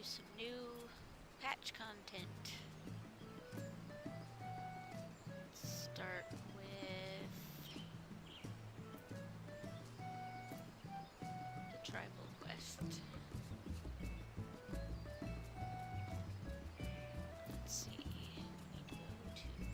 some new patch content. Let's start with the tribal quest. Let's see. Need to go to Ultimate.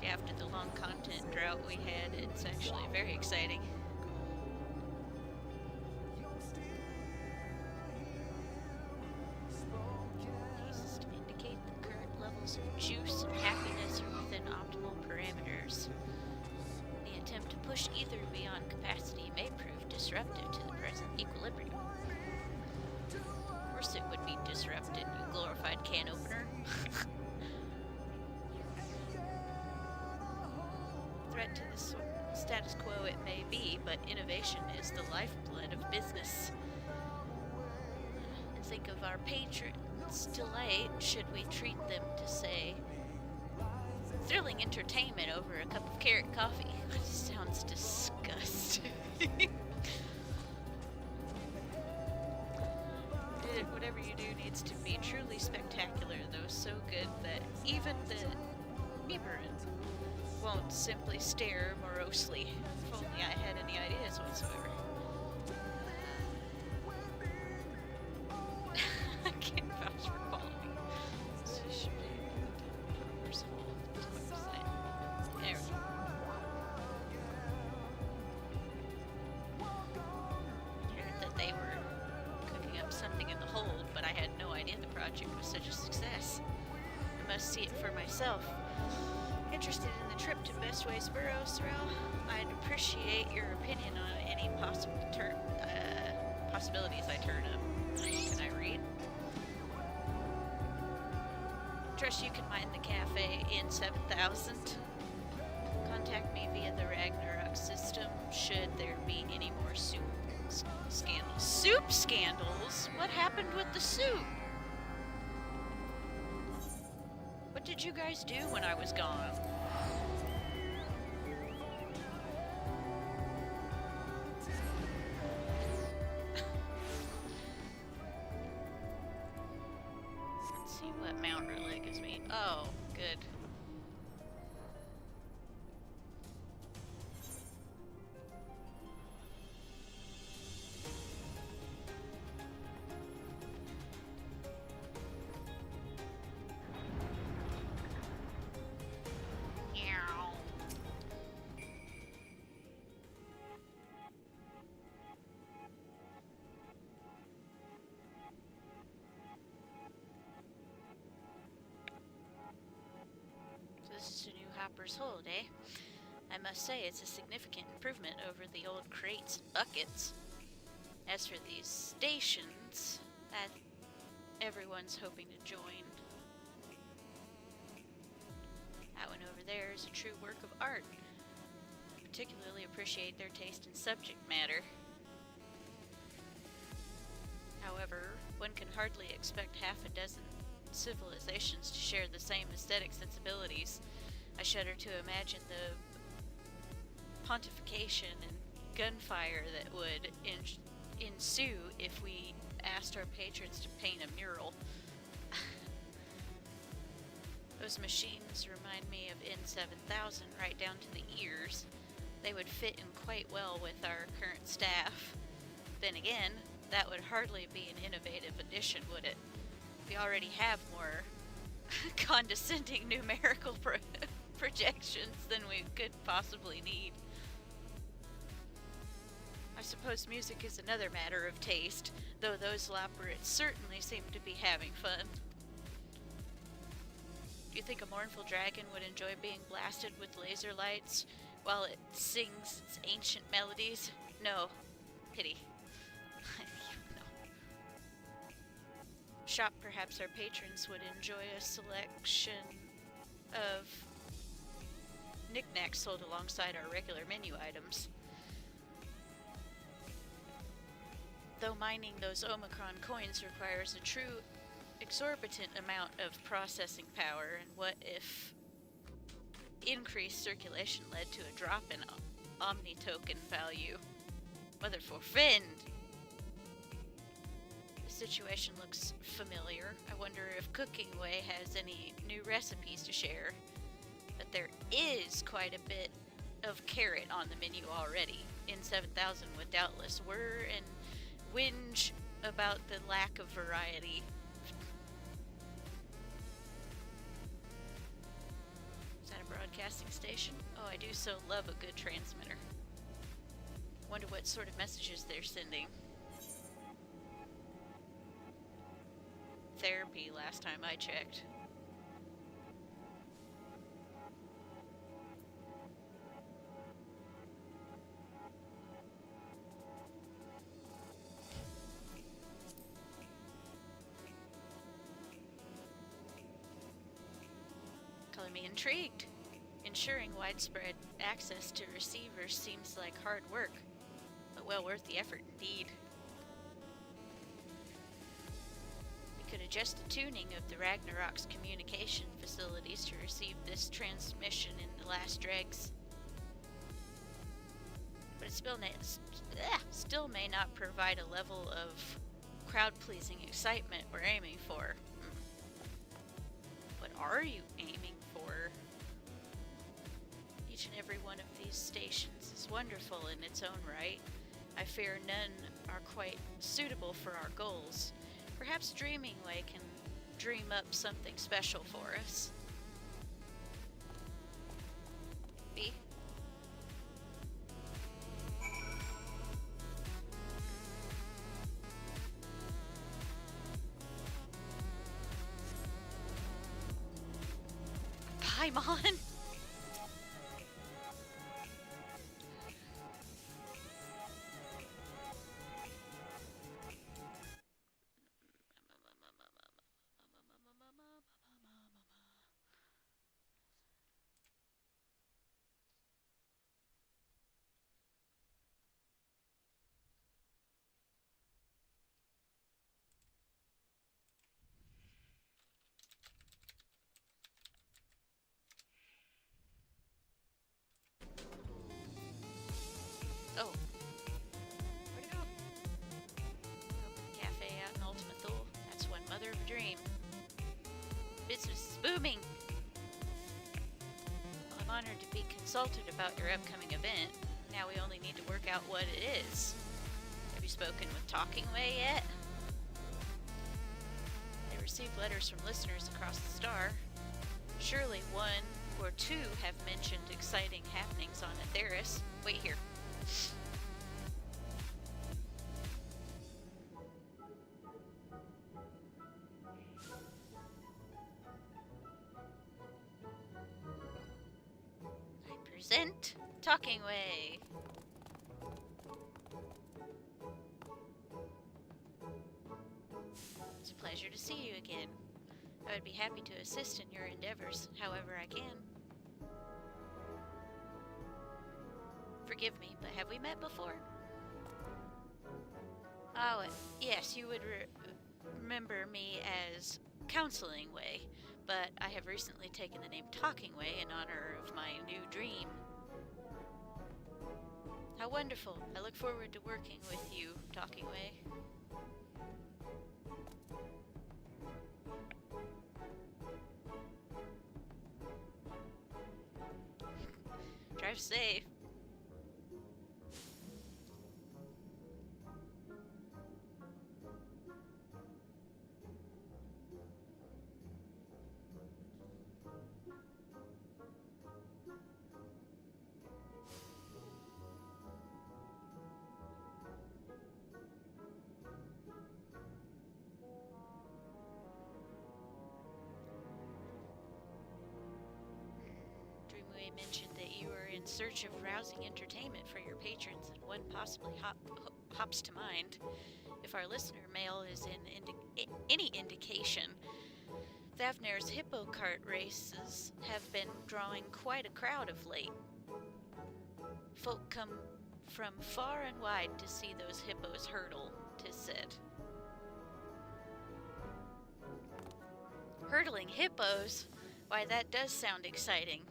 After the long content drought we had, it's actually very exciting. These to indicate the current levels of juice and happiness are within optimal parameters. The attempt to push either beyond capacity may prove disruptive to the present equilibrium. Of course it would be disrupted, you glorified can opener. Threat to the status quo it may be, but innovation is the lifeblood of business. And think of our patrons' delight should we treat them to, say, thrilling entertainment over a cup of carrot coffee. Sounds disgusting. Whatever you do needs to be truly spectacular, though so good that even the Nibiran won't simply stare morosely. If only I had any ideas whatsoever. I can't vouch for quality. So you should be merciful to the website. There we go. I heard that they were cooking up something in the hold, but I had no idea the project was such a success. I must see it for myself. Interested in the trip to Bestways Burrows, Thrill? I'd appreciate your opinion on any possibilities I turn up. Can I read? Trust you can find the cafe in 7000. Contact me via the Ragnarok system should there be any more soup scandals. Soup scandals? What happened with the soup? What did you guys do when I was gone? Let's see what mount relay gives me. Oh, good. This is a new Hopper's Hold, eh? I must say it's a significant improvement over the old crates and buckets. As for these stations, that everyone's hoping to join. That one over there is a true work of art. I particularly appreciate their taste in subject matter. However, one can hardly expect half a dozen civilizations to share the same aesthetic sensibilities. I shudder to imagine the pontification and gunfire that would ensue if we asked our patrons to paint a mural. Those machines remind me of N7000 right down to the ears. They would fit in quite well with our current staff. Then again, that would hardly be an innovative addition, would it? We already have more condescending numerical projections than we could possibly need. I suppose music is another matter of taste, though those Laparates certainly seem to be having fun. Do you think a mournful dragon would enjoy being blasted with laser lights while it sings its ancient melodies? No. Pity. No. Shop, perhaps our patrons would enjoy a selection of knickknacks sold alongside our regular menu items. Though mining those Omicron coins requires a true exorbitant amount of processing power, and what if increased circulation led to a drop in Omni token value? Mother forfend! The situation looks familiar. I wonder if Cooking Way has any new recipes to share. But there is quite a bit of carrot on the menu already. N7000 would doubtless whir and whinge about the lack of variety. Is that a broadcasting station? Oh, I do so love a good transmitter. Wonder what sort of messages they're sending. Therapy last time I checked. Color me intrigued. Ensuring widespread access to receivers seems like hard work, but well worth the effort indeed. We could adjust the tuning of the Ragnarok's communication facilities to receive this transmission in the last dregs. But it still may not provide a level of crowd-pleasing excitement we're aiming for. What are you aiming for? Each and every one of these stations is wonderful in its own right. I fear none are quite suitable for our goals. Perhaps Dreaming Way can dream up something special for us. B? Paimon! Oh. Where'd it go? Open the cafe out in Ultima Thule. That's one mother of a dream. Business is booming. Well, I'm honored to be consulted about your upcoming event. Now we only need to work out what it is. Have you spoken with Talking Way yet? They receive letters from listeners across the star. Surely one or two have mentioned exciting happenings on Atheris. Wait here. I present Talking Way. It's a pleasure to see you again. I would be happy to assist in your endeavors, however I can. Forgive me, but have we met before? Oh, yes, you would remember me as Counseling Way, but I have recently taken the name Talking Way in honor of my new dream. How wonderful. I look forward to working with you, Talking Way. safe. Dreamway mentioned that you are in search of rousing entertainment for your patrons, and one possibly hops to mind. If our listener mail is any indication, Thavner's hippo cart races have been drawing quite a crowd of late. Folk come from far and wide to see those hippos hurdle, 'tis said. Hurdling hippos? Why, that does sound exciting.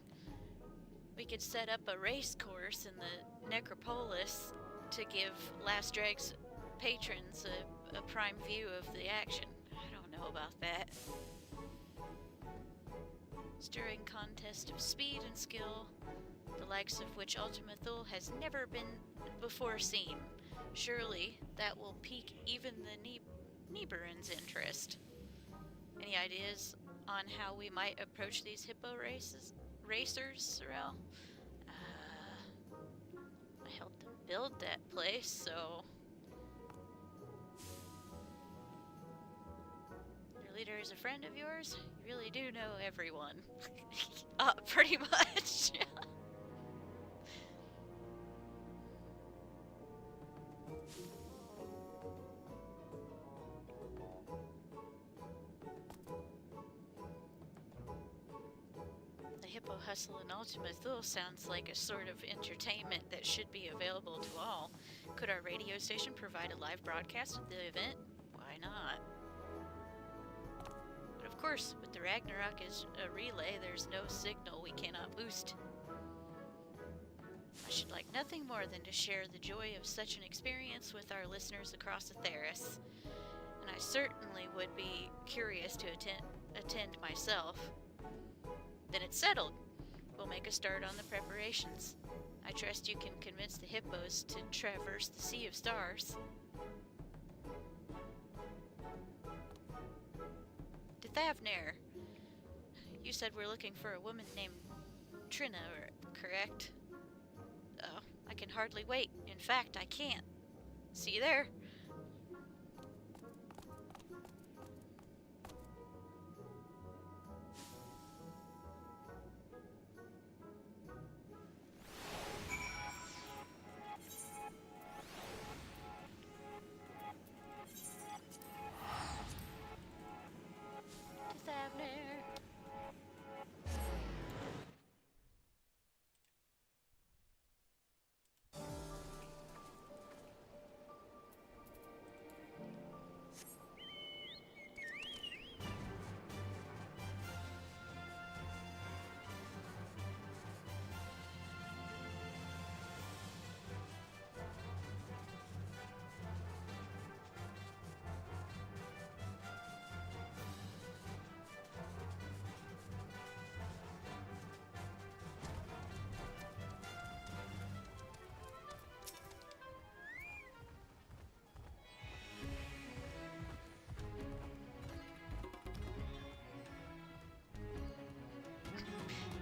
We could set up a race course in the necropolis to give Last Drag's patrons a prime view of the action. I don't know about that. Stirring contest of speed and skill, the likes of which Ultima Thule has never been before seen. Surely that will pique even the Nibiran's interest. Any ideas on how we might approach these hippo racers, Sorrel? I helped them build that place, so... Your leader is a friend of yours? You really do know everyone. Pretty much. Hippo Hustle in Ultima Thule sounds like a sort of entertainment that should be available to all. Could our radio station provide a live broadcast of the event? Why not? But of course, with the Ragnarok as a relay, there's no signal we cannot boost. I should like nothing more than to share the joy of such an experience with our listeners across Atheris. And I certainly would be curious to attend myself. Then it's settled. We'll make a start on the preparations. I trust you can convince the hippos to traverse the Sea of Stars. To Thavner. You said we're looking for a woman named Trina, correct? Oh, I can hardly wait. In fact, I can't. See you there.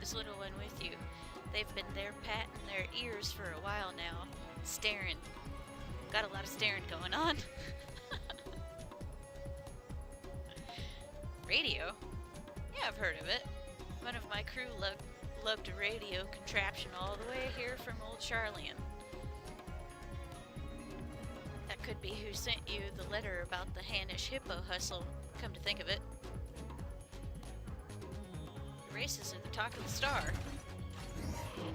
This little one with you. They've been there patting their ears for a while now, staring. Got a lot of staring going on. Radio? Yeah, I've heard of it. One of my crew loved a radio contraption all the way here from Old Charlian. That could be who sent you the letter about the Hannish Hippo Hustle, come to think of it. Races are the talk of the star.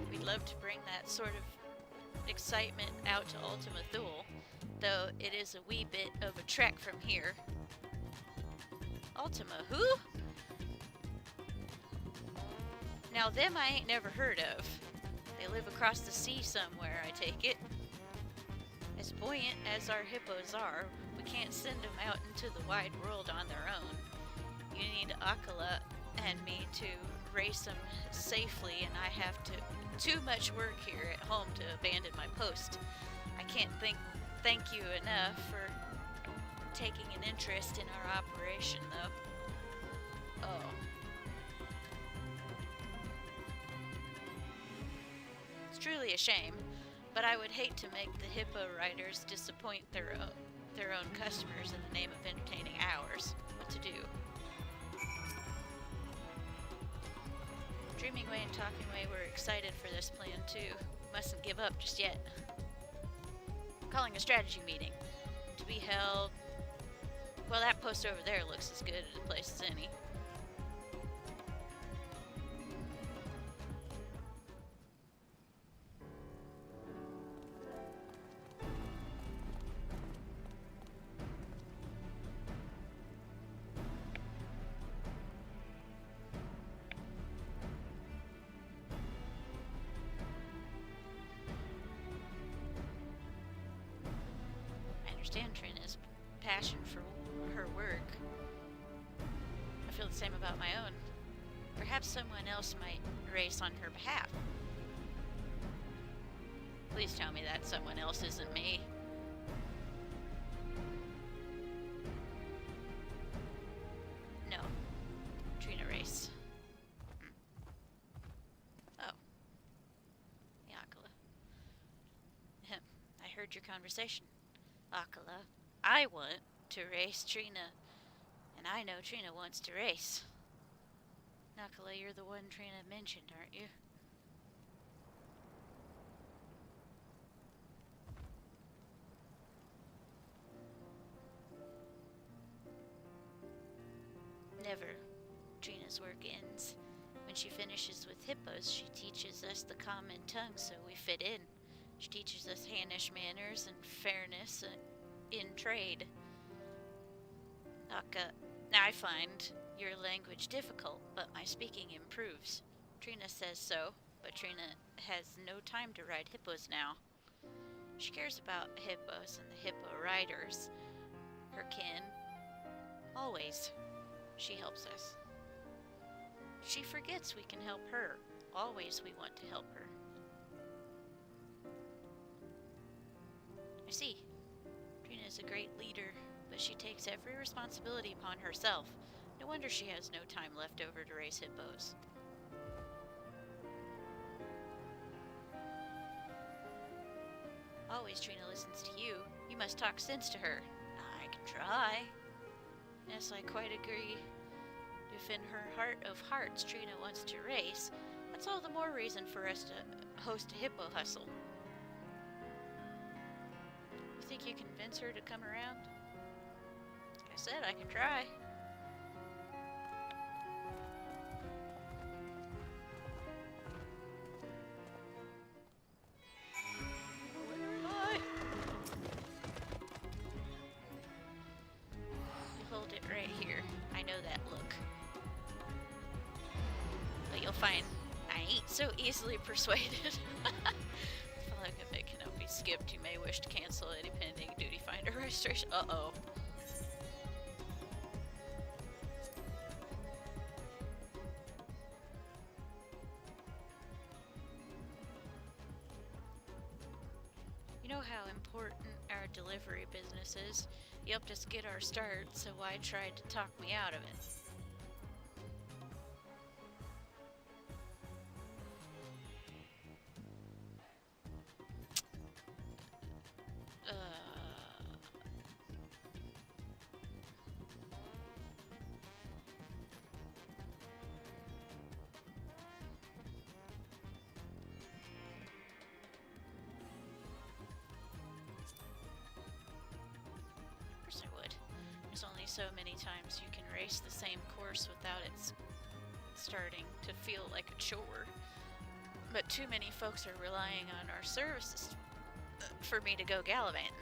We'd love to bring that sort of excitement out to Ultima Thule, though it is a wee bit of a trek from here. Ultima who? Now them I ain't never heard of. They live across the sea somewhere, I take it. As buoyant as our hippos are, we can't send them out into the wide world on their own. You need Akala and me to race them safely, and I have too much work here at home to abandon my post. I can't thank you enough for taking an interest in our operation, though. Oh. It's truly a shame, but I would hate to make the hippo riders disappoint their own customers in the name of entertaining ours. What to do? Dreaming Way and Talking Way were excited for this plan too. Mustn't give up just yet. Calling a strategy meeting. To be held... Well, that post over there looks as good a place as any. I understand Trina's passion for her work. I feel the same about my own. Perhaps someone else might race on her behalf. Please tell me that someone else isn't me. No. Trina race. Oh. Yakala. I heard your conversation. Akala, I want to race Trina, and I know Trina wants to race. Nakala, you're the one Trina mentioned, aren't you? Never. Trina's work ends. When she finishes with hippos, she teaches us the common tongue so we fit in. She teaches us Hannish manners and fairness in trade. Now I find your language difficult, but my speaking improves. Trina says so, but Trina has no time to ride hippos now. She cares about hippos and the hippo riders, her kin. Always. She helps us. She forgets we can help her. Always we want to help her. I see. Trina is a great leader, but she takes every responsibility upon herself. No wonder she has no time left over to race hippos. Always Trina listens to you. You must talk sense to her. I can try. Yes, I quite agree. If in her heart of hearts Trina wants to race, that's all the more reason for us to host a hippo hustle. You think you can convince her to come around? Like I said, I can try. Hold it right here. I know that look. But you'll find I ain't so easily persuaded. Like if it cannot be skipped, you may wish to cancel any pending duty finder registration. Uh-oh. You know how important our delivery business is. You helped us get our start, so why try to talk me out of it? There's only so many times you can race the same course without it starting to feel like a chore. But too many folks are relying on our services for me to go gallivanting.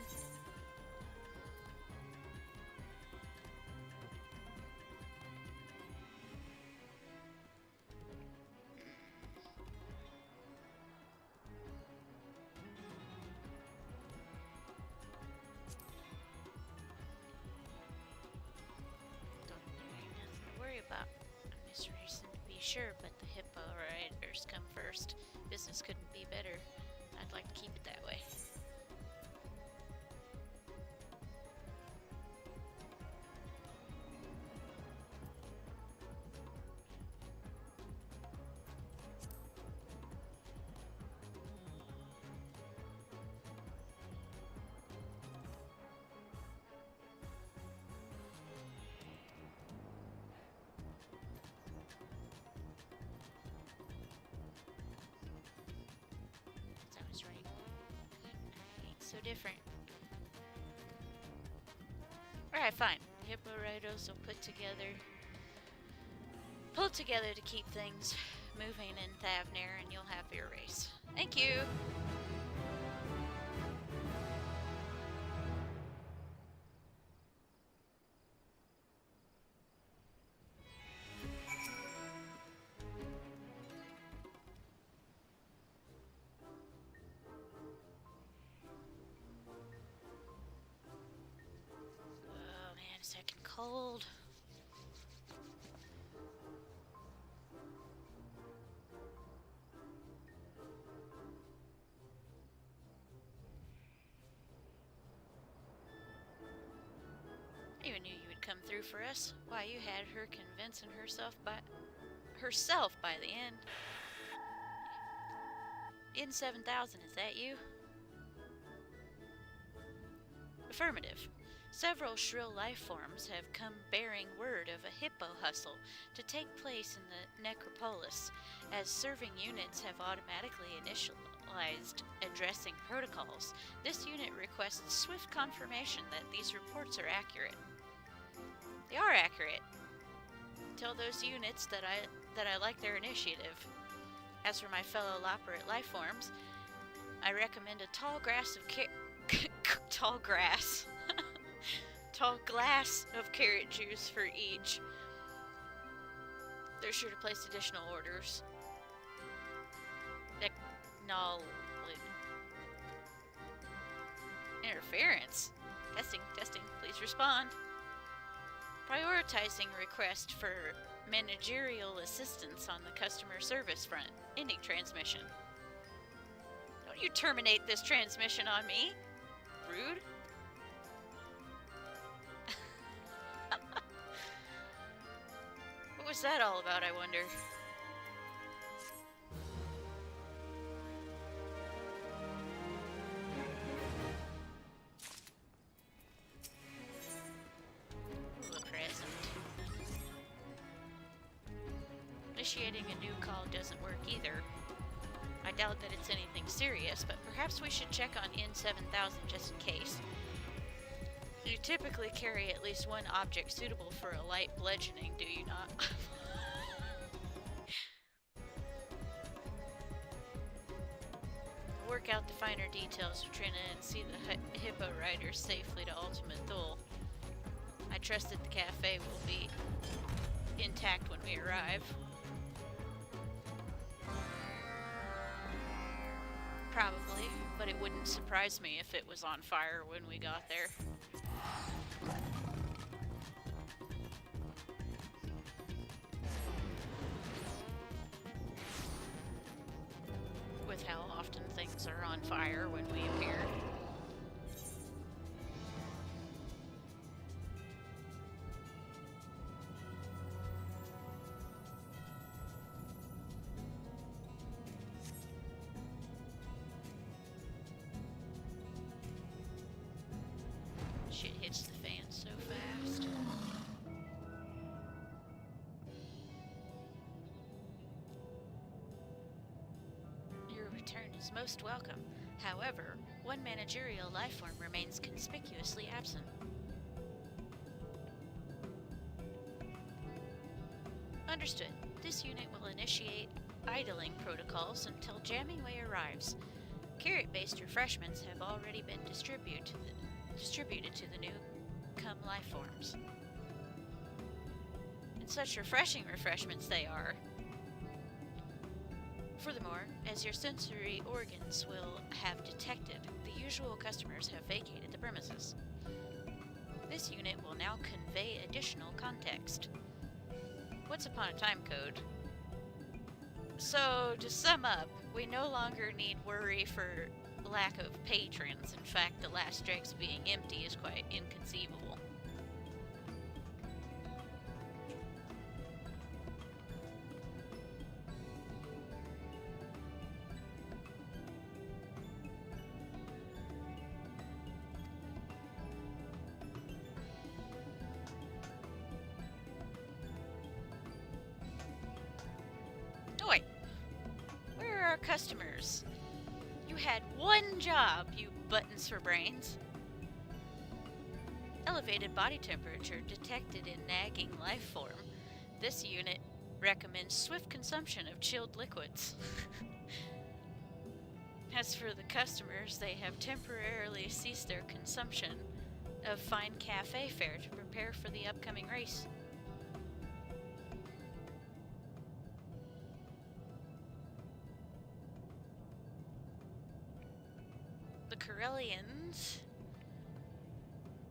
About, Miss Ray. sure, but the hippo riders come first. Business couldn't be better. I'd like to keep it that way. I was right. I ain't so different. Alright, fine. The hippo riders will pull together to keep things moving in Thavnir, and you'll have your race. Thank you! Oh man, it's second cold. I even knew you would come through for us. Why, you had her convincing herself by the end. In 7000, is that you? Affirmative. Several shrill life forms have come bearing word of a hippo hustle to take place in the necropolis, as serving units have automatically initialized addressing protocols. This unit requests swift confirmation that these reports are accurate. They are accurate. Tell those units that I like their initiative. As for my fellow Loporate life forms, I recommend a tall glass of carrot juice for each. They're sure to place additional orders. Acknowledge. Interference. Testing. Please respond. Prioritizing request for managerial assistance on the customer service front. Ending transmission. Don't you terminate this transmission on me. Rude. What was that all about, I wonder? Ooh, a present. Initiating a new call doesn't work either. I doubt that it's anything serious, but perhaps we should check on N7000 just in case. You typically carry at least one object suitable for a light bludgeoning, do you not? Work out the finer details of Trina and see the hippo riders safely to Ultimate Thule. I trust that the cafe will be intact when we arrive. Probably, but it wouldn't surprise me if it was on fire when we got there. With how often things are on fire when we appear. Shit hits the fan so fast. Your return is most welcome. However, one managerial lifeform remains conspicuously absent. Understood. This unit will initiate idling protocols until Jamming-Way arrives. Carrot-based refreshments have already been distributed to the new life forms. And such refreshing refreshments they are. Furthermore, as your sensory organs will have detected, the usual customers have vacated the premises. This unit will now convey additional context. Once upon a time code. So, to sum up, we no longer need worry for lack of patrons. In fact, the last dregs being empty is quite inconceivable. Oh wait, where are our customers? You had one job, you buttons for brains. Elevated body temperature detected in nagging life form. This unit recommends swift consumption of chilled liquids. As for the customers, they have temporarily ceased their consumption of fine cafe fare to prepare for the upcoming race. The Corellians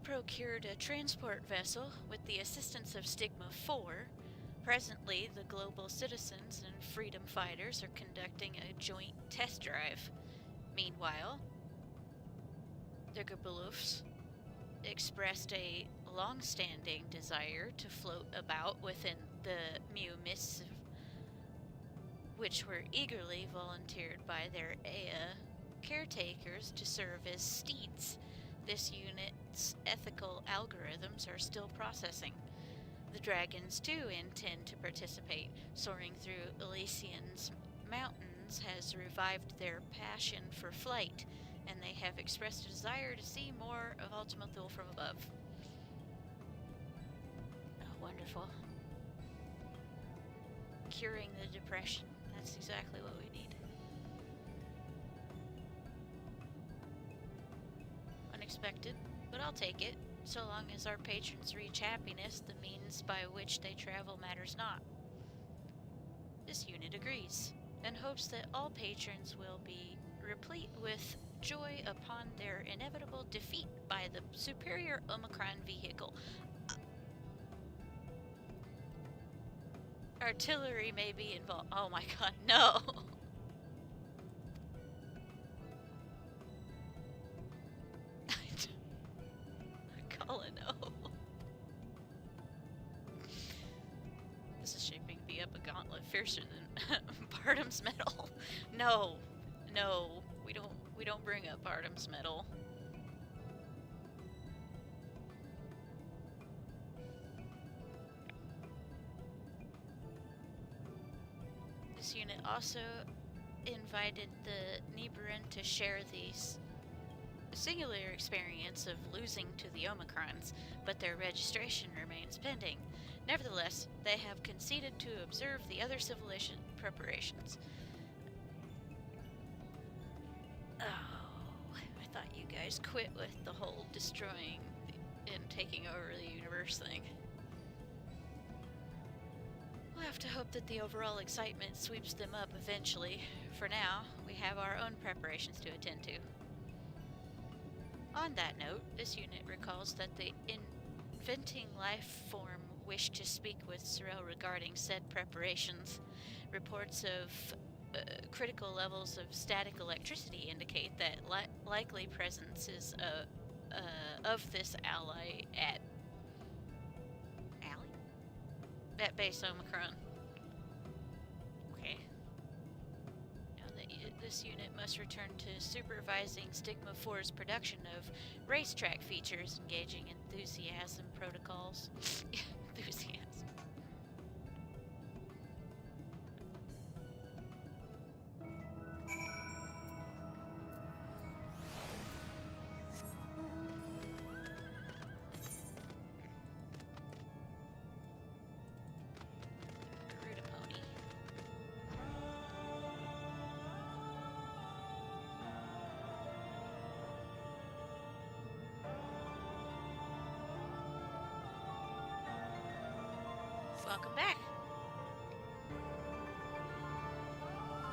procured a transport vessel with the assistance of Stigma 4. Presently, the global citizens and freedom fighters are conducting a joint test drive. Meanwhile, the Gabulovs expressed a long-standing desire to float about within the Mu Missive, which were eagerly volunteered by their Aya caretakers to serve as steeds. This unit's ethical algorithms are still processing. The dragons, too, intend to participate. Soaring through Elysian's mountains has revived their passion for flight, and they have expressed a desire to see more of Ultima Thule from above. Oh, wonderful. Curing the depression. That's exactly what we need. Unexpected, but I'll take it. So long as our patrons reach happiness, the means by which they travel matters not. This unit agrees, and hopes that all patrons will be replete with joy upon their inevitable defeat by the superior Omicron vehicle. Artillery may be involved. Oh my god, no! Colin, no. This is shaping to be up a gauntlet fiercer than Bardam's medal. No, we don't bring up Bardam's medal. This unit also invited the Nibiran to share the singular experience of losing to the Omicrons, but their registration remains pending. Nevertheless, they have conceded to observe the other civilization preparations. Oh, I thought you guys quit with the whole destroying and taking over the universe thing. We'll have to hope that the overall excitement sweeps them up eventually. For now, we have our own preparations to attend to. On that note, this unit recalls that the inventing life form wished to speak with Sorel regarding said preparations. Reports of critical levels of static electricity indicate that likely presence is of this ally at base Omicron. Okay. Now that this unit must return to supervising Stigma 4's production of racetrack features, engaging enthusiasm protocols. Enthusiasm. Welcome back.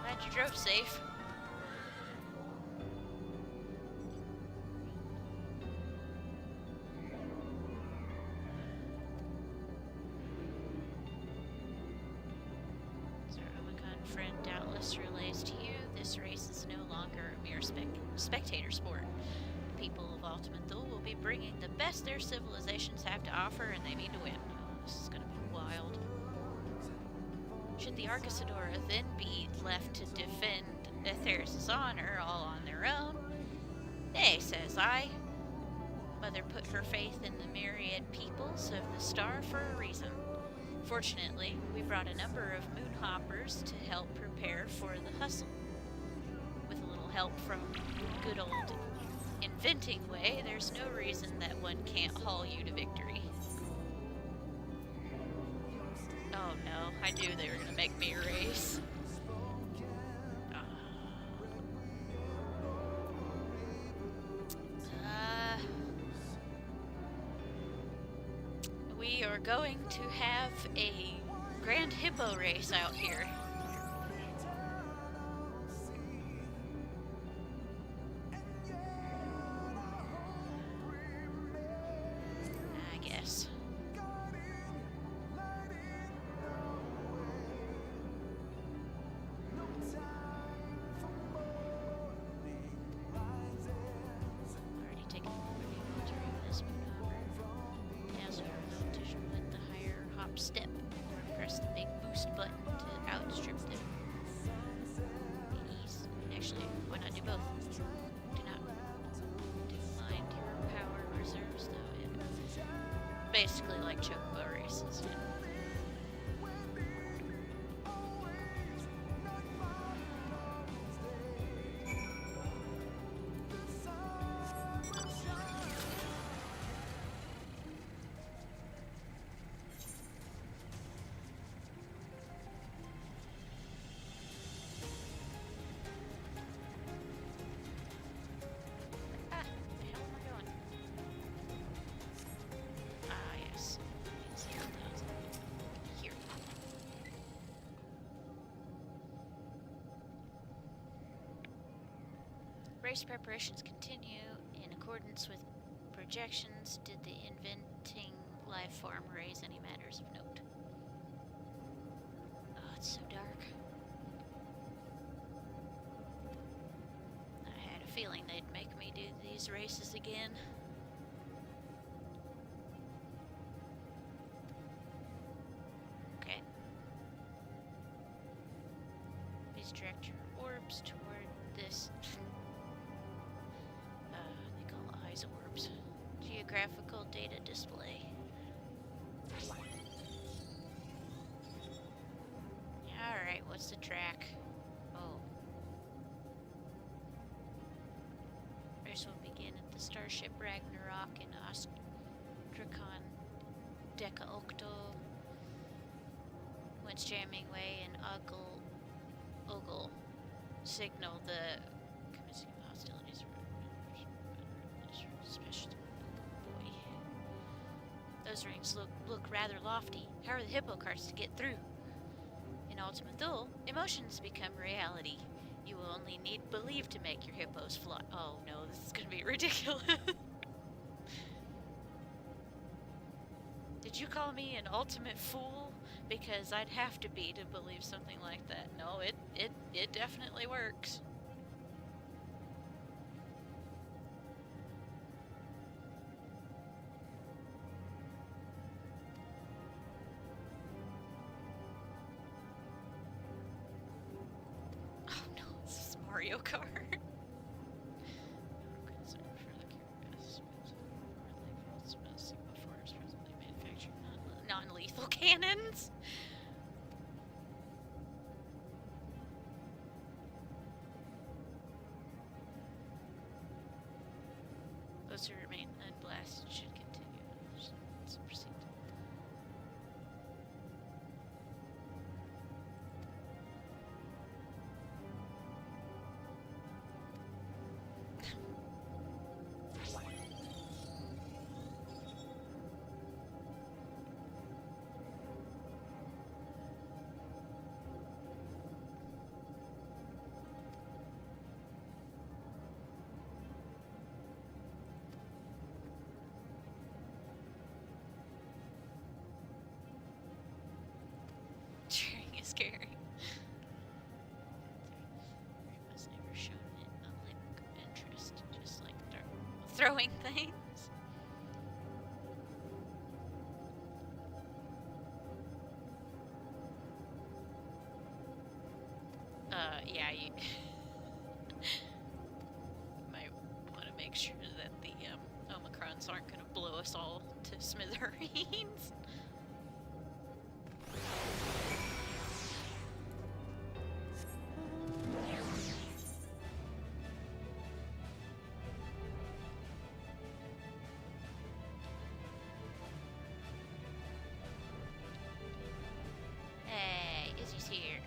Glad you drove safe. friend doubtless relays to you, this race is no longer a mere spectator sport. The people of Ultimate Thule will be bringing the best their civilizations have to offer, and they mean to win. Oh, this is gonna be wild. Should the Arcasadora then be left to defend Atheris' honor all on their own? Nay, says I. Mother put her faith in the myriad peoples of the star for a reason. Fortunately, we brought a number of moonhoppers to help prepare for the hustle. With a little help from good old Inventing Way, there's no reason that one can't haul you to victory. Oh no, I knew they were gonna make me a race. We are going to have a Grand Hippo race out here. I guess. Already taken this with the higher hop step. Press the big boost button to outstrip them. Ease. Actually, why not do both? Do not mind your power reserves, though. It's basically like chocobo races. Yeah. Race preparations continue in accordance with projections. Did the inventing life form raise any matters of note? Oh, it's so dark. I had a feeling they'd make me do these races again. Okay. Please direct your orbs toward this. Orbs. Geographical data display. Alright, what's the track? Oh. Race will begin at the starship Ragnarok in Ostracon Deca Octo. Whence jamming way and Ogle signal the commencing hostilities. Boy. Those rings look rather lofty. How are the hippo carts to get through? In Ultimate Thule, emotions become reality. You will only need belief to make your hippos fly. Oh no, this is gonna be ridiculous. Did you call me an ultimate fool? Because I'd have to be to believe something like that. No, it definitely works. Mario Kart. Non-lethal cannons. Those who remain unblasted should continue. Let's proceed. throwing things. Yeah, you might want to make sure that the Omicrons aren't going to blow us all to smithereens. Hey, Izzy's here.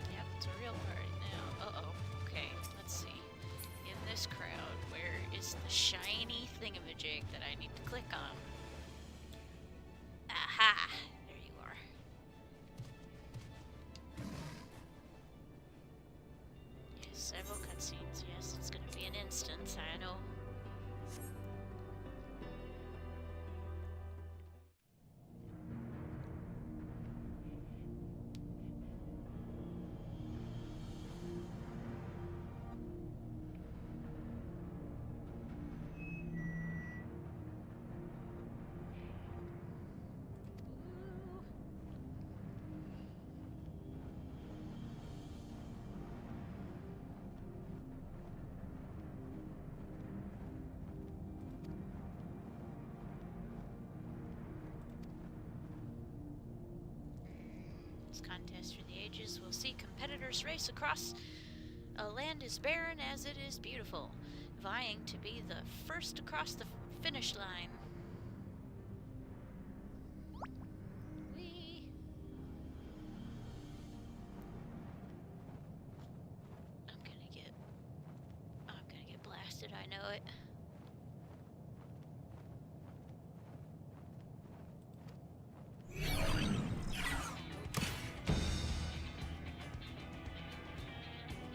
Yep, it's a real party now. Uh-oh. Okay, let's see. In this crowd, where is the shiny thingamajig that I need to click on? Aha! There you are. Yes, several cutscenes. Yes, it's gonna be an instance, I know. This contest for the ages will see competitors race across a land as barren as it is beautiful, vying to be the first across the finish line. Whee! I'm gonna get blasted, I know it.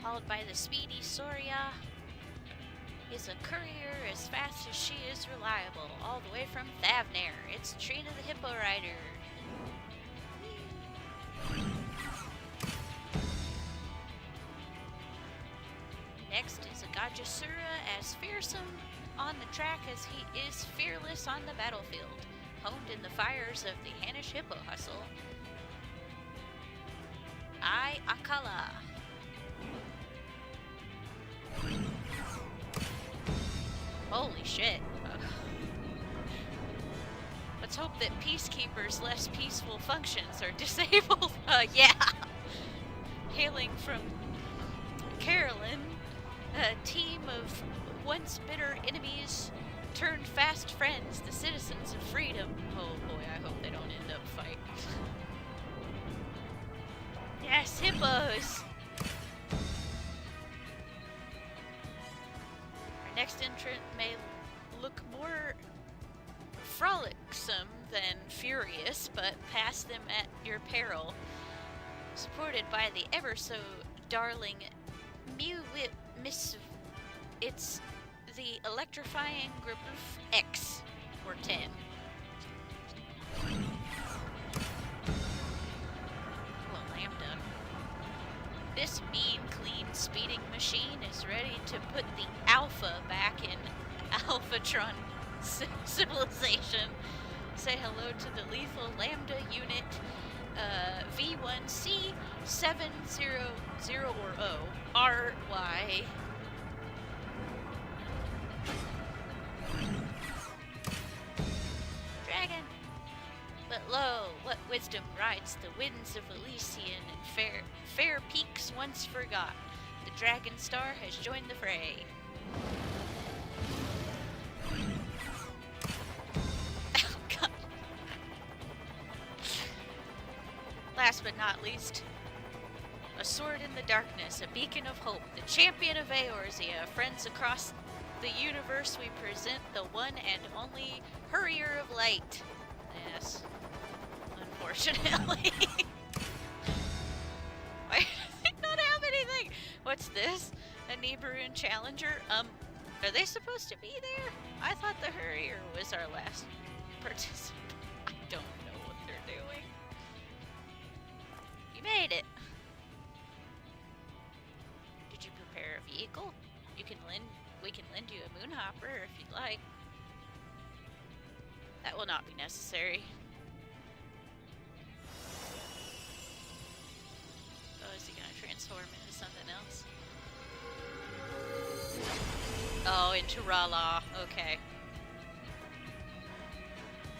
Hauled by the speedy Soria, is a courier as fast as she is reliable, all the way from Thavner. It's Trina the Hippo Rider. Next is a Gajasura, as fearsome on the track as he is fearless on the battlefield, honed in the fires of the Hanish Hippo hustle. I Akala. Holy shit. Let's hope that Peacekeeper's less peaceful functions are disabled. Yeah. Hailing from Carolyn, a team of once bitter enemies turned fast friends, the citizens of freedom. Oh boy, I hope they don't end up fighting. Yes, hippos! Next entrant may look more frolicsome than furious, but pass them at your peril. Supported by the ever so darling Miss. It's the electrifying group of X or 10. Well, Lambda. This mean, clean speeding machine is ready to put the Alpha back in Alphatron civilization. Say hello to the lethal Lambda unit V1C700 or O RY. Dragon! But lo, what wisdom rides the winds of Elysian and fair peaks once forgot. The Dragon Star has joined the fray. last but not least, a sword in the darkness, a beacon of hope, the champion of Eorzea. Friends across the universe, we present the one and only Hurrier of Light. Yes. Unfortunately. Why do they not have anything? What's this? A Nibiruun Challenger? Are they supposed to be there? I thought the Hurrier was our last participant. I don't know what they're doing. You made it. Did you prepare a vehicle? We can lend you a moonhopper if you'd like. That will not be necessary. Oh, is he gonna transform into something else? Oh, into Rala. Okay.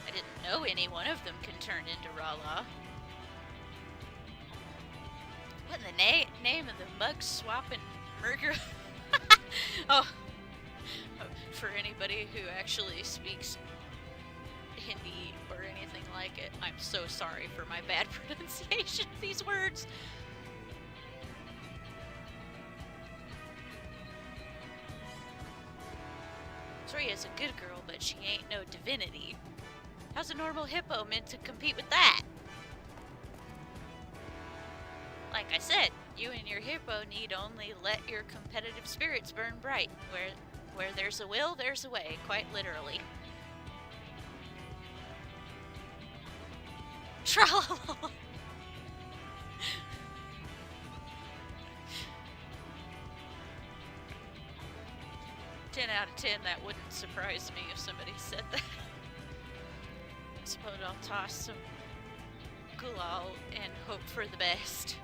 I didn't know any one of them can turn into Rala. What in the name of the mug-swapping murder? Oh, for anybody who actually speaks Hindi or anything like it, I'm so sorry for my bad pronunciation of these words. Soria's a good girl, but she ain't no divinity. How's a normal hippo meant to compete with that? Like I said, you and your hippo need only let your competitive spirits burn bright. Where there's a will, there's a way, quite literally. Tra-la-la. 10 out of 10, that wouldn't surprise me if somebody said that. I suppose I'll toss some gulal and hope for the best.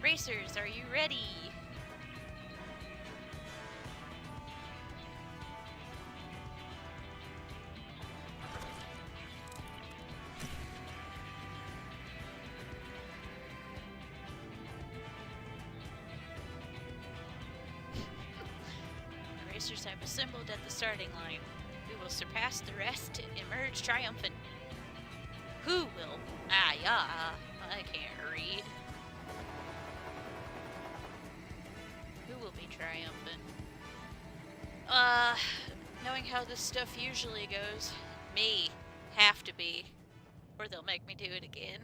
Racers, are you ready? The racers have assembled at the starting line. We will surpass the rest to emerge triumphant. Who will? Ah, yeah, I can't read. Who will be triumphant? Knowing how this stuff usually goes, me. Have to be. Or they'll make me do it again.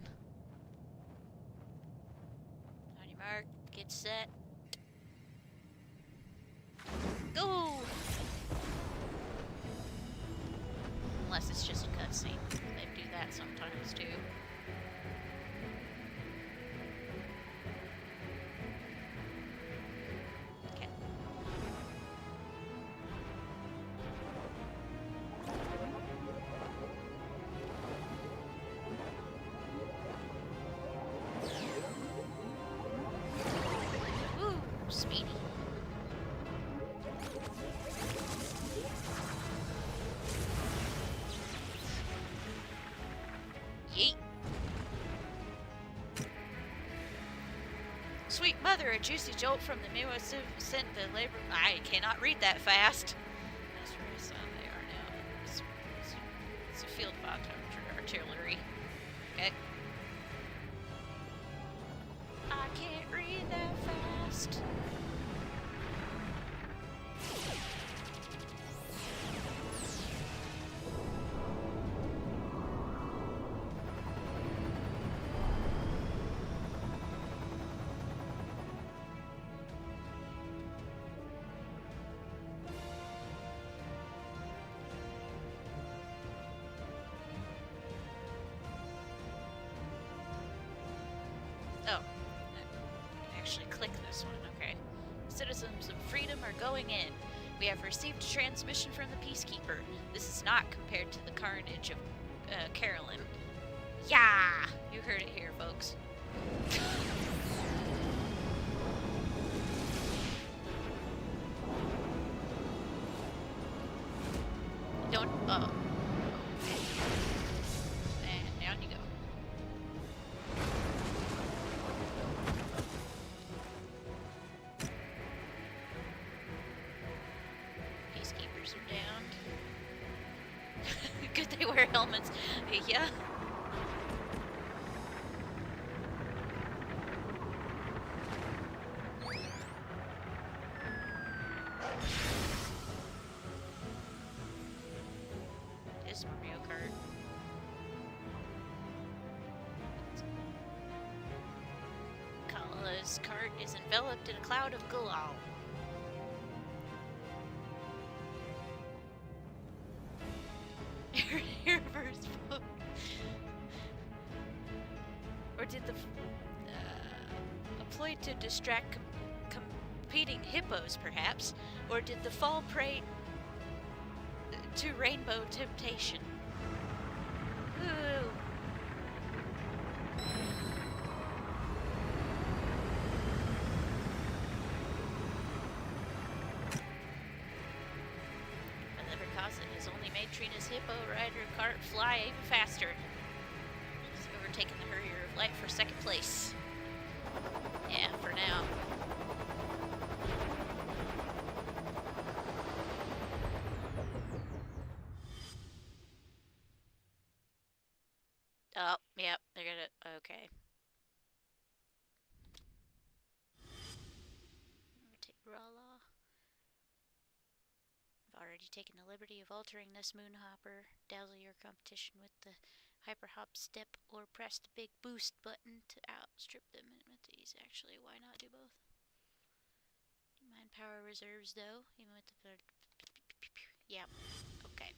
On your mark, get set. Go! Unless it's just a cutscene. They do that sometimes too. Okay. Ooh, speedy. Yeet. Sweet mother, a juicy jolt from the Miwa sent the labor. I cannot read that fast. That's where I saw they are now. It's a field of artillery. Okay. I can't read that fast. Oh, I can actually click this one, okay. Citizens of freedom are going in. We have received a transmission from the Peacekeeper. This is not compared to the carnage of Carolyn. Yeah! You heard it here, folks. Don't, oh. And down you go. Peacekeepers are down. wear helmets. Yeah. This Mario Kart. Kala's cart is enveloped in a cloud of galal. Reverse mode. Or did the employed to distract competing hippos, perhaps? Or did the fall prey to rainbow temptation? Ooh. Has only made Trina's hippo rider cart fly even faster. She's overtaken the Harrier of Light for second place. Yeah, for now. Oh, yep, they're gonna. Okay. Take Rala. I've already taken the liberty of altering this moonhopper. Dazzle your competition with the hyper hop step or press the big boost button to outstrip them with these. Actually, why not do both? Mind power reserves though, even with the yeah. Okay.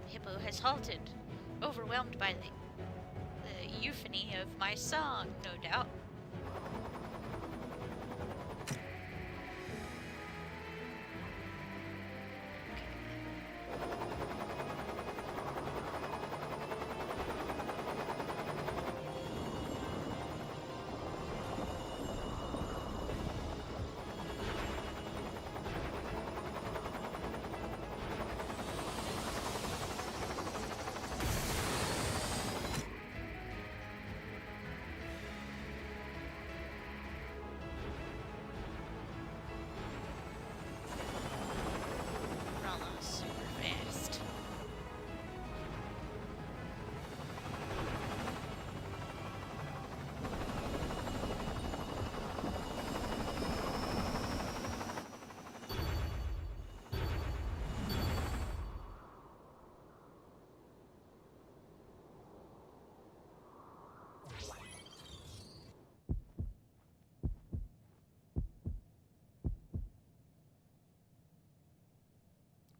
Hippo has halted, overwhelmed by the euphony of my song, no doubt.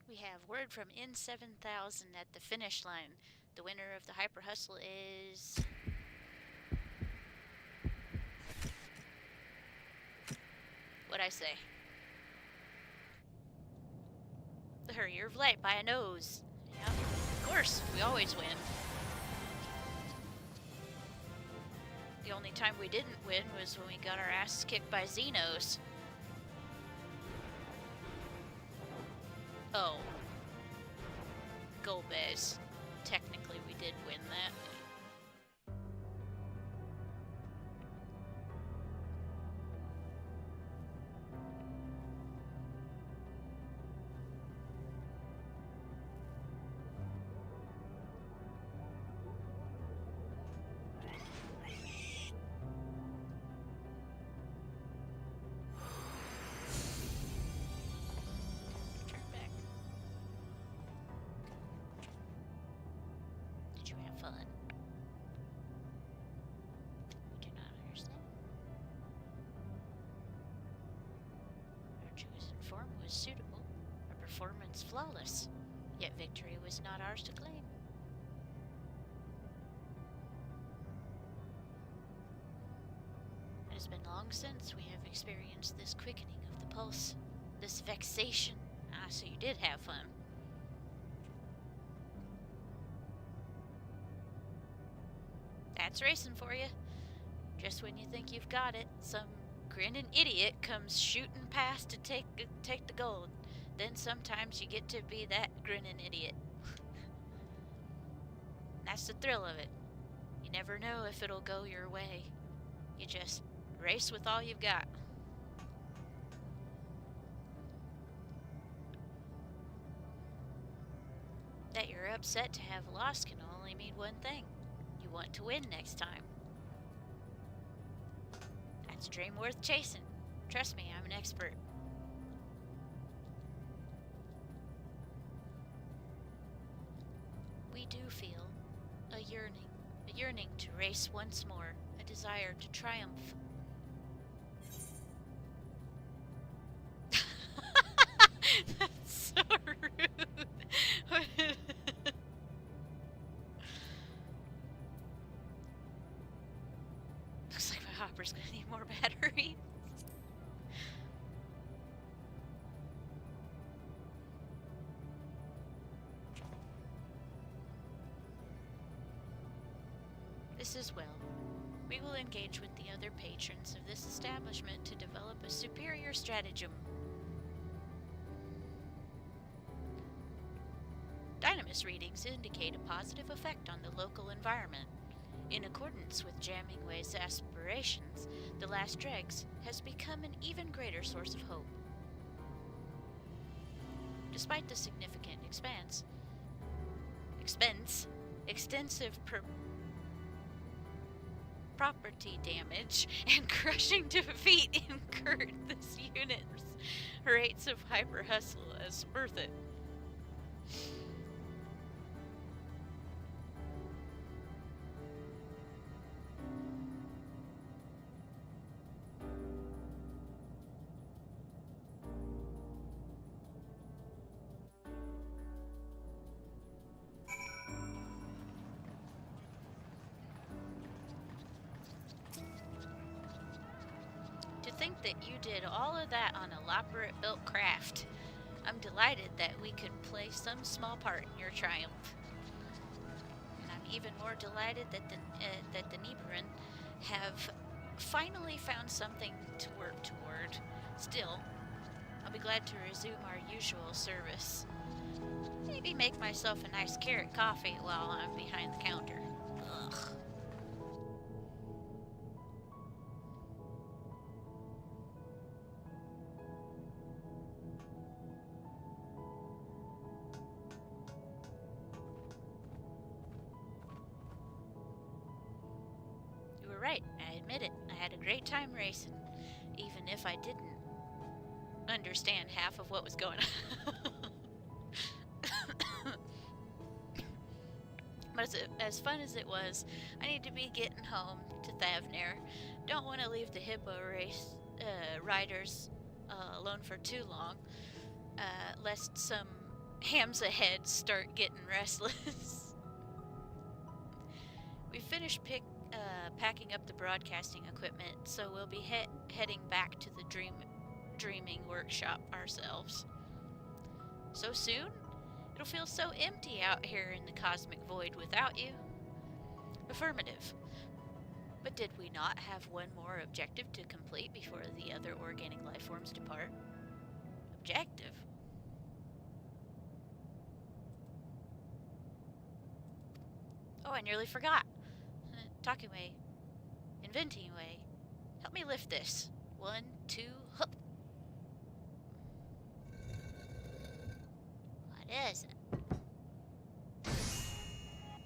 We have word from N7000 at the finish line. The winner of the Hyper Hustle is... What'd I say? The Harrier of Light by a nose. Yeah, of course, we always win. The only time we didn't win was when we got our asses kicked by Xenos. Oh. Golbez. Technically, we did win that. Turn back. Did you have fun? was suitable, our performance flawless, yet victory was not ours to claim. It has been long since we have experienced this quickening of the pulse, this vexation. Ah, so you did have fun. That's racing for you. Just when you think you've got it, some grinning idiot comes shooting past to take the gold. Then sometimes you get to be that grinning idiot. That's the thrill of it. You never know if it'll go your way. You just race with all you've got. That you're upset to have lost can only mean one thing. You want to win next time. That's a dream worth chasing. Trust me, I'm an expert. We do feel a yearning to race once more, a desire to triumph. That's so rude. Looks like my hopper's gonna need more battery. This is well. We will engage with the other patrons of this establishment to develop a superior stratagem. Dynamis readings indicate a positive effect on the local environment. In accordance with Jammingway's aspirations, the Last Dregs has become an even greater source of hope. Despite the significant extensive property damage, and crushing defeat incurred, this unit's rates of hyper hustle as worth it. Think that you did all of that on elaborate built craft. I'm delighted that we could play some small part in your triumph. And I'm even more delighted that the Nibiran have finally found something to work toward. Still, I'll be glad to resume our usual service. Maybe make myself a nice carrot coffee while I'm behind the counter. Ugh. Right, I admit it. I had a great time racing, even if I didn't understand half of what was going on. But as fun as it was, I need to be getting home to Thavner. Don't want to leave the hippo race riders alone for too long, lest some hams ahead start getting restless. We finished packing up the broadcasting equipment, so we'll be heading back to the dreaming workshop ourselves. So soon? It'll feel so empty out here in the cosmic void without you. Affirmative. But did we not have one more objective to complete before the other organic life forms depart? Objective? Oh, I nearly forgot. Talking way. Inventing way. Help me lift this. 1, 2, hup. What is it?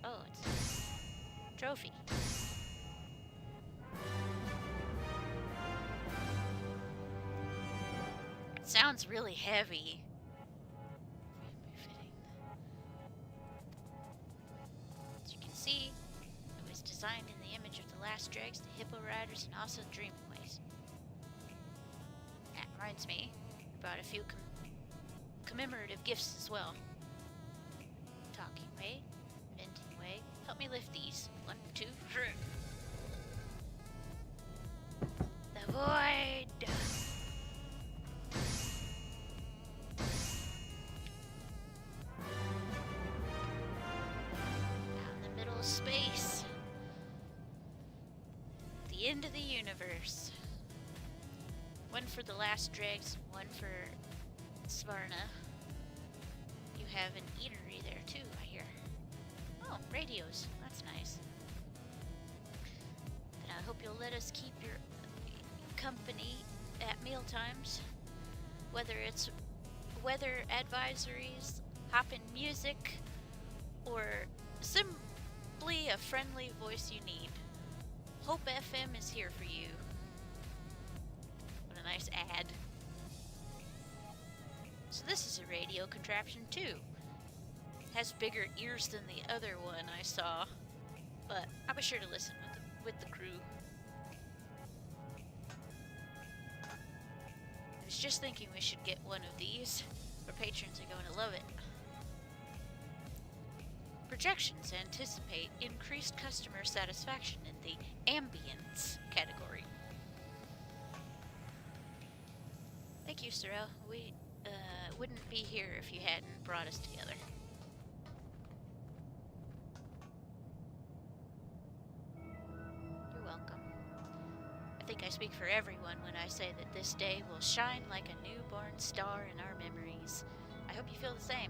Oh, it's a trophy. It sounds really heavy. As you can see, it was designed in the image of the Last Dregs, the Hippo Riders, and also Dreamways. That reminds me, I brought a few commemorative gifts as well. Talking way, venting way. Help me lift these. 1, 2, 3. The void! Out in the middle of space. The end of the universe. One for the last dregs, one for Svarna. You have an eatery there too, I hear. Oh, radios. That's nice. And I hope you'll let us keep your company at meal times. Whether it's weather advisories, hoppin' music, or simply a friendly voice you need. Hope FM is here for you. What a nice ad. So this is a radio contraption too. Has bigger ears than the other one I saw, but I'll be sure to listen with the crew. I was just thinking we should get one of these. Our patrons are going to love it. Projections anticipate increased customer satisfaction in the ambience category. Thank you, Sorrel. We wouldn't be here if you hadn't brought us together. You're welcome. I think I speak for everyone when I say that this day will shine like a newborn star in our memories. I hope you feel the same.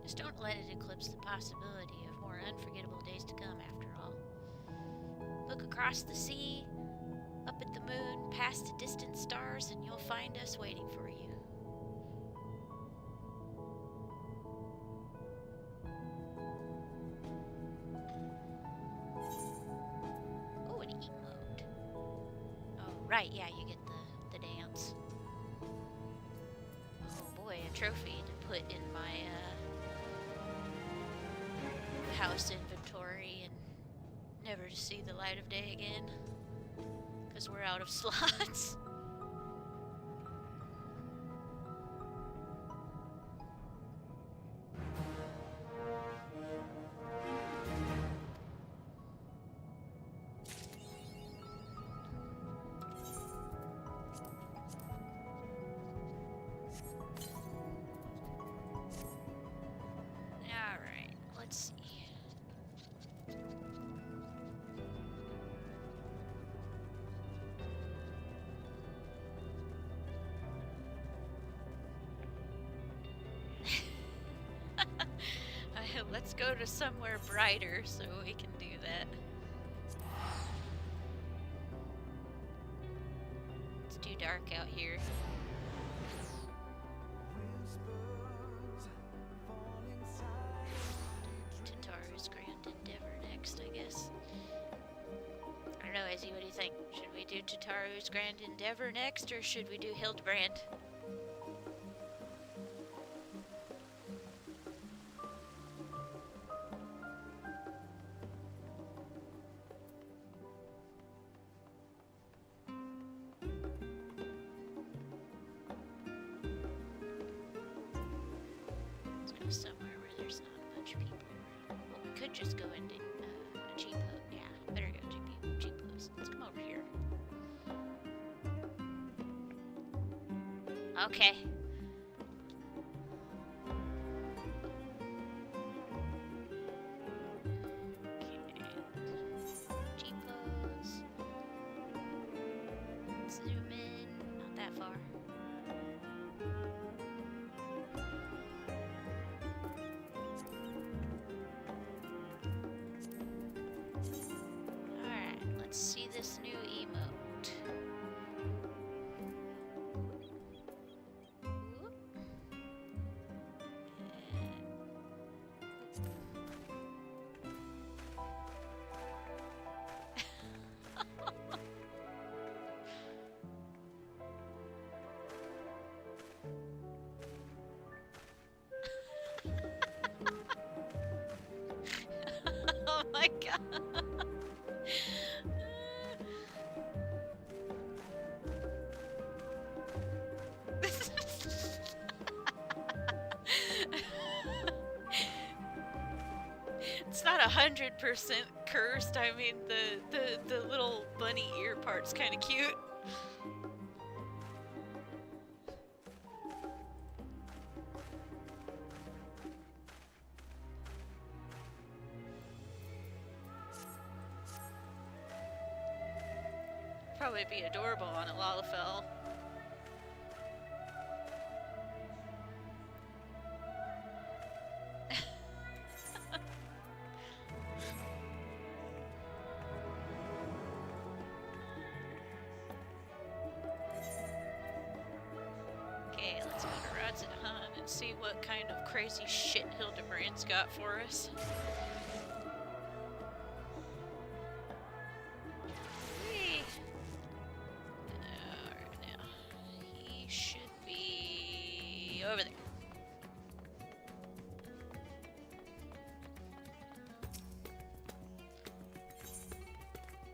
Just don't let it eclipse the possibility of more unforgettable days to come, after all. Look across the sea, up at the moon, past the distant stars, and you'll find us waiting for you. Oh, an emote. Oh, right, yeah, you get the dance. Oh boy, a trophy to put in my, house inventory and never to see the light of day again because we're out of slots. Alright, let's see. Let's go to somewhere brighter so we can do that. It's too dark out here. Tataru's Grand Endeavor next, I guess. I don't know, Izzy, what do you think? Should we do Tataru's Grand Endeavor next, or should we do Hildebrand? Somewhere where there's not a bunch of people around. Well, we could just go into a cheap hub. Yeah, better go cheap hubs. Let's come over here. Okay. Cheapos. Zoom in. Not that far. Let's see this new emote. my god. It's not 100% cursed. I mean, the little bunny ear part's kind of cute. Probably be adorable on a Lalafell. Okay, let's go to Rods and Hunt and see what kind of crazy shit Hildebrand's got for us. Over there.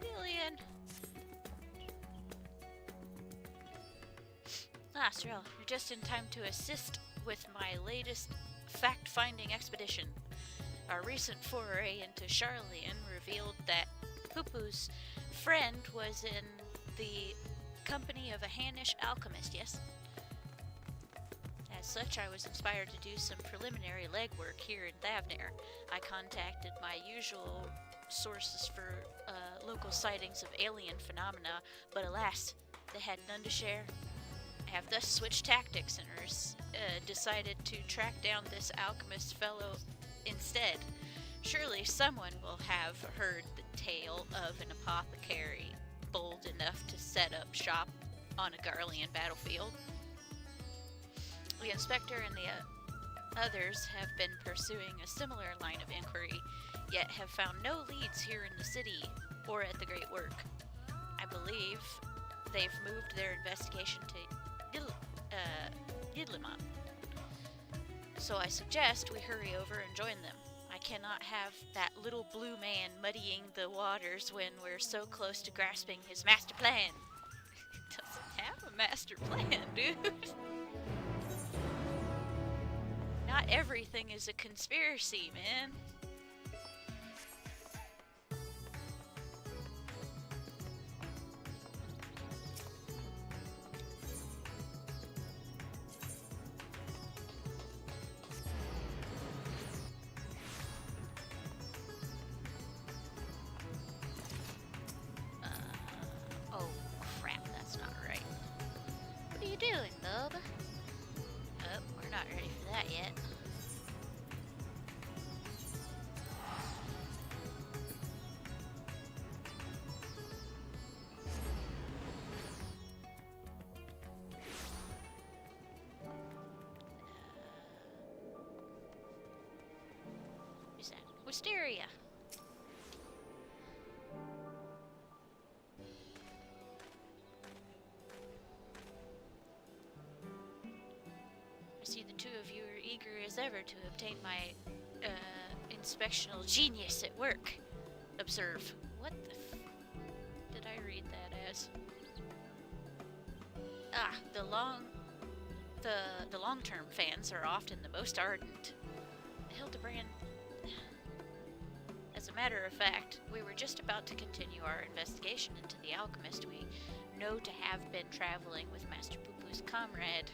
Billion. Ah, Cyril, you're just in time to assist with my latest fact-finding expedition. Our recent foray into Charlian revealed that Pupu's friend was in the company of a Hannish alchemist, yes? As such, I was inspired to do some preliminary legwork here in Thavnir. I contacted my usual sources for local sightings of alien phenomena, but alas, they had none to share. I have thus switched tactics and decided to track down this alchemist fellow instead. Surely someone will have heard the tale of an apothecary bold enough to set up shop on a Garlean battlefield. The inspector and the others have been pursuing a similar line of inquiry, yet have found no leads here in the city or at the Great Work. I believe they've moved their investigation to Yidliman. So I suggest we hurry over and join them. I cannot have that little blue man muddying the waters when we're so close to grasping his master plan. He doesn't have a master plan, dude. Not everything is a conspiracy, man. Oh crap, that's not right. What are you doing, bub? Oh, we're not ready for that yet. Who's that? Wisteria. I see the two of you are eager as ever to obtain my inspectional genius at work. Observe. What the did I read that as? Ah, the long-term fans are often the most ardent. Hildebrand. As a matter of fact, we were just about to continue our investigation into the alchemist we know to have been traveling with Master Pupu's comrade.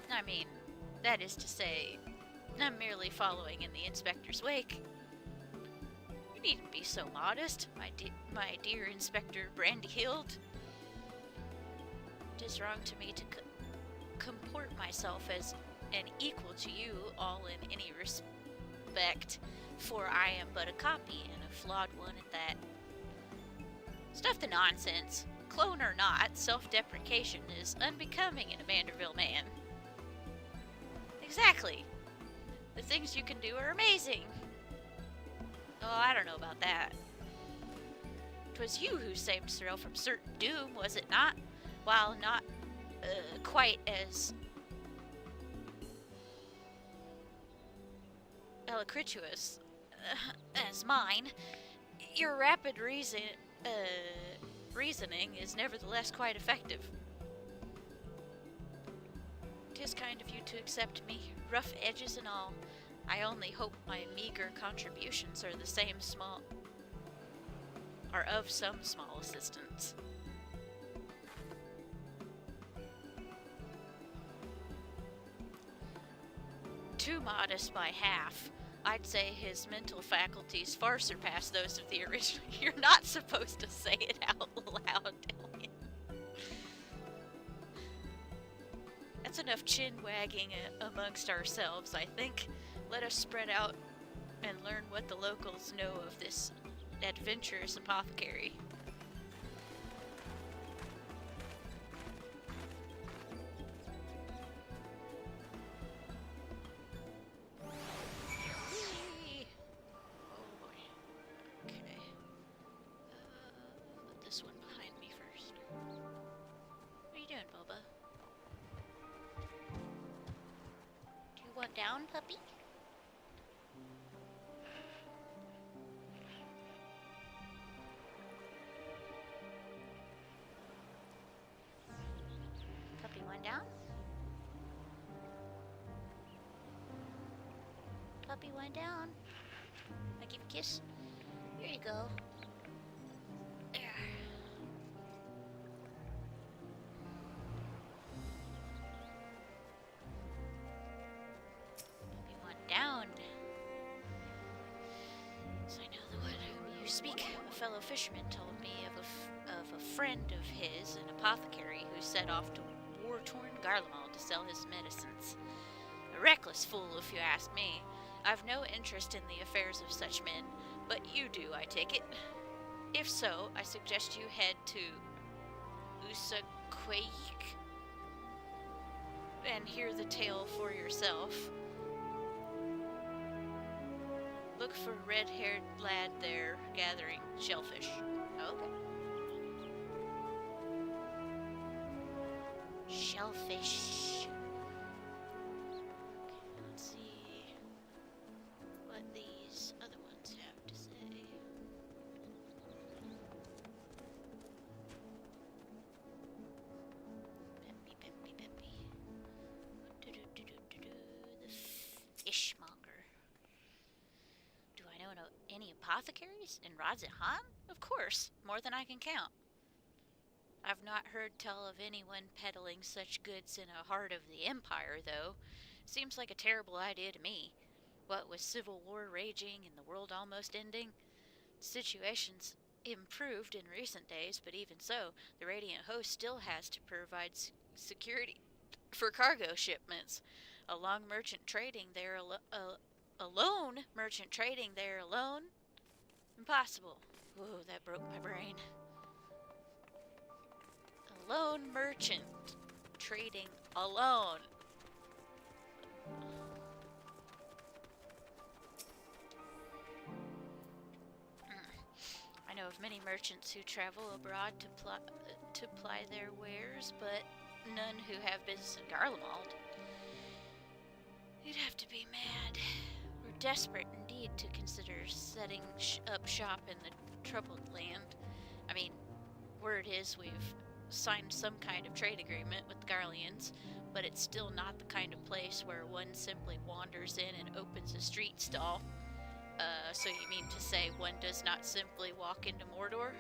I mean, that is to say, I'm merely following in the inspector's wake. You needn't be so modest, my dear Inspector Brandyhild. It is wrong to me to comport myself as an equal to you all in any respect, for I am but a copy, and a flawed one at that. Stuff the nonsense. Clone or not, self-deprecation is unbecoming in a Manderville man. Exactly. The things you can do are amazing. Oh, I don't know about that. 'Twas you who saved Cyril from certain doom, was it not? While not quite as eloquentious as mine, your rapid reasoning is nevertheless quite effective. 'Tis kind of you to accept me, rough edges and all. I only hope my meager contributions are of some small assistance. Too modest by half. I'd say his mental faculties far surpass those of the original. You're not supposed to say it out loud, Elliot. That's enough chin-wagging amongst ourselves, I think. Let us spread out and learn what the locals know of this adventurous apothecary. Whee! Oh boy. Okay. Put this one behind me first. What are you doing, Boba? Do you want down, puppy? Puppy, one down? Puppy, one down. I give you a kiss. Here you go. There. Puppy, one down. So I know the one whom you speak. A fellow fisherman told me of a friend of his, an apothecary, who set off to war-torn Garlemald to sell his medicines. A reckless fool, if you ask me. I've no interest in the affairs of such men, but you do, I take it. If so, I suggest you head to Usaquaik and hear the tale for yourself. Look for a red-haired lad there gathering shellfish. Okay. Shellfish. Okay, let's see what these other ones have to say. Peppy. The fishmonger. Do I know any apothecaries in Radz-at-Han? Of course, more than I can count. I've not heard tell of anyone peddling such goods in the heart of the Empire, though. Seems like a terrible idea to me. What with civil war raging and the world almost ending, the situation's improved in recent days, but even so, the Radiant Host still has to provide security for cargo shipments. Alone merchant trading there alone? Impossible. Whoa, that broke my brain. Lone merchant trading alone. I know of many merchants who travel abroad to ply their wares, but none who have business in Garlemald. You'd have to be mad. We're desperate indeed to consider setting up shop in the troubled land. I mean, word is we've signed some kind of trade agreement with the Garleans, but it's still not the kind of place where one simply wanders in and opens a street stall. So you mean to say one does not simply walk into Mordor?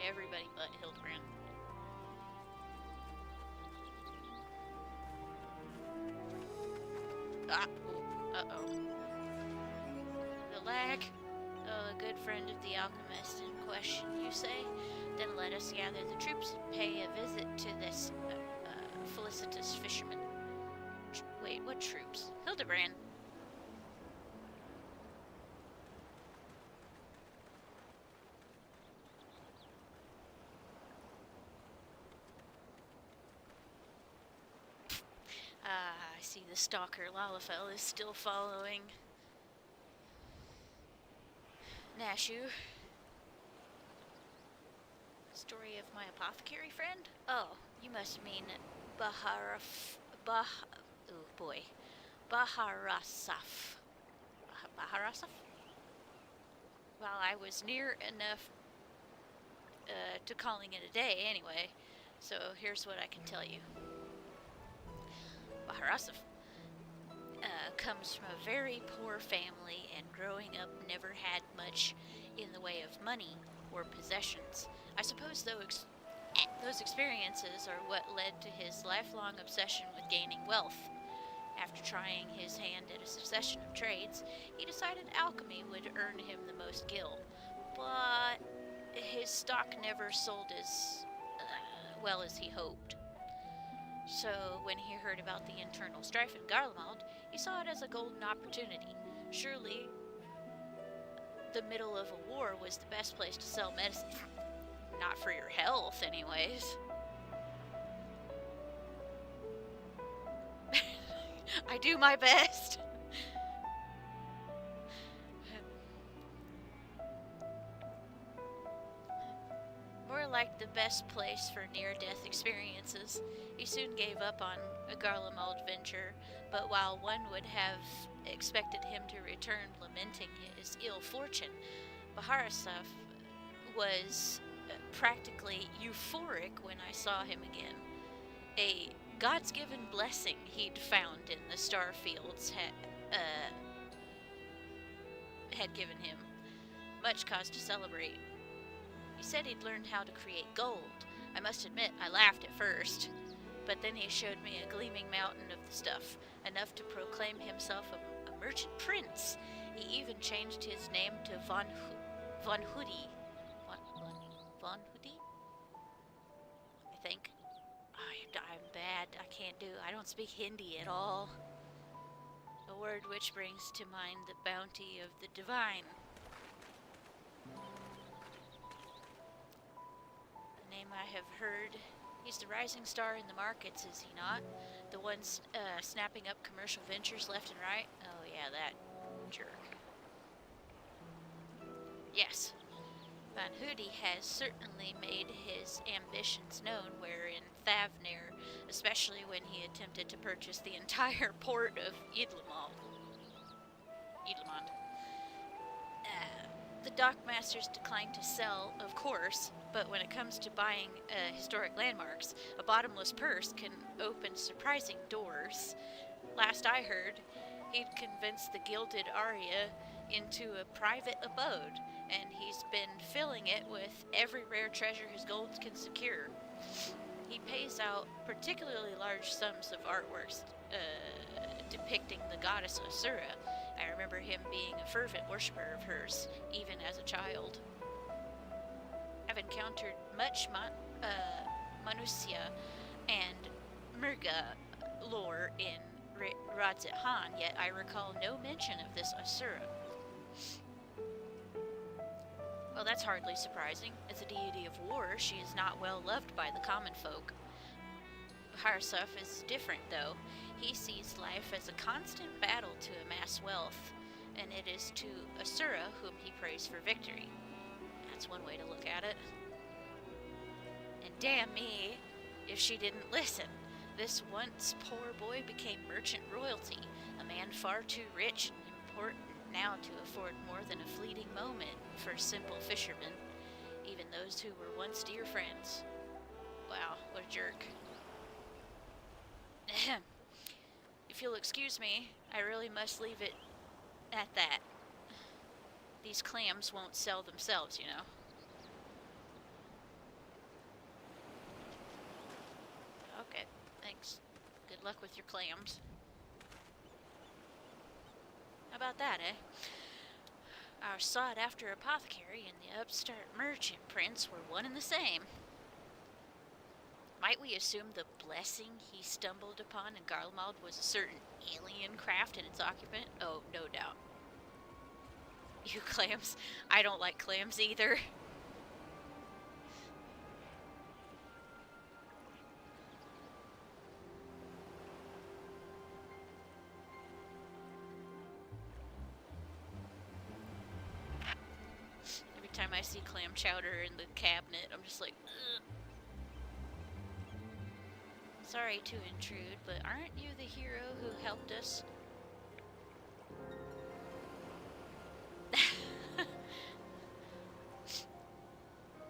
Everybody but Hildebrand. Uh-oh. The lag? Oh, a good friend of the alchemist in question, you say? Then let us gather the troops and pay a visit to this felicitous fisherman. Wait, what troops? Hildebrand. see the stalker Lalafell is still following Nashu. Story of my apothecary friend? Oh, you must mean oh boy. Baharasaf. Baharasaf? Well, I was near enough to calling it a day anyway, so here's what I can tell you. Baharasaf comes from a very poor family, and growing up never had much in the way of money or possessions. I suppose those experiences are what led to his lifelong obsession with gaining wealth. After trying his hand at a succession of trades, he decided alchemy would earn him the most gil, but his stock never sold as well as he hoped. So when he heard about the internal strife in Garlemald, he saw it as a golden opportunity. Surely the middle of a war was the best place to sell medicine. Not for your health, anyways. I do my best. More like the best place for near-death experiences. He soon gave up on a Garlemald venture, but while one would have expected him to return lamenting his ill fortune, Baharasaf was practically euphoric when I saw him again. A God's given blessing he'd found in the star fields had given him much cause to celebrate. He said he'd learned how to create gold. I must admit, I laughed at first, but then he showed me a gleaming mountain of the stuff, enough to proclaim himself a merchant prince. He even changed his name to Von Hoodie. Von Hoodie? I think. I'm bad. I don't speak Hindi at all. A word which brings to mind the bounty of the divine. A name I have heard. He's the rising star in the markets, is he not? The one snapping up commercial ventures left and right? Oh yeah, that jerk. Yes. Van Hoodie has certainly made his ambitions known where in Thavnir, especially when he attempted to purchase the entire port of Idlamond. The dockmasters declined to sell, of course, but when it comes to buying historic landmarks, a bottomless purse can open surprising doors. Last I heard, he'd convinced the Gilded Aria into a private abode, and he's been filling it with every rare treasure his gold can secure. He pays out particularly large sums of artworks depicting the goddess Asura. I remember him being a fervent worshipper of hers, even as a child. I've encountered much Manusia and Murga lore in Radzit Han, yet I recall no mention of this Asura. Well, that's hardly surprising. As a deity of war, she is not well loved by the common folk. Baharasaf is different, though. He sees life as a constant battle to amass wealth, and it is to Asura whom he prays for victory. That's one way to look at it. And damn me if she didn't listen. This once poor boy became merchant royalty, a man far too rich and important now to afford more than a fleeting moment for simple fishermen, even those who were once dear friends. Wow, what a jerk. If you'll excuse me, I really must leave it at that. These clams won't sell themselves, you know. Okay, thanks. Good luck with your clams. How about that, eh? Our sought-after apothecary and the upstart merchant prince were one and the same. Might we assume the blessing he stumbled upon in Garlemald was a certain alien craft and its occupant? Oh, no doubt. You clams. I don't like clams either. time I see clam chowder in the cabinet, I'm just like, ugh. Sorry to intrude, but aren't you the hero who helped us?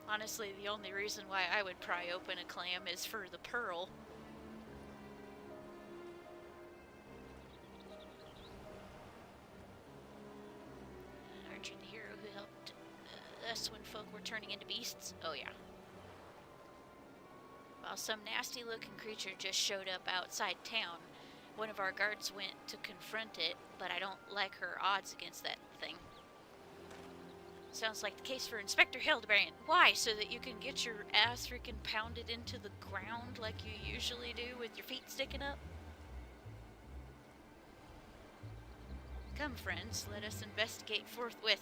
Honestly, the only reason why I would pry open a clam is for the pearl. Aren't you the hero who helped us when folk were turning into beasts? Oh yeah. While some nasty-looking creature just showed up outside town, one of our guards went to confront it, but I don't like her odds against that thing. Sounds like the case for Inspector Hildebrand. Why? So that you can get your ass freaking pounded into the ground like you usually do with your feet sticking up? Come, friends, let us investigate forthwith.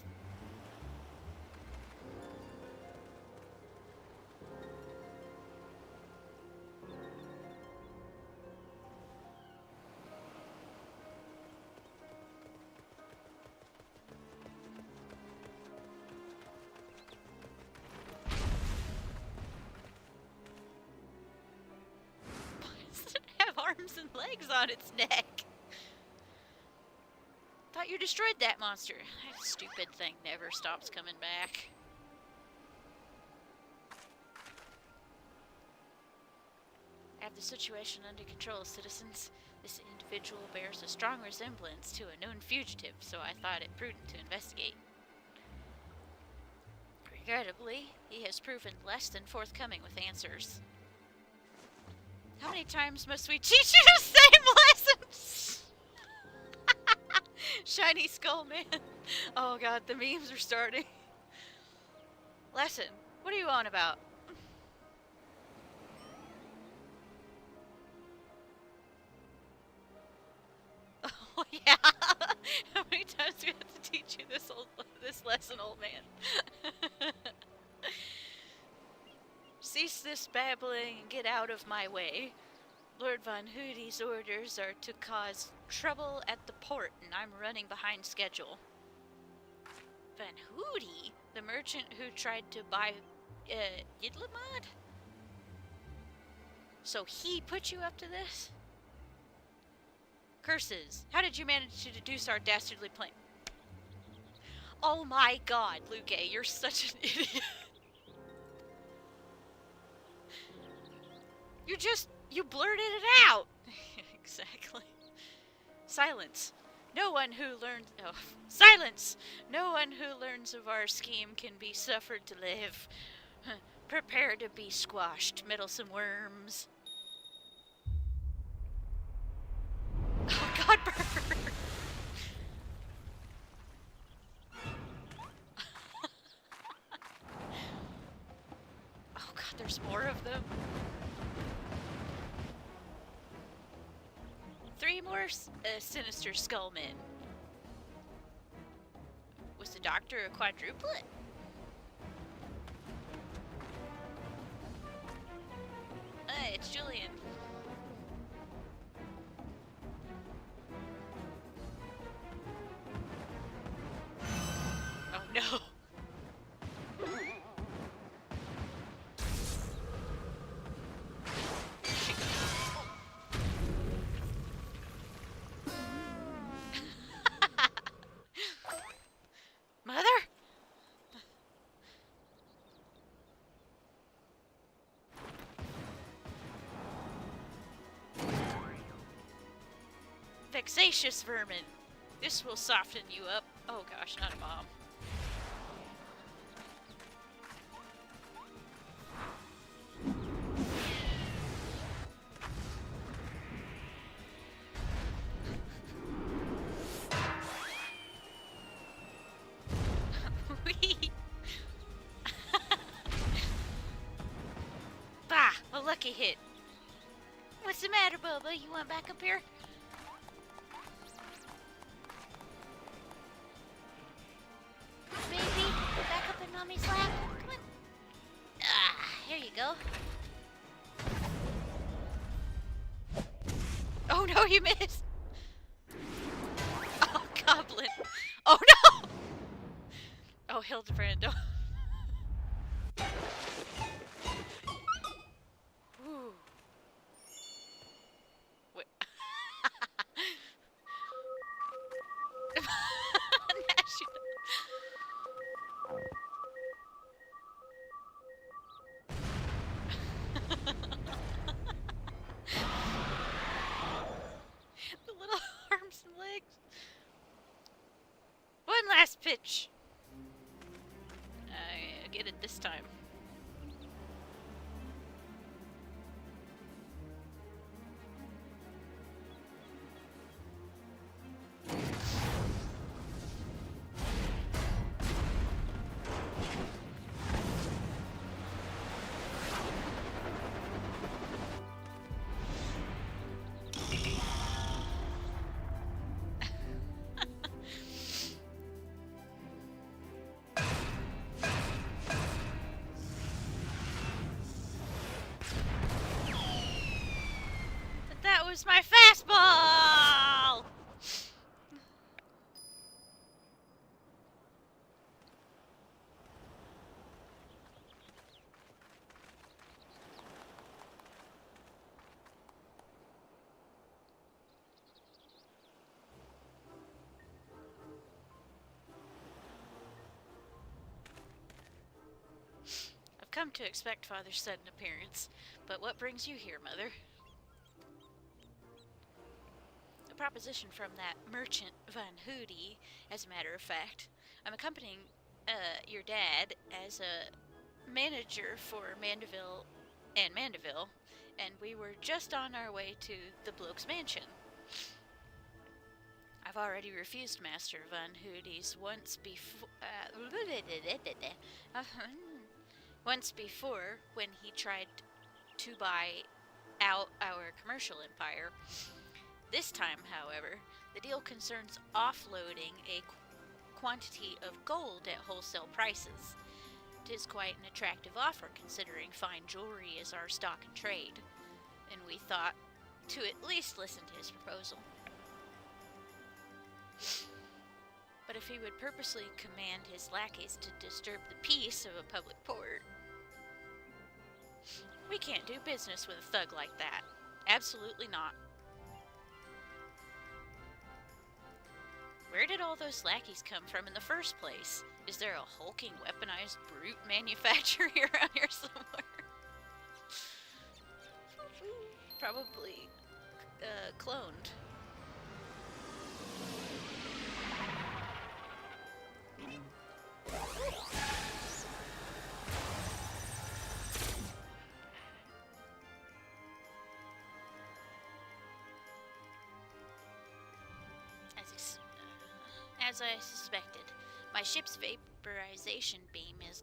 Arms and legs on its neck. Thought you destroyed that monster. That stupid thing never stops coming back. I have the situation under control, citizens. This individual bears a strong resemblance to a known fugitive, so I thought it prudent to investigate. Regrettably, he has proven less than forthcoming with answers. How many times must we teach you the same lessons? Shiny Skull Man. Oh god, the memes are starting. Lesson. What are you on about? Oh yeah. How many times do we have to teach you this lesson, old man? Cease this babbling and get out of my way. Lord Von Hoody's orders are to cause trouble at the port, and I'm running behind schedule. Van Hoody? The merchant who tried to buy Yidlamad? So he put you up to this? Curses. How did you manage to deduce our dastardly plan? Oh my god, Luke, you're such an idiot. You blurted it out! Exactly. Silence. No one who learns... Oh, silence! No one who learns of our scheme can be suffered to live. Prepare to be squashed, meddlesome worms. Oh god, burn! Oh god, there's more of them. 3 more sinister skullmen. Was the doctor a quadruplet? It's Julian. Oh no. Vexatious vermin. This will soften you up. Oh gosh, not a bomb. Bah! A lucky hit. What's the matter, Bubba? You want back up here? Baby, back up in Mommy's lap. Come on. Ah, here you go. Oh no, you missed! Oh, Goblin. Oh no! Oh, Hildebrand. Oh. Sales pitch. I get it this time. That was my fastball! I've come to expect Father's sudden appearance, but what brings you here, Mother? A proposition from that merchant Van Hoody, as a matter of fact. I'm accompanying your dad as a manager for Mandeville, and we were just on our way to the bloke's mansion. I've already refused Master Van Hoody's once before when he tried to buy out our commercial empire. This time, however, the deal concerns offloading a quantity of gold at wholesale prices. 'Tis quite an attractive offer considering fine jewelry is our stock in trade, and we thought to at least listen to his proposal. But if he would purposely command his lackeys to disturb the peace of a public port, we can't do business with a thug like that. Absolutely not. Where did all those lackeys come from in the first place? Is there a hulking, weaponized brute manufacturer around here somewhere? Probably cloned. As I suspected, my ship's vaporization beam is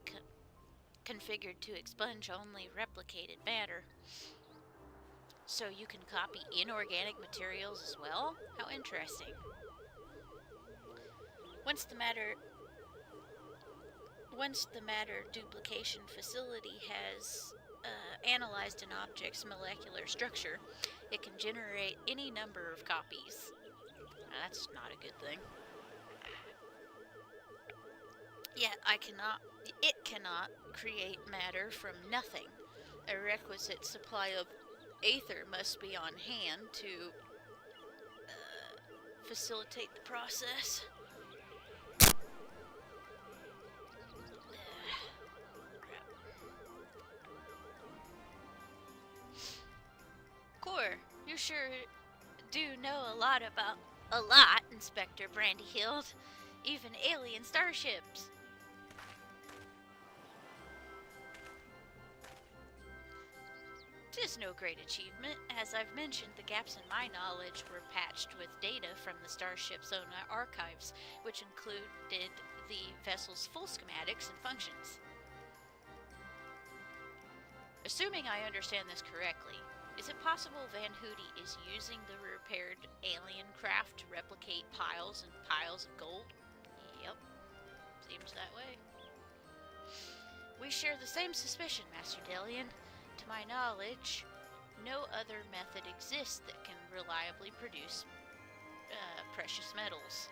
configured to expunge only replicated matter. So you can copy inorganic materials as well? How interesting. Once the matter duplication facility has analyzed an object's molecular structure, it can generate any number of copies. Now, that's not a good thing. Yet it cannot create matter from nothing. A requisite supply of aether must be on hand to facilitate the process. Core, you sure do know a lot, Inspector Brandyhild. Even alien starships. Tis no great achievement. As I've mentioned, the gaps in my knowledge were patched with data from the starship's own archives, which included the vessel's full schematics and functions. Assuming I understand this correctly, is it possible Van Hoody is using the repaired alien craft to replicate piles and piles of gold? Yep, seems that way. We share the same suspicion, Master Delian. To my knowledge, no other method exists that can reliably produce precious metals.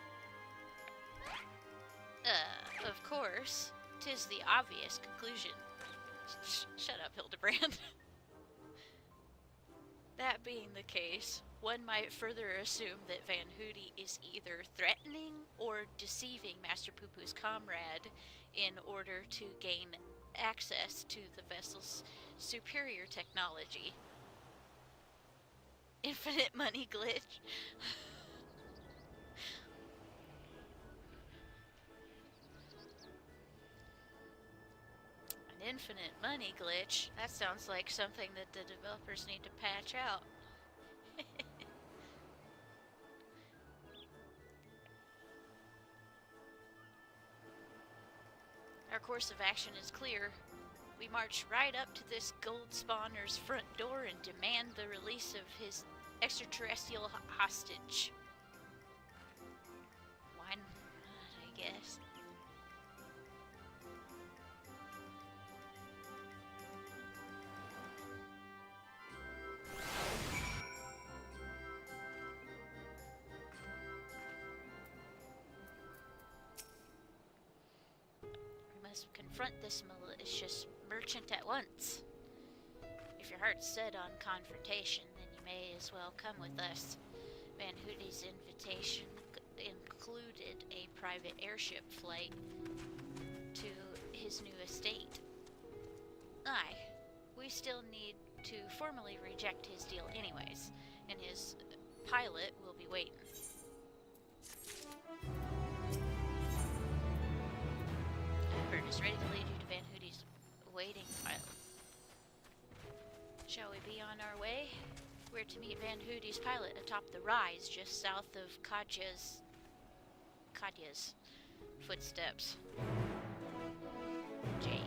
Of course, 'tis the obvious conclusion. Shut up, Hildebrand. That being the case, one might further assume that Van Hoody is either threatening or deceiving Master Poo-Poo's comrade in order to gain access to the vessel's superior technology. Infinite money glitch. infinite money glitch. That sounds like something that the developers need to patch out. Our course of action is clear. We march right up to this gold spawner's front door and demand the release of his extraterrestrial hostage. Why not, I guess. Must confront this malicious merchant at once. If your heart's set on confrontation, then you may as well come with us. Van Hoody's invitation included a private airship flight to his new estate. Aye, we still need to formally reject his deal anyways, and his pilot will be waiting. Bird is ready to lead you to Van Hoody's waiting pilot. Shall we be on our way? We're to meet Van Hoody's pilot atop the rise just south of Kadja's footsteps. Jade's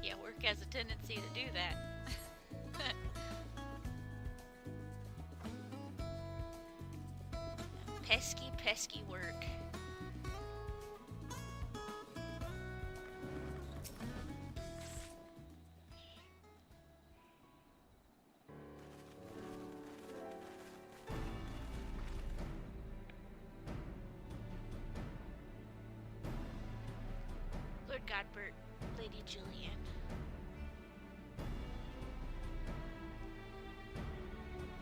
yeah, work has a tendency to do that. Pesky work. Lord Godbert, Lady Julian.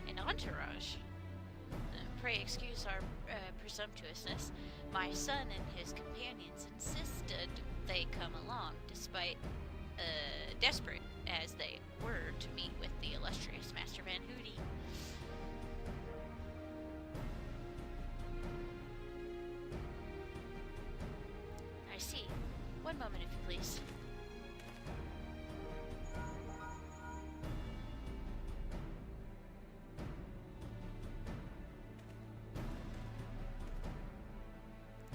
An entourage. Pray excuse our presumptuousness. My son and his companions insisted they come along, despite desperate as they were to meet with the illustrious Master Van Hoody. I see. One moment, if you please.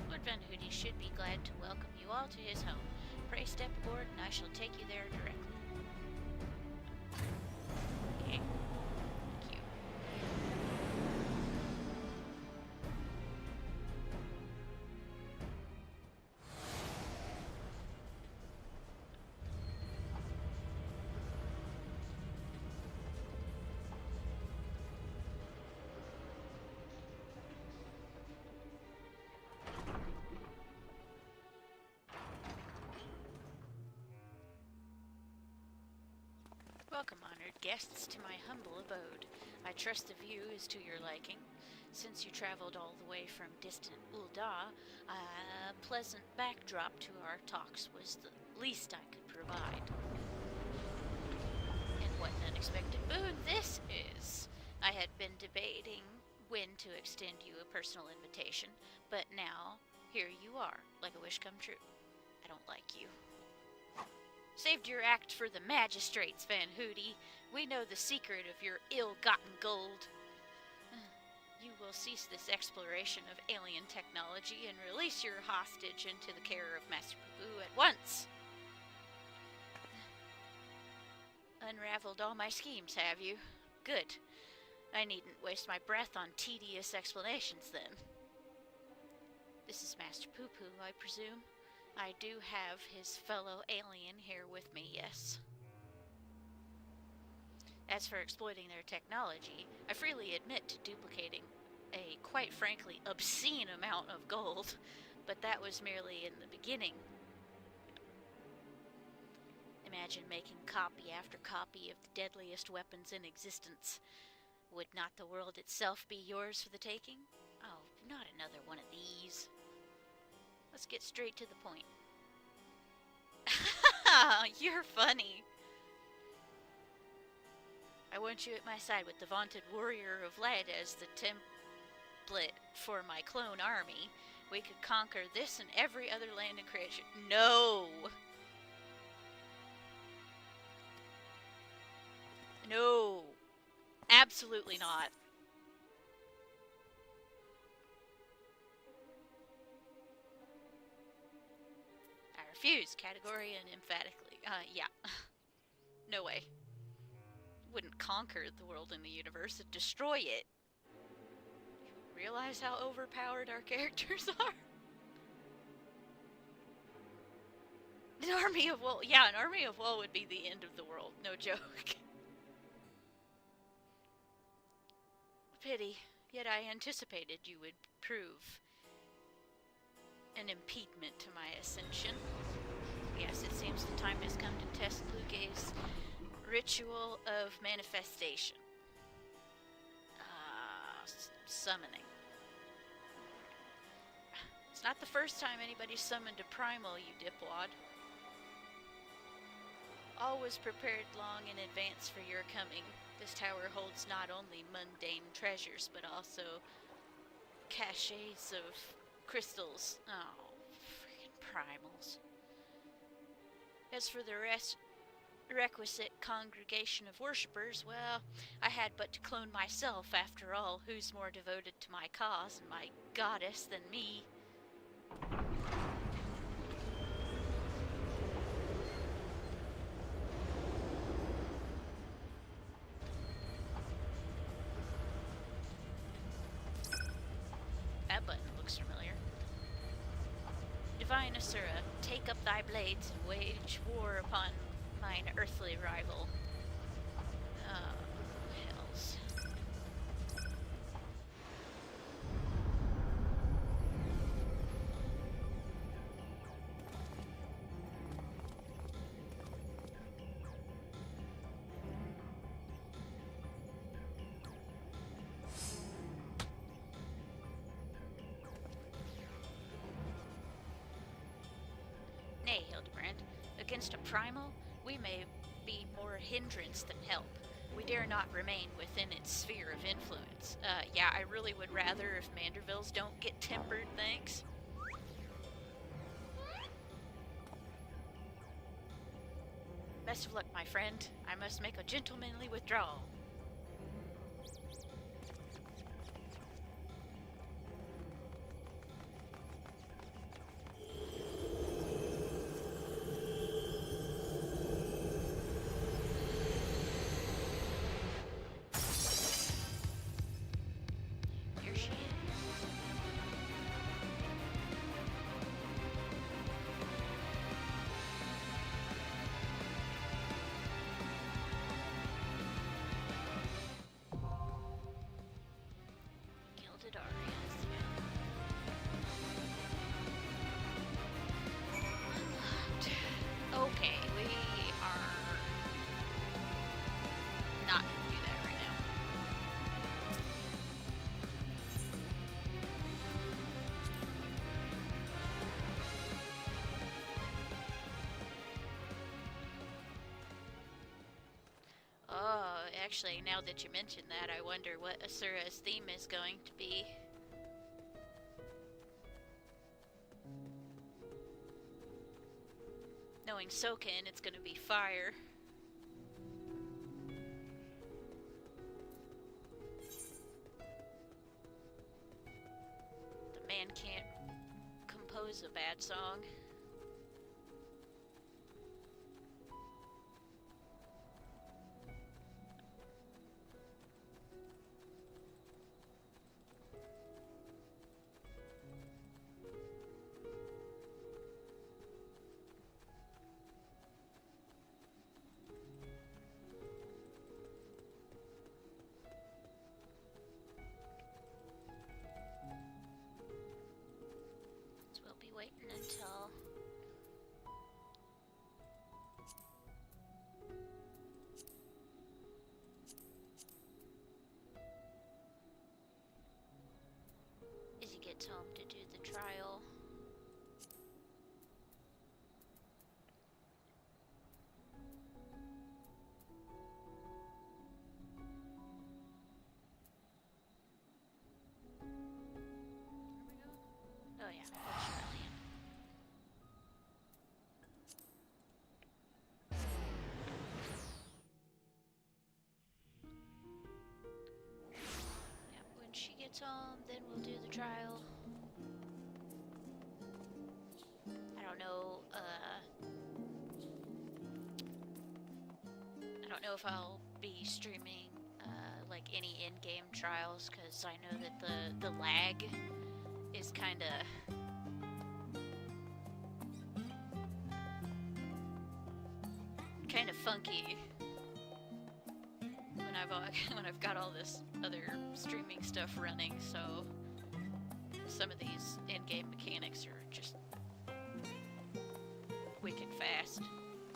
Lord Van Hoody should be glad to welcome you all to his home. Pray step aboard and I shall take you there directly. Okay. Thank you. Welcome, honored guests, to my humble abode. I trust the view is to your liking. Since you traveled all the way from distant Ul'dah, a pleasant backdrop to our talks was the least I could provide. And what an unexpected boon this is! I had been debating when to extend you a personal invitation, but now, here you are, like a wish come true. I don't like you. Saved your act for the magistrates, Van Hoody. We know the secret of your ill-gotten gold. You will cease this exploration of alien technology and release your hostage into the care of Master Poo at once. Unraveled all my schemes, have you? Good. I needn't waste my breath on tedious explanations, then. This is Master Poo Poo, I presume? I do have his fellow alien here with me, yes. As for exploiting their technology, I freely admit to duplicating a, quite frankly, obscene amount of gold, but that was merely in the beginning. Imagine making copy after copy of the deadliest weapons in existence. Would not the world itself be yours for the taking? Oh, not another one of these. Let's get straight to the point. You're funny. I want you at my side with the vaunted warrior of light as the template for my clone army. We could conquer this and every other land in creation. No! No! Absolutely not. I refuse, categorically and emphatically. Yeah. No way. Wouldn't conquer the world and the universe, it'd destroy it. You realize how overpowered our characters are? An army of woe. Yeah, an army of woe would be the end of the world. No joke. Pity. Yet I anticipated you would prove an impediment to my ascension. Yes, it seems the time has come to test Luge's ritual of manifestation. Summoning. It's not the first time anybody's summoned a primal, you dipwad. All was prepared long in advance for your coming. This tower holds not only mundane treasures, but also caches of crystals. Oh, freaking primals. As for the requisite congregation of worshippers, well, I had but to clone myself after all. Who's more devoted to my cause and my goddess than me? That button looks familiar. Divine Asura, take up thy blades and wage war upon mine earthly rival. Hells. Nay, Hildebrand, against a primal, we may be more hindrance than help. We dare not remain within its sphere of influence. Yeah, I really would rather if Mandervilles don't get tempered, thanks. Best of luck, my friend. I must make a gentlemanly withdrawal. Okay, we are not going to do that right now. Oh, actually, now that you mention that, I wonder what Asura's theme is going to be. Knowing Soken, it's gonna be fire. The man can't compose a bad song. Waiting until gets home to do the trial. Oh yeah, that's Charlie. Yeah, when she gets home, then we'll do the trial. I don't know, I don't know if I'll be streaming, like any in-game trials, because I know that the lag is kinda funky when I've got all this other streaming stuff running, so some of these in-game mechanics are just wicked fast.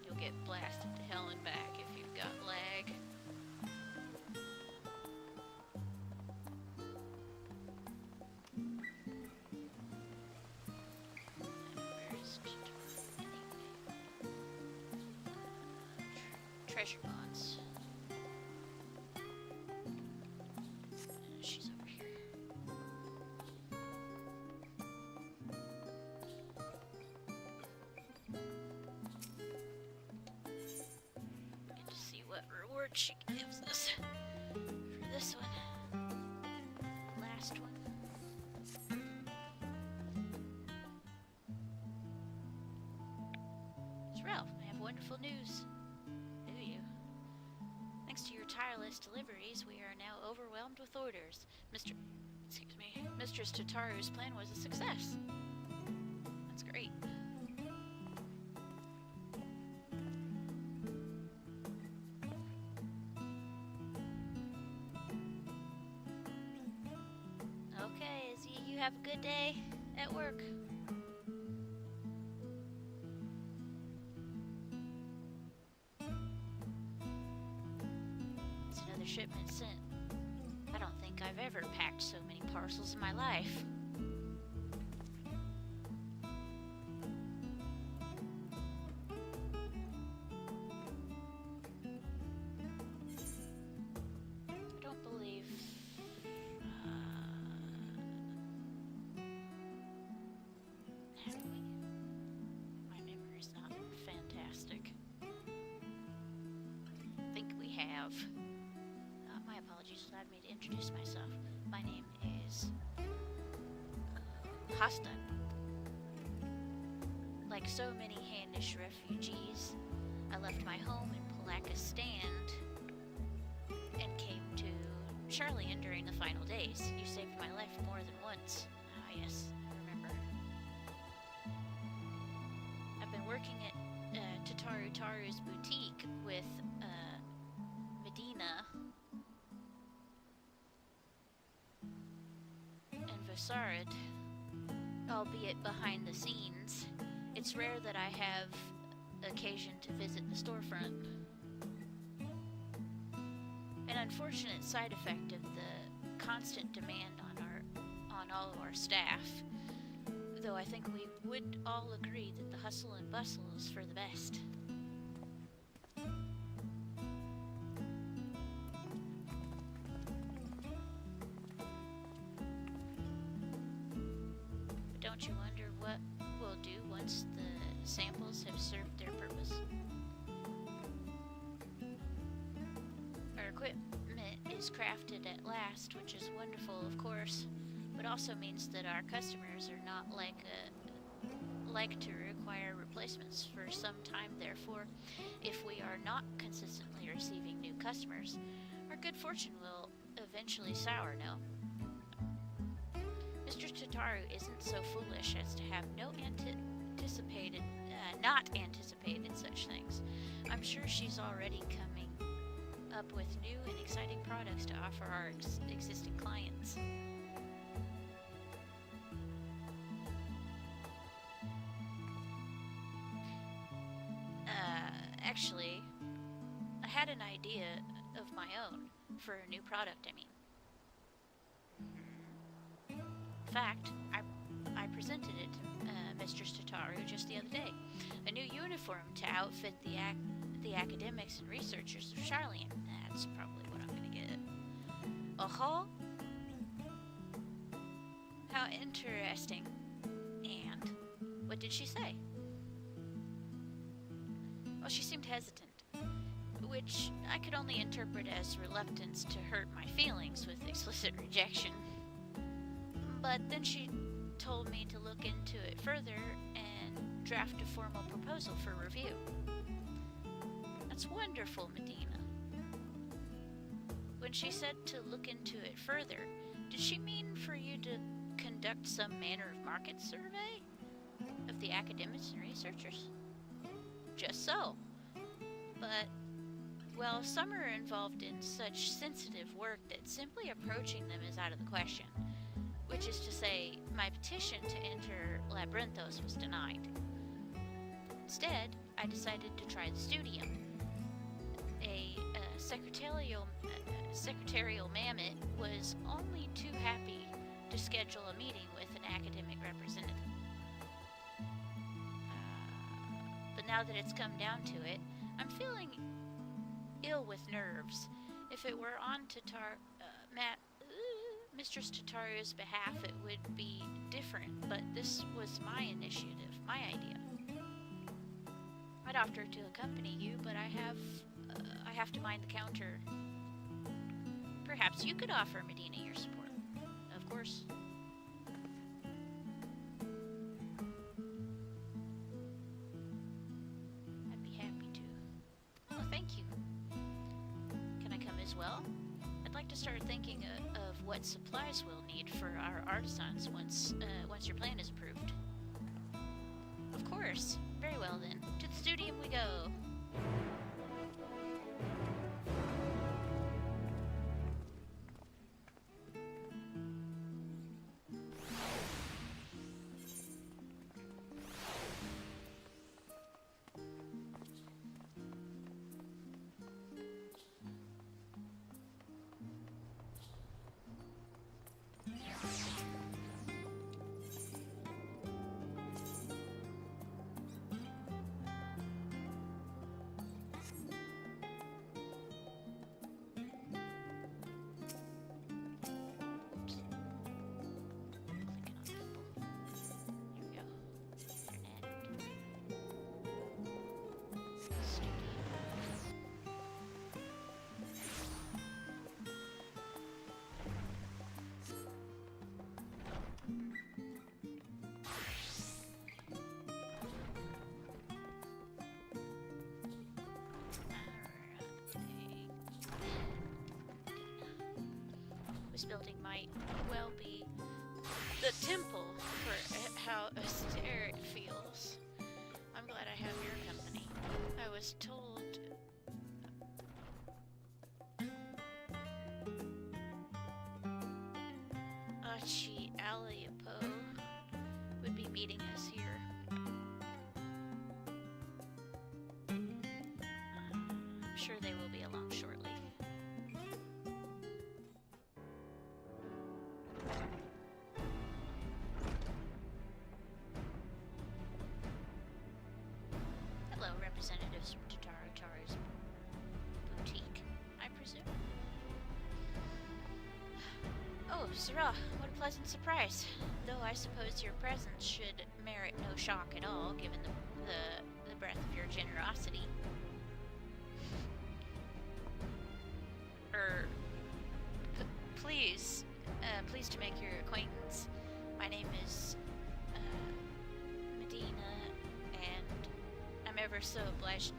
You'll get blasted to hell and back if you've got lag. Treasure bonds. She's over here. Get to see what reward she gives us for this one. Last one. It's Ralph. I have wonderful news. Thanks to your tireless deliveries, we are now overwhelmed with orders. Mistress Tataru's plan was a success. That's great. Okay, Izzy, you have a good day at work. Shipment sent. I don't think I've ever packed so many parcels in my life. I don't believe... have we? My memory's not fantastic. I think we have. My apologies, allowed me to introduce myself. My name is Hasta. Like so many Handish refugees, I left my home in Palakistan and came to Charlian during the final days. You saved my life more than once. Ah, yes, I remember. I've been working at Tataru Taru's boutique with Medina Sarid, albeit behind the scenes. It's rare that I have occasion to visit the storefront. An unfortunate side effect of the constant demand on all of our staff, though I think we would all agree that the hustle and bustle is for the best. Don't you wonder what we'll do once the samples have served their purpose? Our equipment is crafted at last, which is wonderful, of course, but also means that our customers are not like to require replacements for some time. Therefore, if we are not consistently receiving new customers, our good fortune will eventually sour, no? Mr. Tataru isn't so foolish as to have not anticipated such things. I'm sure she's already coming up with new and exciting products to offer our existing clients. Actually, I had an idea of my own for a new product, I mean. In fact, I presented it to Mistress Tataru just the other day. A new uniform to outfit the academics and researchers of Charlian. That's probably what I'm gonna get. Oh, how interesting. And what did she say? Well, she seemed hesitant, which I could only interpret as reluctance to hurt my feelings with explicit rejection. But then she told me to look into it further and draft a formal proposal for review. That's wonderful, Medina. When she said to look into it further, did she mean for you to conduct some manner of market survey of the academics and researchers? Just so. But, well, some are involved in such sensitive work that simply approaching them is out of the question. Which is to say, my petition to enter Labyrinthos was denied. Instead, I decided to try the studium. A secretarial mammoth was only too happy to schedule a meeting with an academic representative. But now that it's come down to it, I'm feeling ill with nerves. If it were on Mistress Tataru's behalf, it would be different, but this was my initiative, my idea. I'd offer to accompany you, but I have to mind the counter. Perhaps you could offer Medina your support. Of course. I'd be happy to. Oh, thank you. Can I come as well? I'd like to start thinking of what supplies we'll need for our artisans once your plan is approved. Of course. Very well then. To the studium we go. This building might well be the temple for how austere it feels. I'm glad I have your company. I was told... Achi Aliapo would be meeting us here. I'm sure they will be along shortly. Hello, representatives from Tataru's boutique, I presume. Oh, Sarah, what a pleasant surprise. Though I suppose your presence should merit no shock at all, given the breadth of your generosity. Pleased to make your acquaintance. My name is Medina, and I'm ever so obliged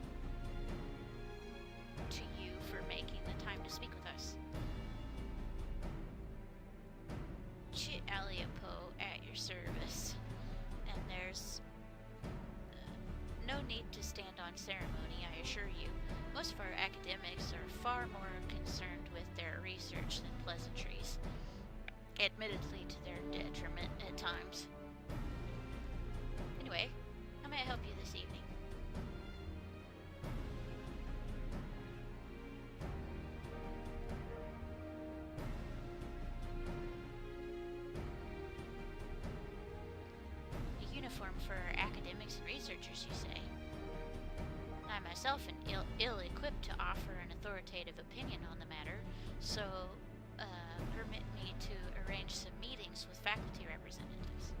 to you for making the time to speak with us. Chit Aliapo at your service, and there's no need to stand on ceremony, I assure you. Most of our academics are far more concerned with their research than pleasantries, admittedly to their detriment at times. Anyway, how may I help you this evening? for academics and researchers, you say? I myself am ill-equipped to offer an authoritative opinion on the matter, so permit me to arrange some meetings with faculty representatives.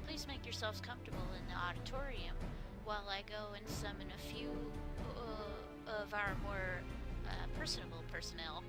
Please make yourselves comfortable in the auditorium while I go and summon a few of our more personable personnel.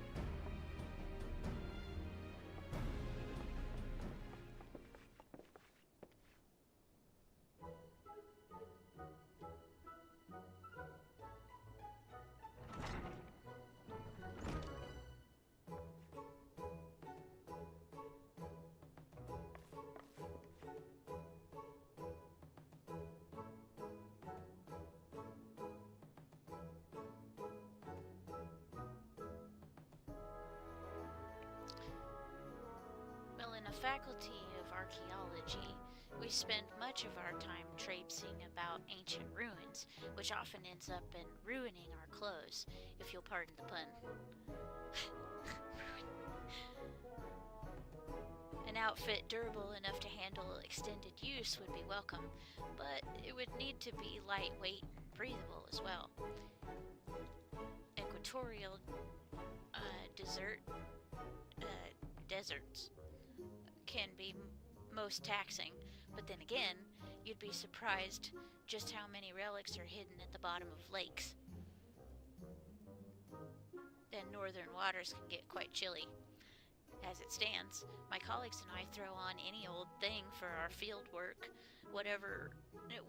Well, in a faculty of archaeology, we spend much of our time traipsing about ancient ruins, which often ends up in ruining our clothes, if you'll pardon the pun. An outfit durable enough to handle extended use would be welcome, but it would need to be lightweight and breathable as well. Equatorial deserts can be most taxing, but then again, you'd be surprised just how many relics are hidden at the bottom of lakes. Then northern waters can get quite chilly. As it stands, my colleagues and I throw on any old thing for our field work, whatever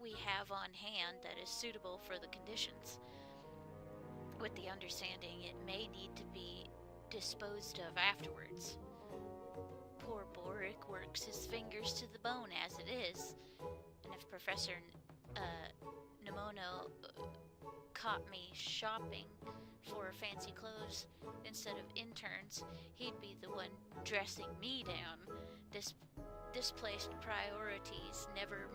we have on hand that is suitable for the conditions, with the understanding it may need to be disposed of afterwards. Poor Boric works his fingers to the bone as it is, and if Professor Nemono caught me shopping for fancy clothes instead of interns, he'd be the one dressing me down. Displaced priorities, never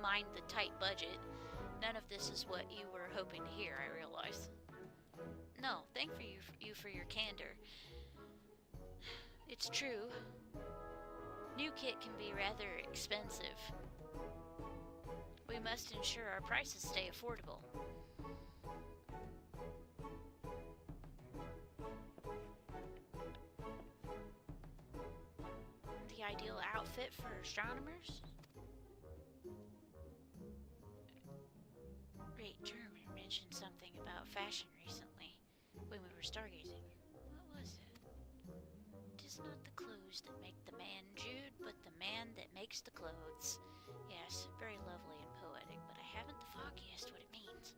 mind the tight budget. None of this is what you were hoping to hear, I realize. No, thank you for your candor. It's true. New kit can be rather expensive. We must ensure our prices stay affordable. The ideal outfit for astronomers? Great German mentioned something about fashion recently when we were stargazing. What was it? 'Tis not the clothes that make the man, Jude, but the man that makes the clothes. Yes, very lovely and poetic, but I haven't the foggiest what it means.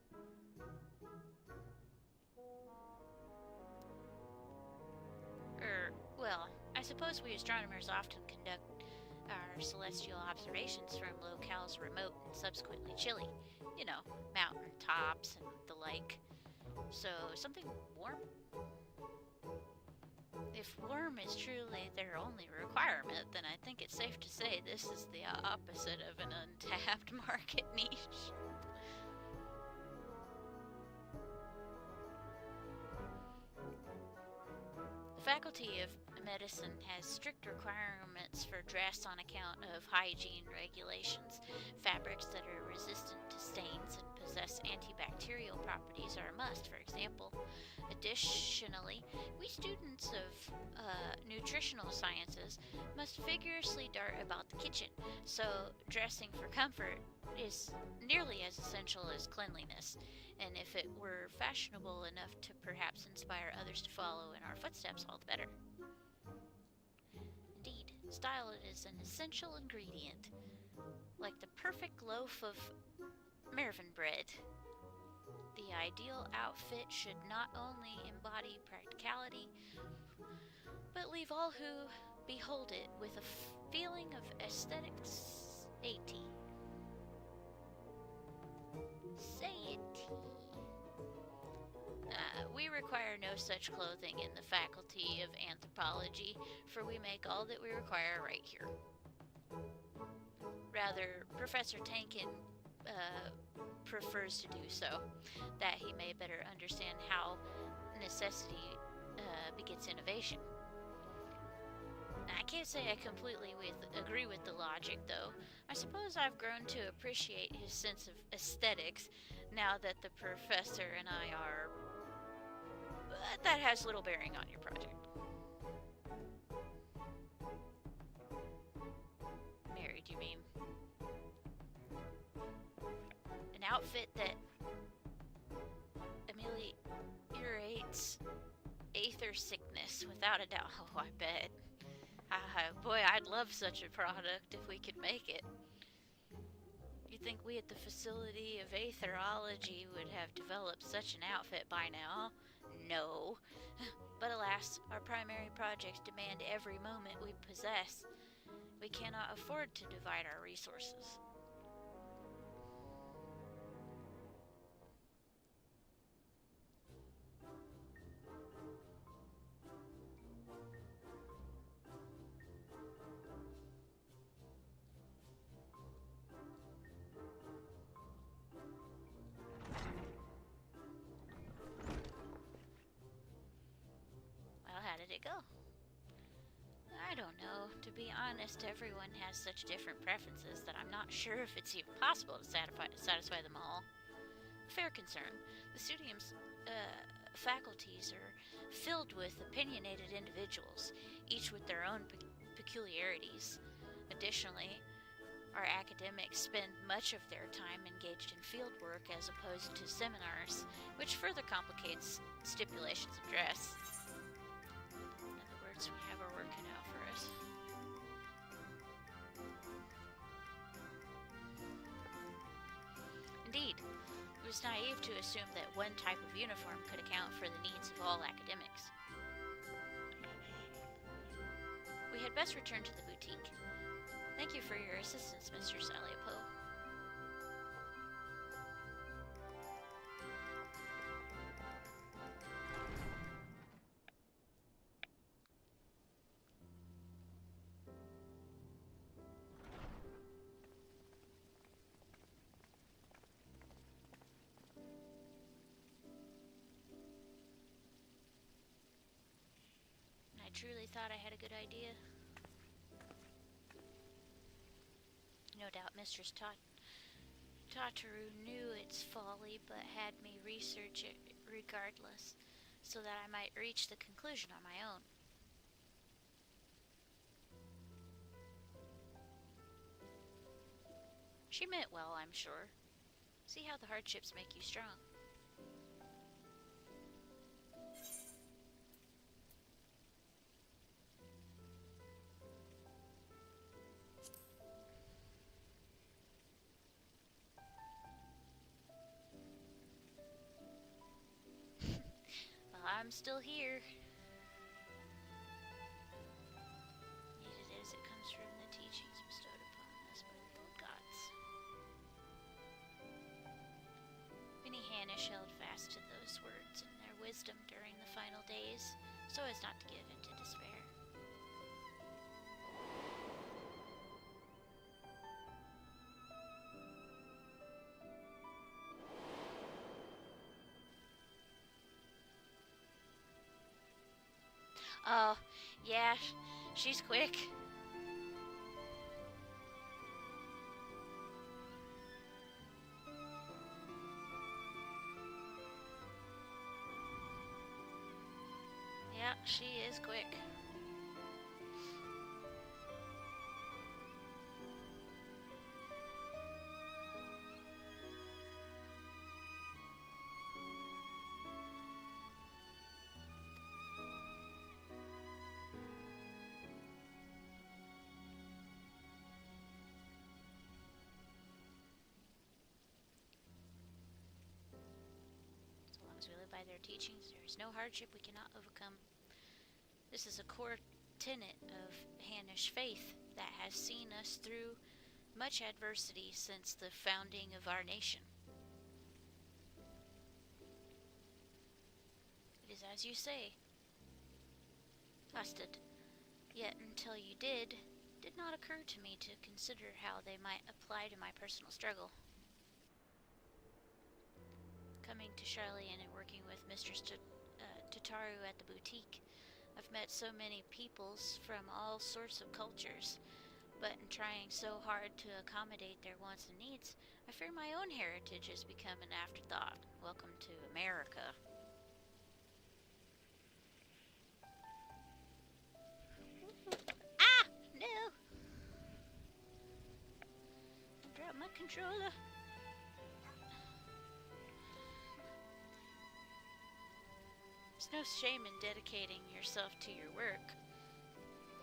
Well, I suppose we astronomers often conduct our celestial observations from locales remote and subsequently chilly. You know, mountain tops and the like. So, something warm? If warm is truly their only requirement, then I think it's safe to say this is the opposite of an untapped market niche. The Faculty of Medicine has strict requirements for dress on account of hygiene regulations. Fabrics that are resistant to stains and possess antibacterial properties are a must, for example. Additionally, we students of nutritional sciences must vigorously dart about the kitchen, so dressing for comfort is nearly as essential as cleanliness, and if it were fashionable enough to perhaps inspire others to follow in our footsteps, all the better. Indeed, style is an essential ingredient, like the perfect loaf of Mervyn bread. The ideal outfit should not only embody practicality, but leave all who behold it with a feeling of aesthetic satiety. We require no such clothing in the Faculty of Anthropology, for we make all that we require right here. Rather, Professor Tankin prefers to do so, that he may better understand how necessity begets innovation. I can't say I completely agree with the logic, though. I suppose I've grown to appreciate his sense of aesthetics now that the professor and I are. But that has little bearing on your project. Married, you mean? An outfit that ameliorates aether sickness, without a doubt. Oh, I bet. Boy, I'd love such a product if we could make it. You'd think we at the Facility of Aetherology would have developed such an outfit by now. No. But alas, our primary projects demand every moment we possess. We cannot afford to divide our resources. Well, how did it go? I don't know. To be honest, everyone has such different preferences that I'm not sure if it's even possible to satisfy them all. Fair concern. The studium's faculties are filled with opinionated individuals, each with their own peculiarities. Additionally, our academics spend much of their time engaged in field work as opposed to seminars, which further complicates stipulations of dress. In other words, we have our work cut out for us. Indeed, it was naive to assume that one type of uniform could account for the needs of all academics. We had best return to the boutique. Thank you for your assistance, Mr. Saliopo. I truly thought I had a good idea. No doubt Mistress Tataru knew its folly, but had me research it regardless, so that I might reach the conclusion on my own. She meant well, I'm sure. See how the hardships make you strong. Well, I'm still here. Needed as it comes from the teachings bestowed upon us by the old gods. Many Hanish held fast to those words and their wisdom during the final days, so as not to give in to despair. Oh, yeah, she's quick. Yeah, she is quick. So long as we live by their teachings, there is no hardship we cannot overcome. This is a core tenet of Hanish faith that has seen us through much adversity since the founding of our nation. It is as you say, Husted. Yet until you did not occur to me to consider how they might apply to my personal struggle. Coming to Charlian and working with Mistress Tataru at the boutique, I've met so many peoples from all sorts of cultures, but in trying so hard to accommodate their wants and needs, I fear my own heritage has become an afterthought. Welcome to America. Ah! No! Drop my controller. There's no shame in dedicating yourself to your work.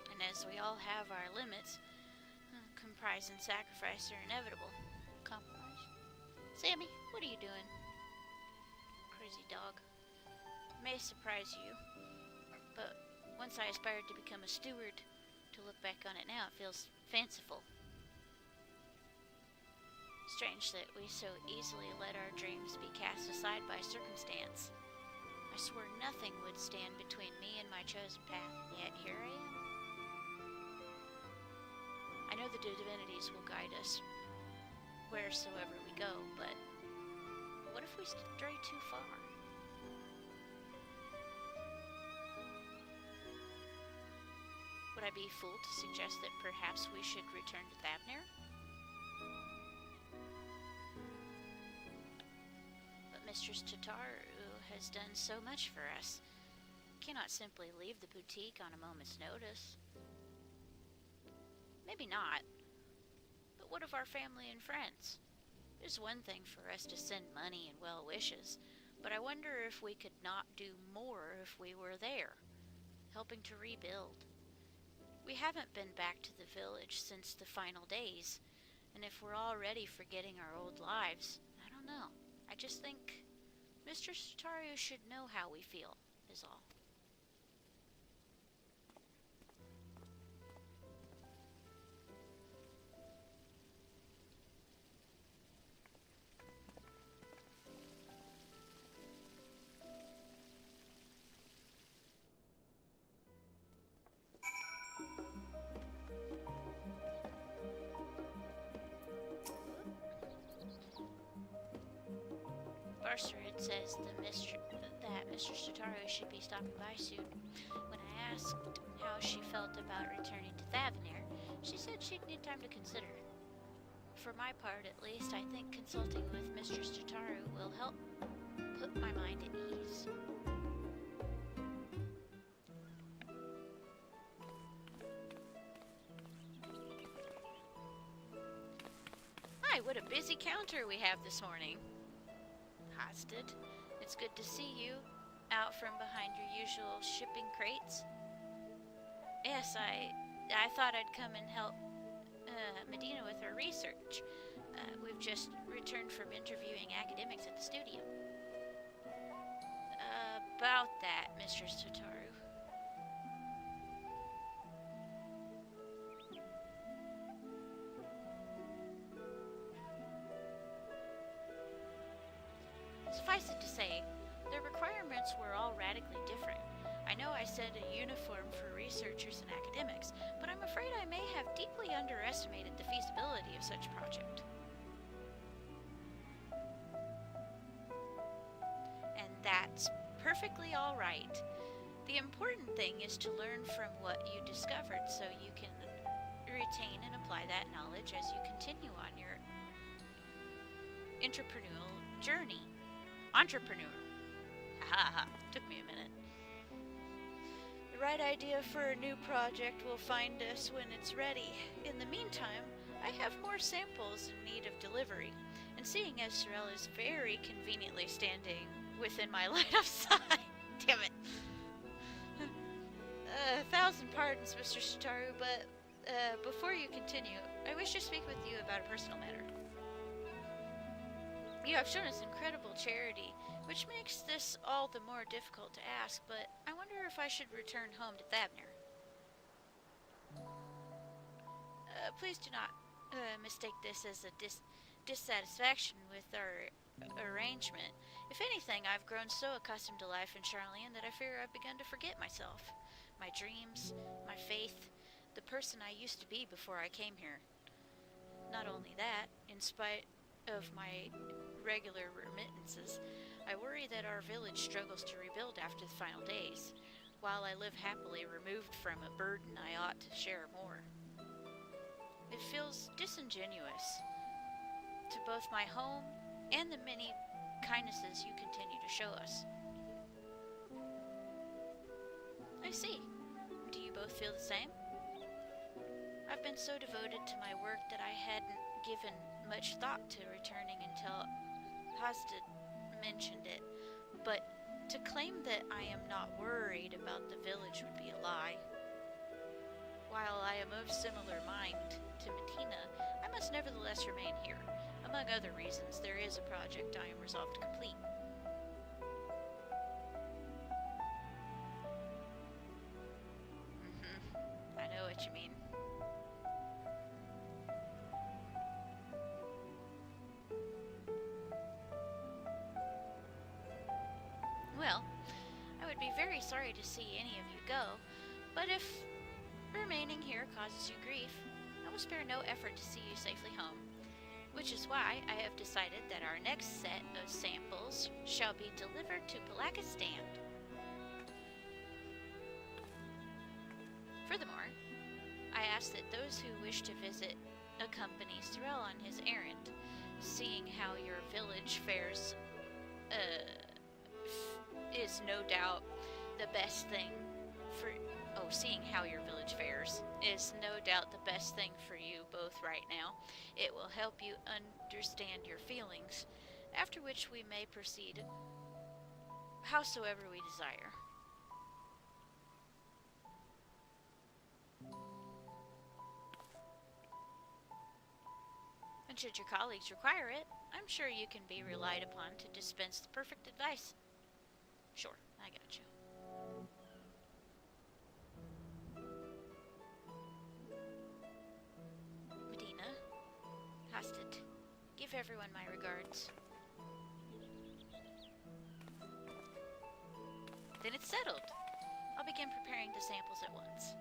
And as we all have our limits, compromise and sacrifice are inevitable. Compromise. Sammy, what are you doing? Crazy dog. It may surprise you, but once I aspired to become a steward, to look back on it now, it feels fanciful. Strange that we so easily let our dreams be cast aside by circumstance. I swore nothing would stand between me and my chosen path, yet here I am. I know the divinities will guide us wheresoever we go, but what if we stray too far? Would I be a fool to suggest that perhaps we should return to Thavnir? But Mistress Tataru has done so much for us. Cannot simply leave the boutique on a moment's notice. Maybe not. But what of our family and friends? It's one thing for us to send money and well wishes, but I wonder if we could not do more if we were there, helping to rebuild. We haven't been back to the village since the final days, and if we're already forgetting our old lives, I don't know. I just think Mr. Tataru should know how we feel, is all. Barcerid says that Mr. Tataru should be stopping by soon. When I asked how she felt about returning to Thavnir, she said she'd need time to consider. For my part, at least, I think consulting with Mistress Tataru will help put my mind at ease. Hi, what a busy counter we have this morning. Hosted, it's good to see you out from behind your usual shipping crates. Yes, I thought I'd come and help Medina with her research. We've just returned from interviewing academics at the studio. About that, Mistress Tataru. Suffice it to say, the requirements were all radically different. I know I said a uniform for researchers and academics, but I'm afraid I may have deeply underestimated the feasibility of such a project. And that's perfectly all right. The important thing is to learn from what you discovered so you can retain and apply that knowledge as you continue on your entrepreneurial journey. Entrepreneur. Ha ha, took me a minute. The right idea for a new project will find us when it's ready. In the meantime, I have more samples in need of delivery, and seeing as Sorel is very conveniently standing within my line of sight. Damn it. 1,000 pardons, Mr. Shitaru, but before you continue, I wish to speak with you about a personal matter. You have shown us incredible charity, which makes this all the more difficult to ask, but I wonder if I should return home to Thavnir. Please do not mistake this as a dissatisfaction with our arrangement. If anything, I've grown so accustomed to life in Charlian that I fear I've begun to forget myself, my dreams, my faith, the person I used to be before I came here. Not only that, in spite of my regular remittances, I worry that our village struggles to rebuild after the final days. while I live happily removed from a burden I ought to share more. It feels disingenuous to both my home and the many kindnesses you continue to show us. I see. Do you both feel the same? I've been so devoted to my work that I hadn't given much thought to returning until Hastad mentioned it, but to claim that I am not worried about the village would be a lie. While I am of similar mind to Medina, I must nevertheless remain here. Among other reasons, there is a project I am resolved to complete. I know what you mean. Well, I would be very sorry to see any of you go, but if remaining here causes you grief, I will spare no effort to see you safely home, which is why I have decided that our next set of samples shall be delivered to Pakistan. Furthermore, I ask that those who wish to visit accompany Sorel on his errand, seeing how your village fares is no doubt the best thing for seeing how your village fares is no doubt the best thing for you both right now. It will help you understand your feelings, after which we may proceed howsoever we desire. And should your colleagues require it, I'm sure you can be relied upon to dispense the perfect advice. Sure, I got you. Medina, Hastad, give everyone my regards. Then it's settled. I'll begin preparing the samples at once.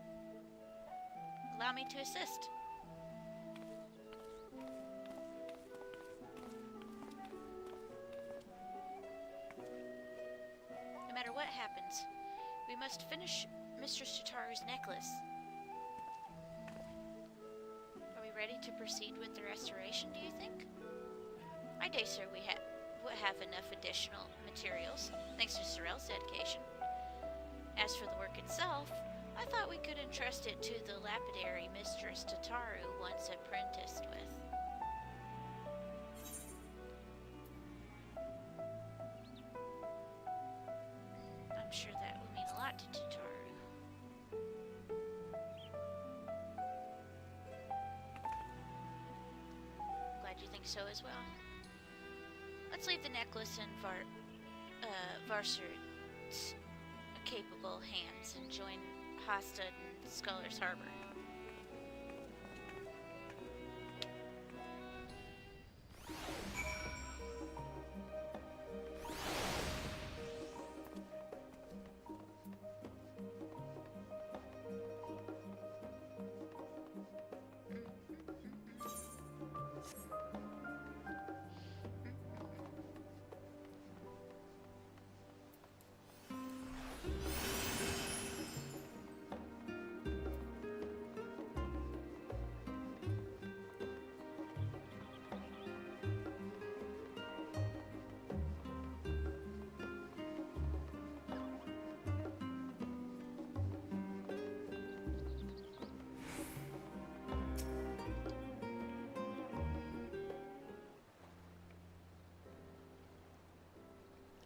Allow me to assist. No matter what happens, we must finish Mistress Tataru's necklace. Are we ready to proceed with the restoration, do you think? I dare say we have enough additional materials, thanks to Sorel's dedication. As for the work itself, I thought we could entrust it to the lapidary Mistress Tataru once apprenticed with. I'm sure that will mean a lot to Tataru. Glad you think so as well. Let's leave the necklace in Varsard's capable hands and join Hastad in Scholar's Harbor.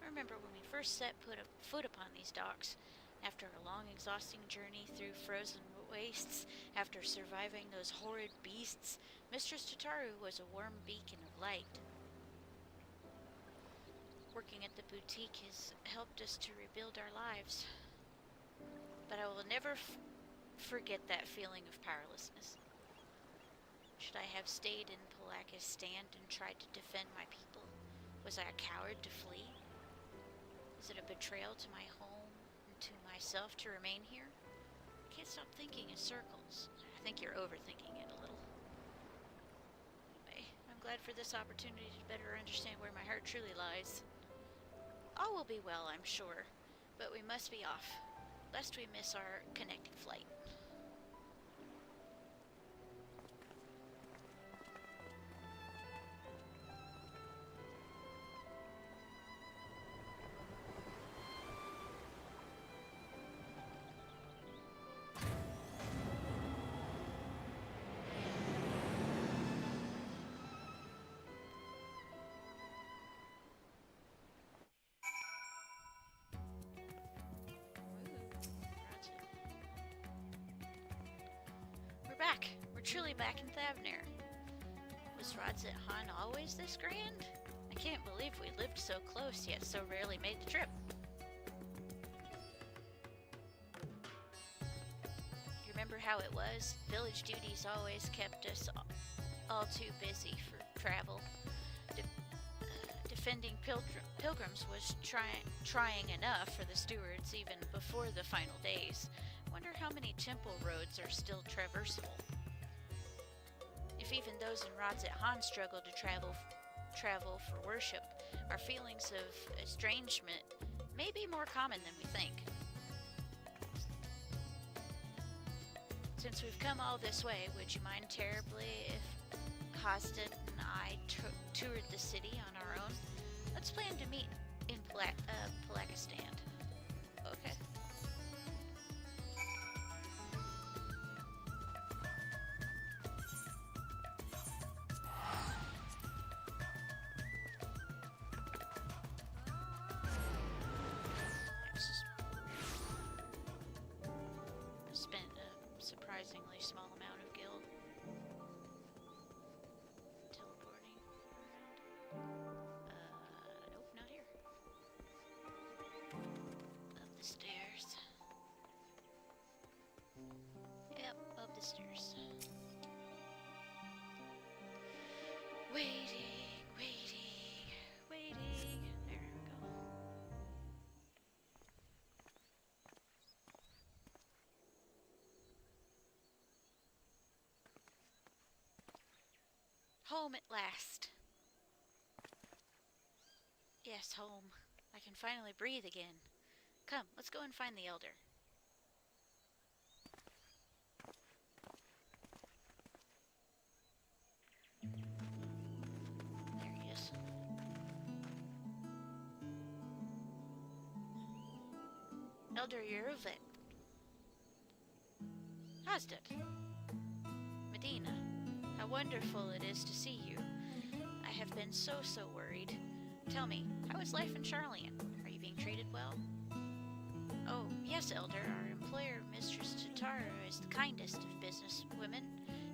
Remember when we first set foot upon these docks, after a long, exhausting journey through frozen wastes, after surviving those horrid beasts, Mistress Tataru was a warm beacon of light. Working at the boutique has helped us to rebuild our lives, but I will never forget that feeling of powerlessness. Should I have stayed in Pakistan and tried to defend my people? Was I a coward to flee? Is it a betrayal to my home and to myself to remain here? I can't stop thinking in circles. I think you're overthinking it a little. Anyway, I'm glad for this opportunity to better understand where my heart truly lies. All will be well, I'm sure, but we must be off. lest we miss our connecting flight. Back. We're truly back in Thavnair. Was Rodzit Han always this grand? I can't believe we lived so close yet so rarely made the trip. You remember how it was? Village duties always kept us all too busy for travel. Defending pilgrims was trying enough for the stewards even before the final days. Wonder how many temple roads are still traversable. If even those in Rodzit Han struggle to travel for worship, our feelings of estrangement may be more common than we think. Since we've come all this way, would you mind terribly if Hostet and I toured the city on our own? Let's plan to meet in Pelagistan. Okay. Spent a surprisingly small amount of guild teleporting around. Nope, not here. Up the stairs. Yep, up the stairs. Waiting. There we go. Home at last. Yes, home. I can finally breathe again. Come, let's go and find the Elder. There he is. Elder Yeruvet. Hostet. Medina. How wonderful it is to see you. I have been so worried. Tell me, how is life in Charlian? Are you being treated well? Oh, yes, Elder. Our employer, Mistress Tataru, is the kindest of business women.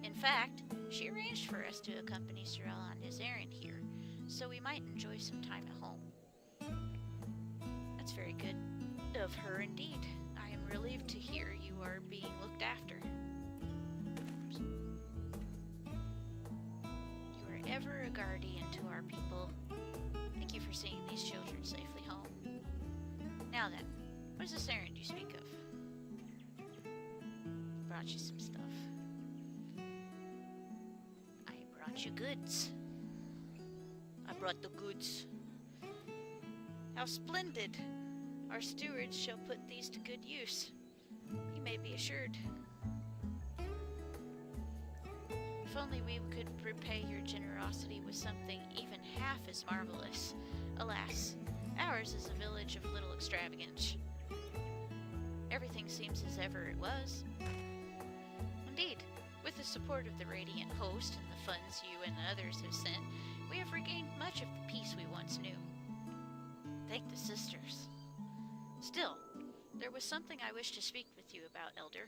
In fact, she arranged for us to accompany Sorel on his errand here, so we might enjoy some time at home. That's very good of her indeed. I am relieved to hear you are being looked after. You are ever a guardian to our people. Thank you for seeing these children safely home. Now then, what is this errand you speak of? Brought you some stuff. I brought you goods. I brought the goods. How splendid! Our stewards shall put these to good use. You may be assured. If only we could repay your generosity with something even half as marvelous. Alas, ours is a village of little extravagance. Everything seems as ever it was. Indeed, with the support of the Radiant Host and the funds you and the others have sent, we have regained much of the peace we once knew. Thank the sisters. Still, there was something I wish to speak with you about, Elder.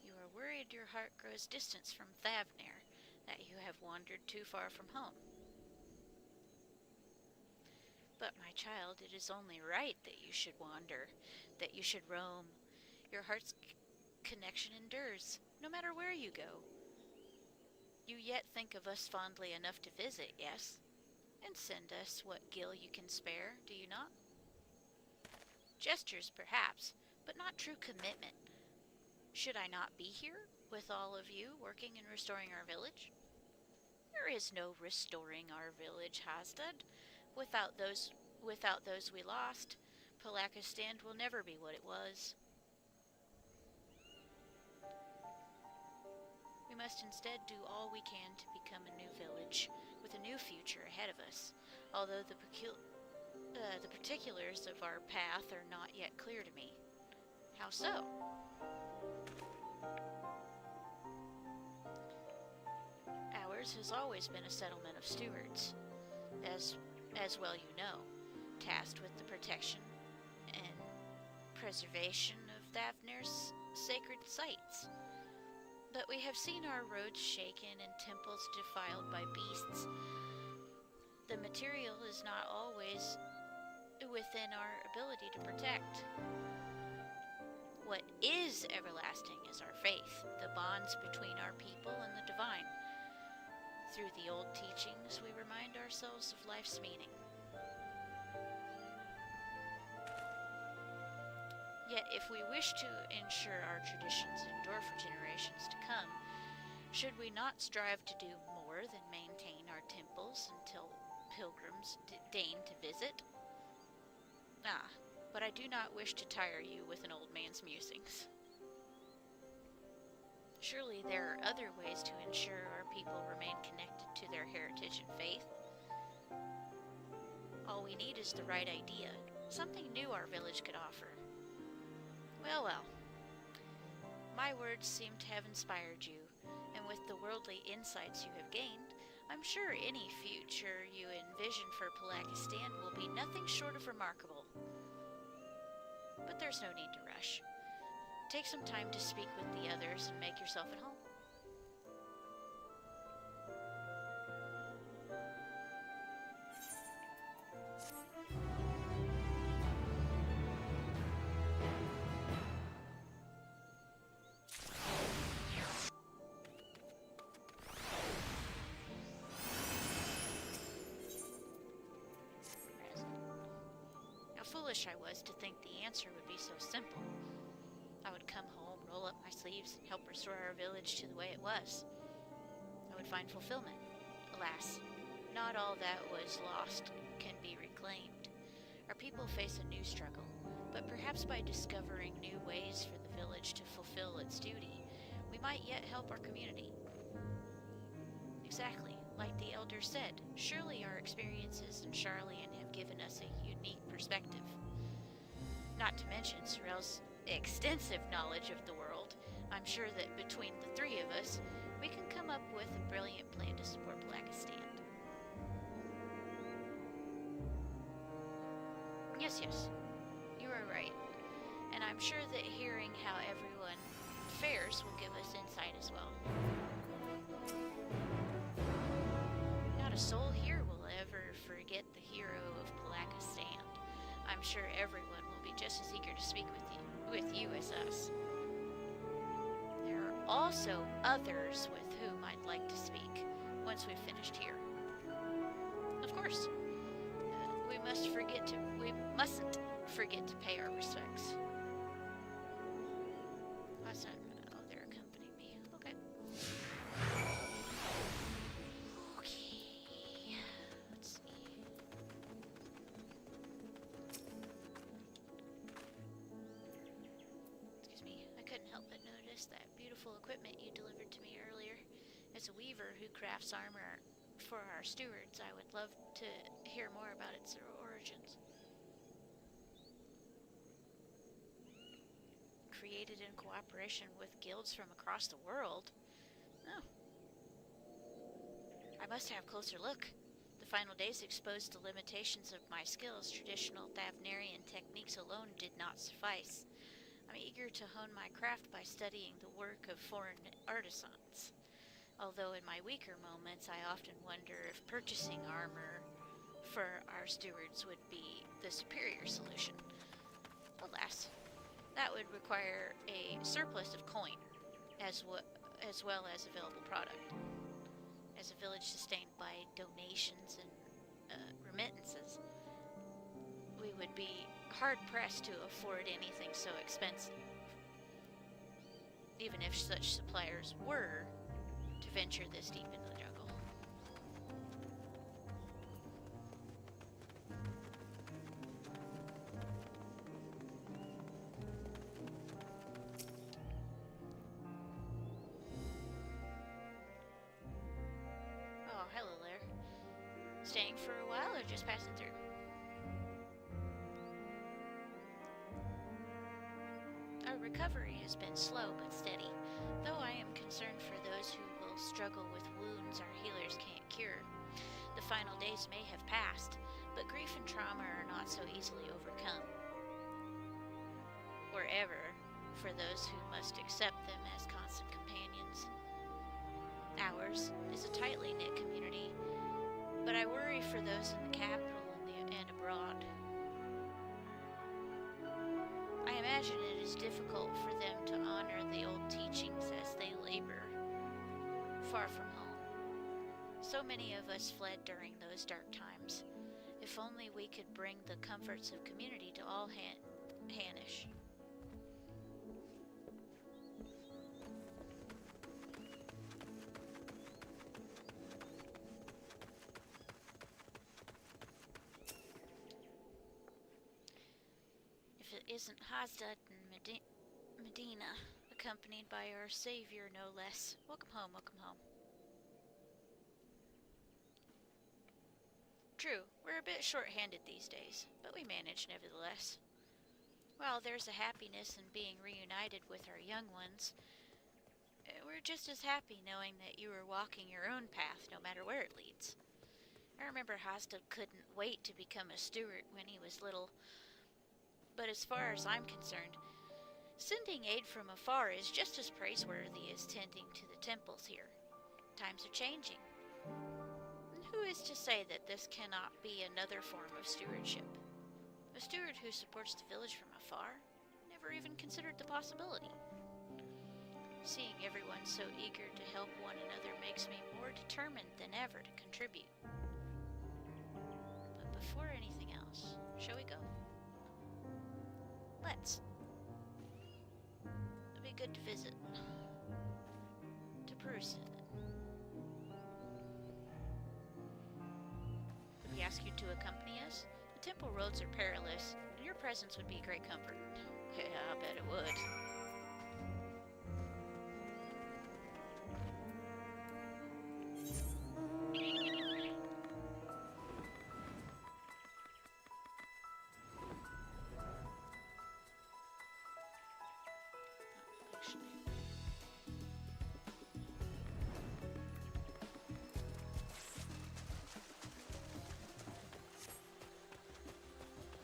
You are worried your heart grows distant from Thavnair, that you have wandered too far from home. But, my child, it is only right that you should wander, that you should roam. Your heart's connection endures, no matter where you go. You yet think of us fondly enough to visit, yes? And send us what gil you can spare, do you not? Gestures, perhaps, but not true commitment. Should I not be here? with all of you working and restoring our village? There is no restoring our village, Hasdad. Without those we lost, Palakistan will never be what it was. We must instead do all we can to become a new village, with a new future ahead of us, although the particulars of our path are not yet clear to me. How so? Ours has always been a settlement of stewards, as well you know, tasked with the protection and preservation of Thavner's sacred sites. But we have seen our roads shaken and temples defiled by beasts. The material is not always within our ability to protect. What is everlasting is our faith, the bonds between our people and the divine. Through the old teachings, we remind ourselves of life's meaning. Yet, if we wish to ensure our traditions endure for generations to come, should we not strive to do more than maintain our temples until pilgrims deign to visit? But I do not wish to tire you with an old man's musings. Surely there are other ways to ensure our people remain connected to their heritage and faith. All we need is the right idea, something new our village could offer. Well. My words seem to have inspired you, and with the worldly insights you have gained, I'm sure any future you envision for Palakistan will be nothing short of remarkable. But there's no need to rush. Take some time to speak with the others and make yourself at home. Foolish I was to think the answer would be so simple. I would come home, roll up my sleeves, and help restore our village to the way it was. I would find fulfillment. Alas, not all that was lost can be reclaimed. Our people face a new struggle, but perhaps by discovering new ways for the village to fulfill its duty, we might yet help our community. Exactly, like the elder said, surely our experiences in Charlian have given us a unique perspective. Not to mention Sorel's extensive knowledge of the world. I'm sure that between the three of us, we can come up with a brilliant plan to support Palakistan. Yes, you are right. And I'm sure that hearing how everyone fares will give us insight as well. Not a soul here will ever forget the hero of Palakistan. I'm sure everyone will be just as eager to speak with you as us. There are also others with whom I'd like to speak once we've finished here. Of course, we mustn't forget to pay our respects. They're accompanying me. Okay. Let's see. Excuse me. I couldn't help but notice that beautiful equipment you delivered to me earlier. As a weaver who crafts armor for our stewards, I would love to hear more about its origins. Created in cooperation with guilds from across the world? Oh. I must have a closer look. The final days exposed the limitations of my skills. Traditional Thavnerian techniques alone did not suffice. I'm eager to hone my craft by studying the work of foreign artisans. Although in my weaker moments I often wonder if purchasing armor for our stewards would be the superior solution. Alas, that would require a surplus of coin, as well as available product. As a village sustained by donations and remittances, we would be hard-pressed to afford anything so expensive. even if such suppliers were to venture this deep into the jungle. Oh, hello there. Staying for a while or just passing through? Our recovery has been slow but steady, though I am concerned for those who will struggle with wounds our healers can't cure. The final days may have passed, but grief and trauma are not so easily overcome. Or ever, for those who must accept them as constant companions. Ours is a tightly knit community, but I worry for those in the capital and abroad. I imagine it is difficult for them to honor the old teachings as they labor far from home. So many of us fled during those dark times. If only we could bring the comforts of community to all Hanish. If it isn't Hazdad and Medina, accompanied by our savior no less. Welcome home, welcome home. True, we're a bit short-handed these days, but we manage nevertheless. While there's a happiness in being reunited with our young ones, we're just as happy knowing that you are walking your own path no matter where it leads. I remember Hazdad couldn't wait to become a steward when he was little, but as far as I'm concerned, sending aid from afar is just as praiseworthy as tending to the temples here. Times are changing. Who is to say that this cannot be another form of stewardship? A steward who supports the village from afar? Never even considered the possibility. Seeing everyone so eager to help one another makes me more determined than ever to contribute. But before anything else, shall we go? Let's. It'd be good to visit. To Perusa, then. We ask you to accompany us. The temple roads are perilous, and your presence would be a great comfort. Yeah, I bet it would.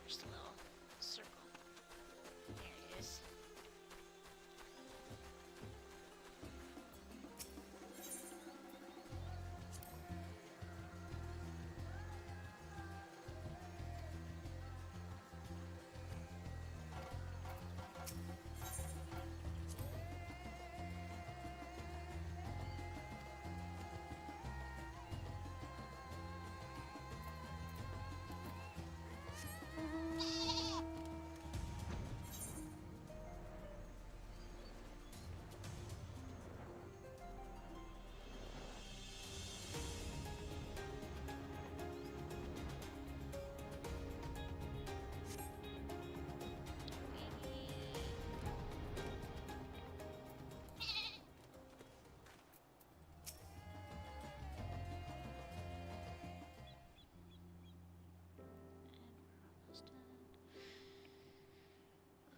Just a little circle. There it is.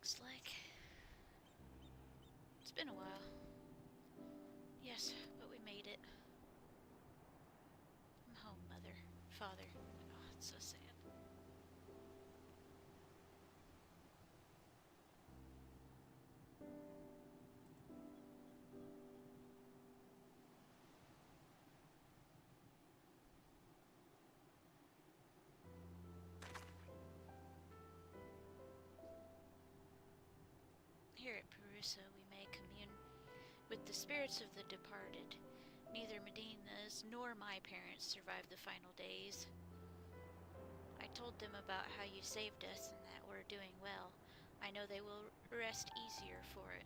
Looks like it's been a while. Yes, but we made it. I'm home, Mother, Father. Oh, it's so sad. Here at Perusa we may commune with the spirits of the departed. Neither Medina's nor my parents survived the final days. I told them about how you saved us and that we're doing well. I know they will rest easier for it.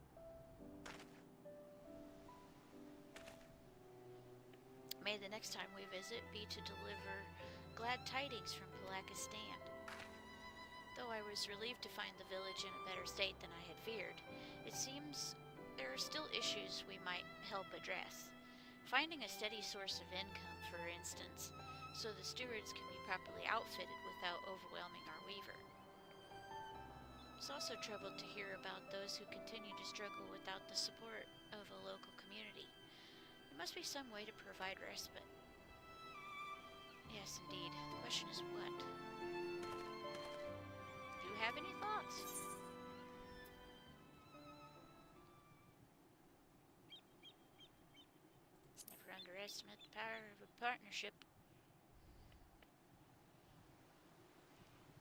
May the next time we visit be to deliver glad tidings from Palakistan. Though I was relieved to find the village in a better state than I had feared, it seems there are still issues we might help address. Finding a steady source of income, for instance, so the stewards can be properly outfitted without overwhelming our weaver. I was also troubled to hear about those who continue to struggle without the support of a local community. There must be some way to provide respite. Yes, indeed. The question is what? Do you have any thoughts? Never underestimate the power of a partnership.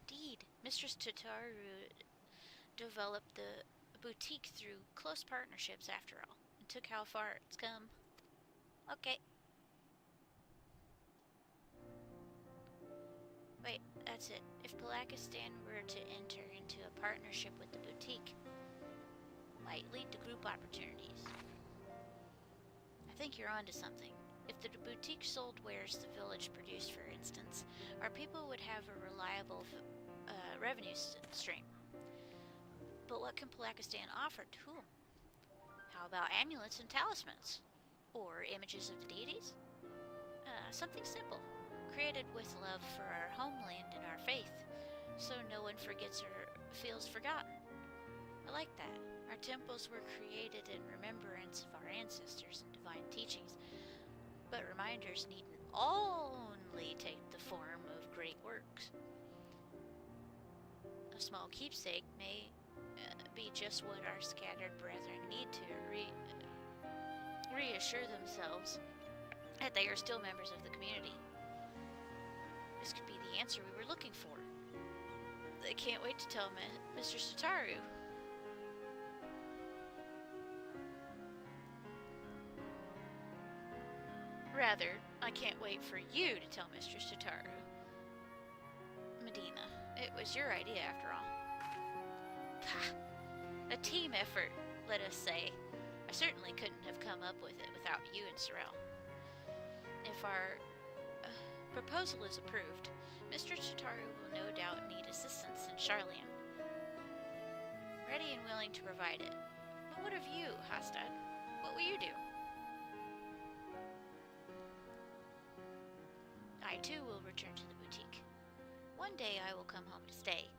Indeed, Mistress Tataru developed the boutique through close partnerships after all, and took how far it's come. Okay. Wait, that's it. If Palakistan were to enter into a partnership with the boutique, it might lead to group opportunities. I think you're onto something. If the boutique sold wares the village produced, for instance, our people would have a reliable revenue stream. But what can Palakistan offer to whom? How about amulets and talismans? Or images of the deities? Something simple, created with love for our homeland and our faith, so no one forgets or feels forgotten. I like that. Our temples were created in remembrance of our ancestors and divine teachings, but reminders needn't only take the form of great works. A small keepsake may be just what our scattered brethren need to reassure themselves that they are still members of the community. This could be the answer we were looking for. I can't wait to tell Mr. Sataru. Rather, I can't wait for you to tell Mr. Sataru. Medina, it was your idea after all. Ha! A team effort, let us say. I certainly couldn't have come up with it without you and Sorrel. If our proposal is approved, Mr. Sataru will no doubt need assistance in Charlian. Ready and willing to provide it. But what of you, Hastad? What will you do? I too will return to the boutique. One day I will come home to stay.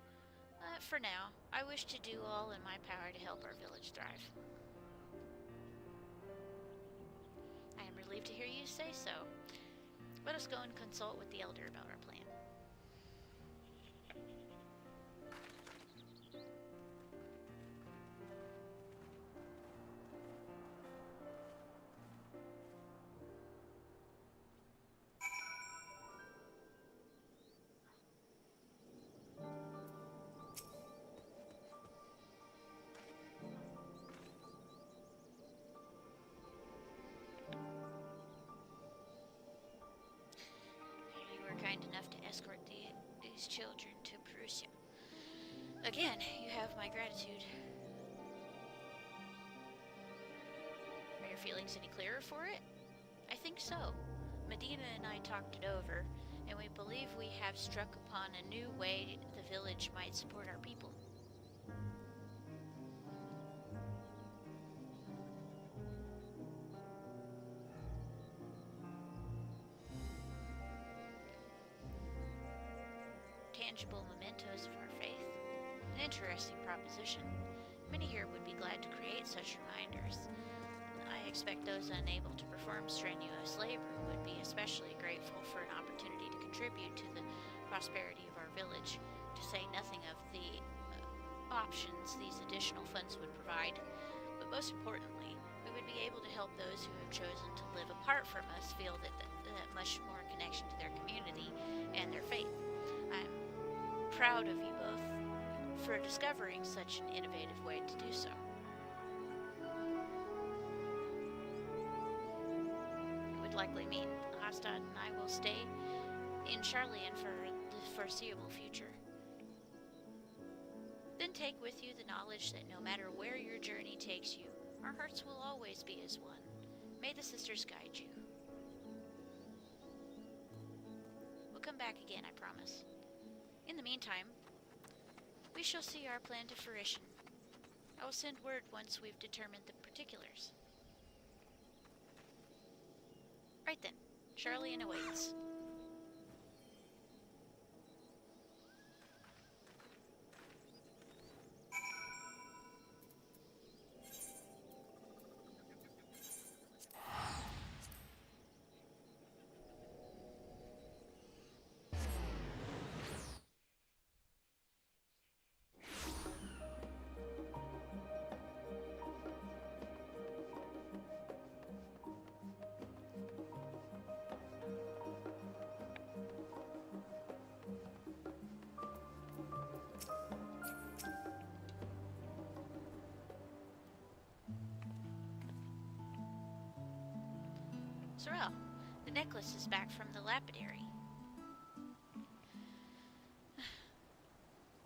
For now, I wish to do all in my power to help our village thrive. I am relieved to hear you say so. Let us go and consult with the elder about our plan. Kind enough to escort these children to Perusia. Again, you have my gratitude. Are your feelings any clearer for it? I think so. Medina and I talked it over, and we believe we have struck upon a new way the village might support our people. Tangible mementos of our faith. An interesting proposition. Many here would be glad to create such reminders. I expect those unable to perform strenuous labor would be especially grateful for an opportunity to contribute to the prosperity of our village, to say nothing of the options these additional funds would provide. But most importantly, we would be able to help those who have chosen to live apart from us feel that much more connection to their community and their faith. I'm proud of you both for discovering such an innovative way to do so. It would likely mean Hastad and I will stay in Charlian for the foreseeable future. Then take with you the knowledge that no matter where your journey takes you, our hearts will always be as one. May the sisters guide you. come back again, I promise. In the meantime, we shall see our plan to fruition. I will send word once we've determined the particulars. Right then, Charlian awaits. Sorrel, the necklace is back from the lapidary.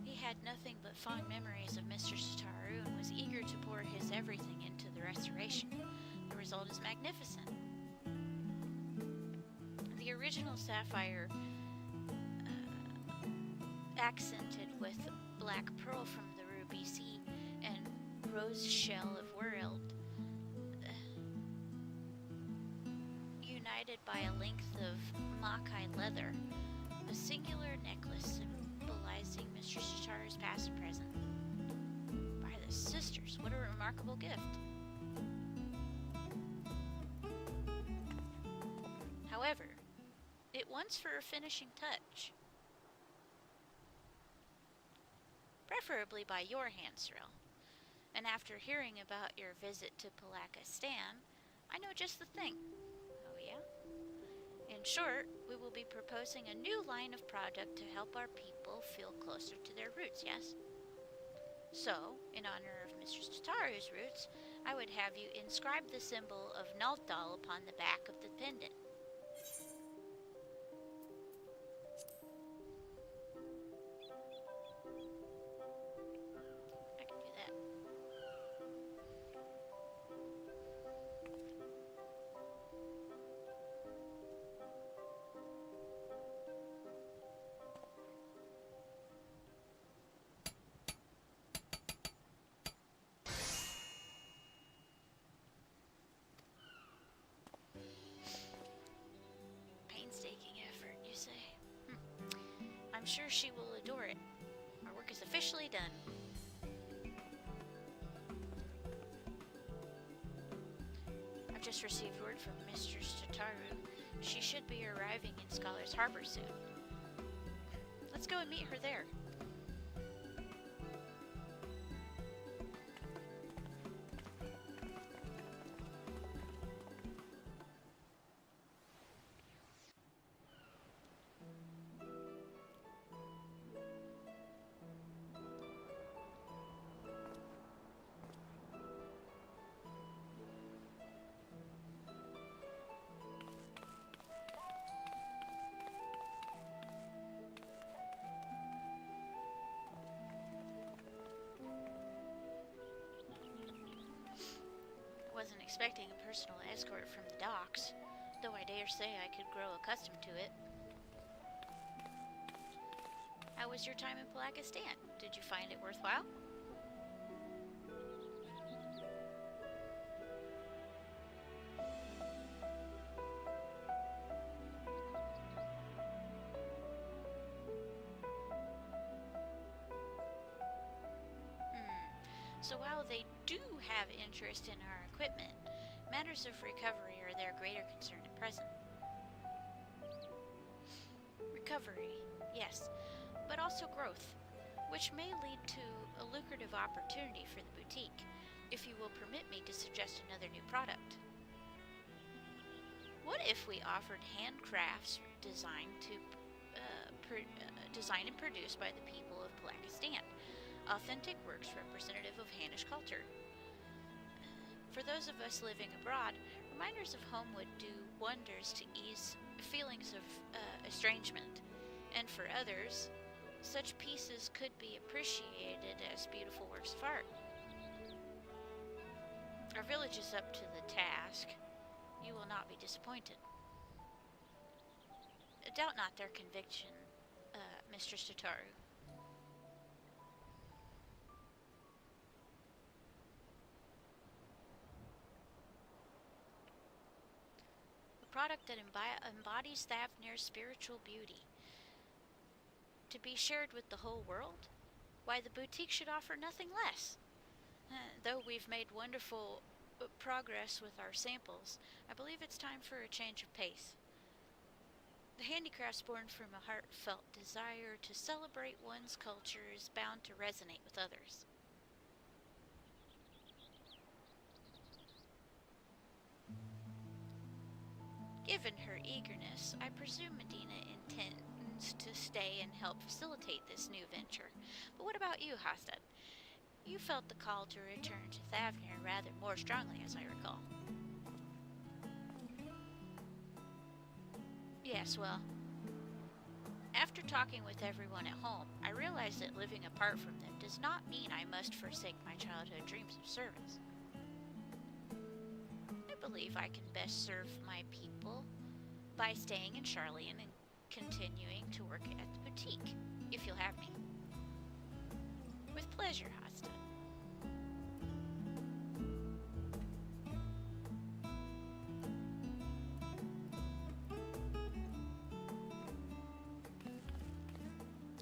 He had nothing but fond memories of Mr. Sitaru and was eager to pour his everything into the restoration. The result is magnificent. The original sapphire, accented with black pearl from the ruby sea and rose shell of World, united by a length of Makai leather, a singular necklace symbolizing Mr. Sitaru's past and present. By the sisters, what a remarkable gift. However, it wants for a finishing touch. Preferably by your hand, Cyril. And after hearing about your visit to Palakistan, I know just the thing. Oh yeah? In short, we will be proposing a new line of product to help our people feel closer to their roots, yes? So, in honor of Mr. Sitaru's roots, I would have you inscribe the symbol of Naltal upon the back of the pendant. I can do that. Painstaking effort, you say? I'm sure she will adore it. Our work is officially done. I've just received word from Mr. Sitaru. She should be arriving in Scholars Harbor soon. Let's go and meet her there. Wasn't expecting a personal escort from the docks, though I dare say I could grow accustomed to it. How was your time in Palakistan? Did you find it worthwhile? So while they do have interest in our equipment, matters of recovery are their greater concern at present. Recovery, yes, but also growth, which may lead to a lucrative opportunity for the boutique, if you will permit me to suggest another new product. What if we offered handcrafts designed and produced by the people of Palakistan? Authentic works representative of Hanish culture. For those of us living abroad, reminders of home would do wonders to ease feelings of estrangement, and for others, such pieces could be appreciated as beautiful works of art. Our village is up to the task. You will not be disappointed. Doubt not their conviction, Mr. Satoru. A product that embodies Thavnir's spiritual beauty. To be shared with the whole world? Why, the boutique should offer nothing less. Though we've made wonderful progress with our samples, I believe it's time for a change of pace. The handicrafts born from a heartfelt desire to celebrate one's culture is bound to resonate with others. Given her eagerness, I presume Medina intends to stay and help facilitate this new venture. But what about you, Hastad? You felt the call to return to Thavnir rather more strongly, as I recall. Yes, well, after talking with everyone at home, I realized that living apart from them does not mean I must forsake my childhood dreams of service. I believe I can best serve my people by staying in Charlian and continuing to work at the boutique, if you'll have me. With pleasure, Hasta.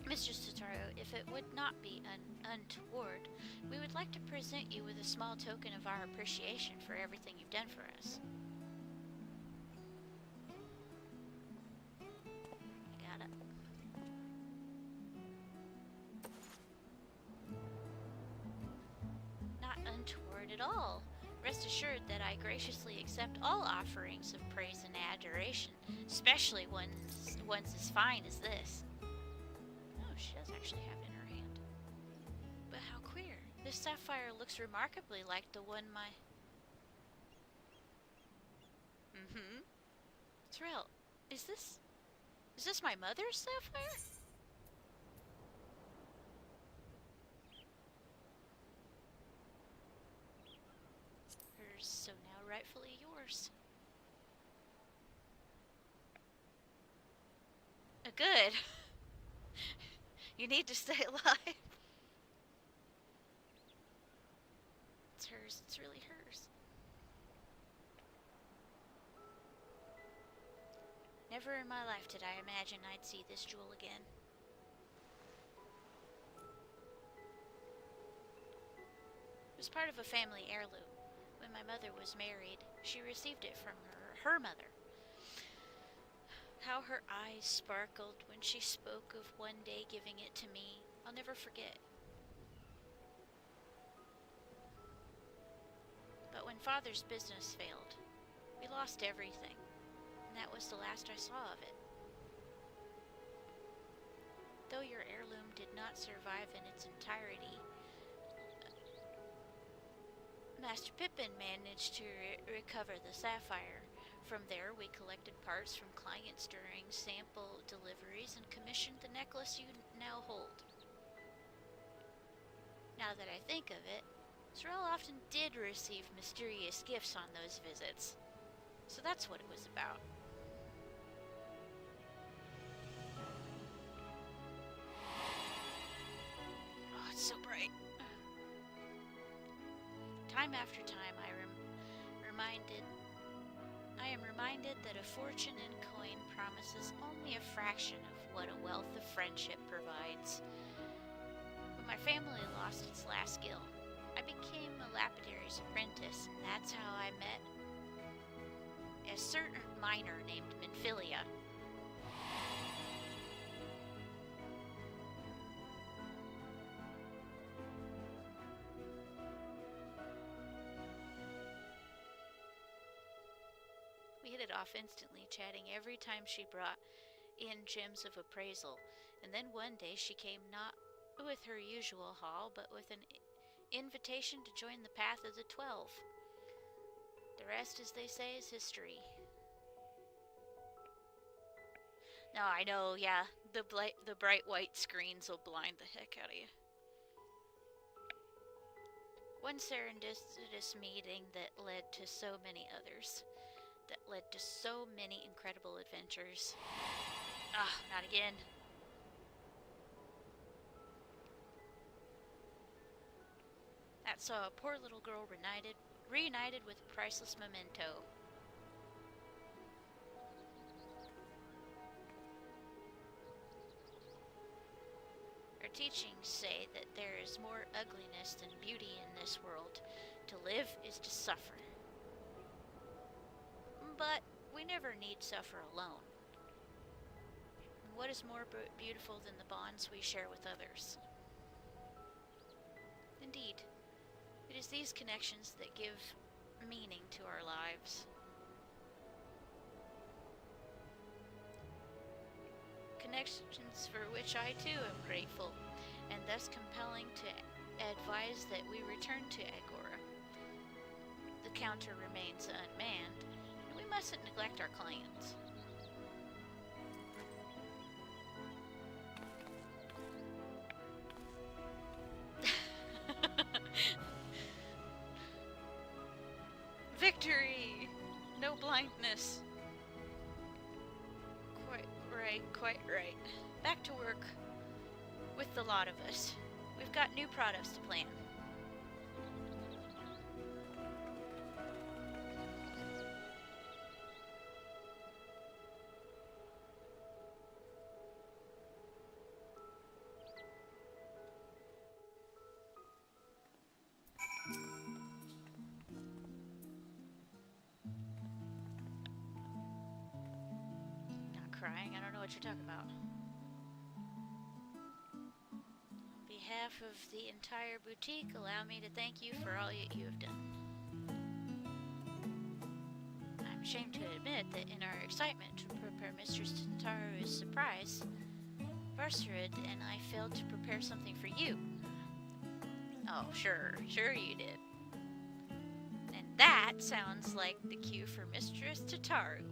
Mr. Satoru, if it would not be untoward, we would like to present you with a small token of our appreciation for everything you've done for us. I got it. Not untoward at all. Rest assured that I graciously accept all offerings of praise and adoration, especially ones as fine as this. She does actually have it in her hand. But how queer. This sapphire looks remarkably like the one my... Thrill, is this my mother's sapphire? Hers, so now rightfully yours. Good. You need to stay alive. It's hers. It's really hers. Never in my life did I imagine I'd see this jewel again. It was part of a family heirloom. When my mother was married, she received it from her mother. How her eyes sparkled when she spoke of one day giving it to me, I'll never forget. But when Father's business failed, we lost everything, and that was the last I saw of it. Though your heirloom did not survive in its entirety, Master Pippin managed to recover the sapphire. From there, we collected parts from clients during sample deliveries and commissioned the necklace you now hold. Now that I think of it, Sorrel often did receive mysterious gifts on those visits. So that's what it was about. Oh, it's so bright. Time after time, I am reminded that a fortune in coin promises only a fraction of what a wealth of friendship provides. When my family lost its last guild, I became a lapidary's apprentice, and that's how I met a certain miner named Minfilia. We hit it off instantly, chatting every time she brought in gems of appraisal, and then one day she came not with her usual haul, but with an invitation to join the Path of the 12. The rest, as they say, is history. No, I know, yeah, the bright white screens will blind the heck out of you. One serendipitous meeting that led to so many others. That led to so many incredible adventures. Ah, not again. That saw a poor little girl reunited with a priceless memento. Our teachings say that there is more ugliness than beauty in this world. To live is to suffer. But we never need suffer alone. What is more beautiful than the bonds we share with others? Indeed, it is these connections that give meaning to our lives. Connections for which I too am grateful, and thus compelling to advise that we return to Agora. The counter remains unmanned, and we mustn't neglect our clients. Victory! No blindness. Quite right. Back to work with the lot of us. We've got new products to plan. Crying? I don't know what you're talking about. On behalf of the entire boutique, allow me to thank you for all you have done. I'm ashamed to admit that in our excitement to prepare Mistress Tataru's surprise, Varsarid and I failed to prepare something for you. Oh, sure you did. And that sounds like the cue for Mistress Tataru.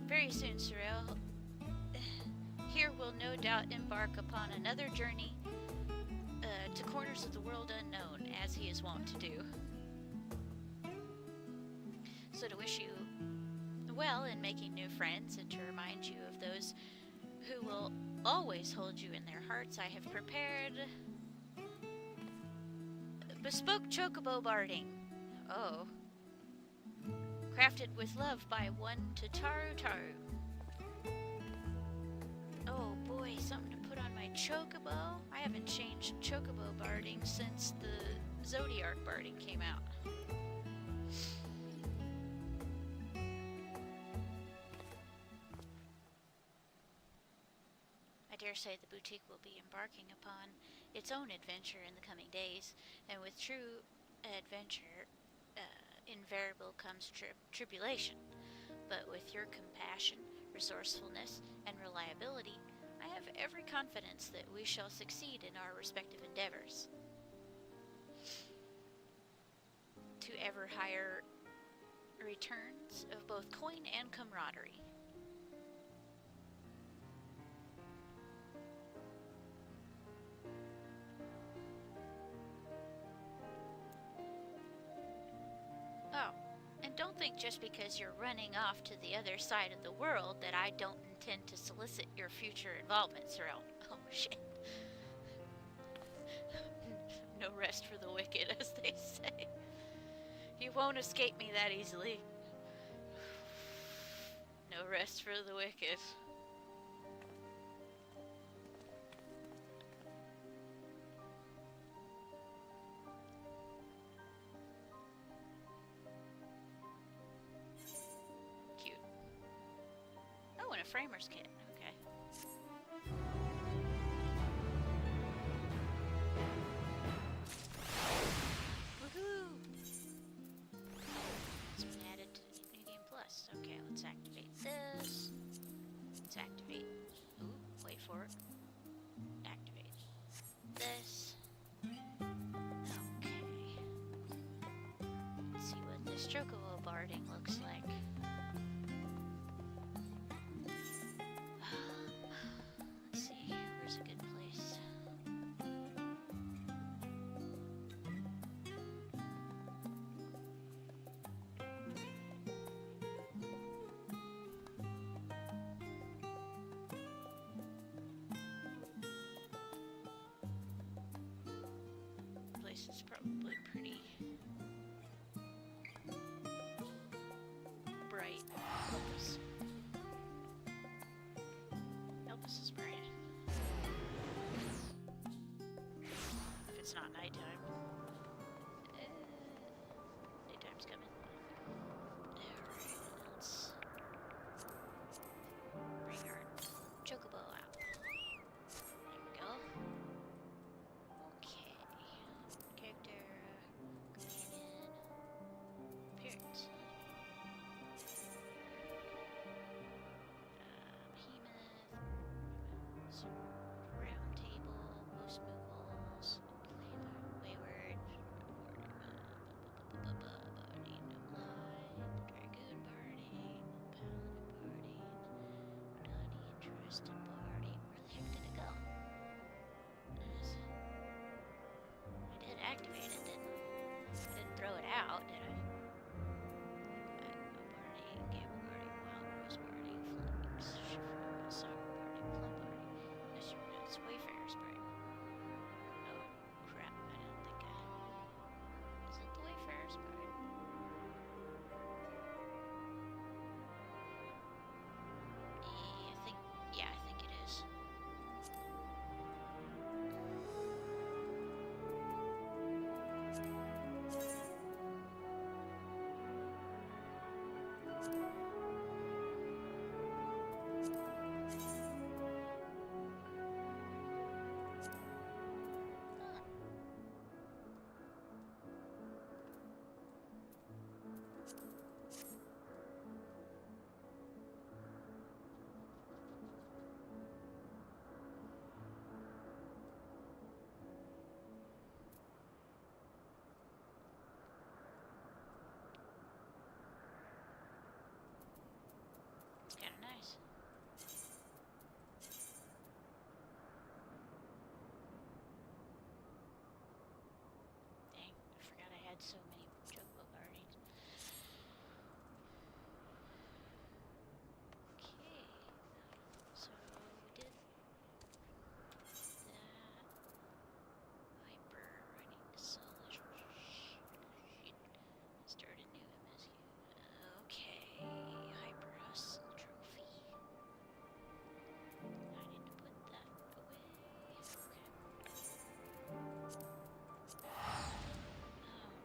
Very soon, Sorel. Here we'll no doubt embark upon another journey to corners of the world unknown, as he is wont to do. So to wish you well in making new friends, and to remind you of those who will always hold you in their hearts, I have prepared bespoke chocobo barding. Oh. Crafted with love by one Tataru Taru. Oh boy, something to put on my chocobo. I haven't changed chocobo barding since the Zodiac barding came out. I dare say the boutique will be embarking upon its own adventure in the coming days, and with true adventure, invariable comes tribulation. But with your compassion, resourcefulness, and reliability, I have every confidence that we shall succeed in our respective endeavors. To ever higher returns of both coin and camaraderie. Oh, and don't think just because you're running off to the other side of the world that I don't intend to solicit your future involvement, Sorel. Oh, shit. No rest for the wicked, as they say. You won't escape me that easily. No rest for the wicked. Cute. Oh, and a framer's kit. Okay. Woohoo! It's been added to New Game Plus. Okay, let's activate this. Let's activate. Ooh, wait for it. Activate this. Okay. Let's see what this chocobo barding looks like. Let's see, where's a good place? This is probably pretty bright. Elvis is bright. If it's not nighttime. Daytime's coming. Alright, let's bring our chocobo out. There we go. Okay. Character, companion, appearance. Behemoth, round table, most movables, wayward, party, no lie, dragoon party, paladin party, not interested party. Where the heck did it go? I did activate it, didn't throw it out, did I? Party, gamble party, wild rose party, flames, shifter, soccer party, plum party. That's Wayfarer's party. Oh crap! I don't think I. Is it the Wayfarer's party? Yeah, I think it is. It's kind of nice. Dang, I forgot I had so many chocobo parties. Okay, so we did that. Hyper, I need to sell this sheet. Start a new MSU. Okay, Hyper Hustle trophy. I need to put that away.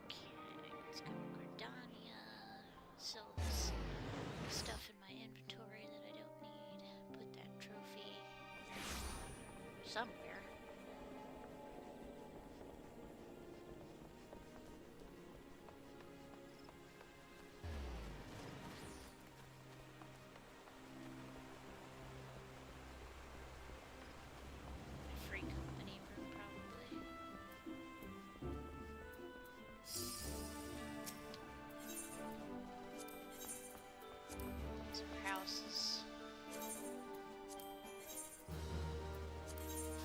Okay. Okay, let's go to Gardania. Sell this stuff in my inventory that I don't need. Put that trophy somewhere. Free company room, probably. Some houses.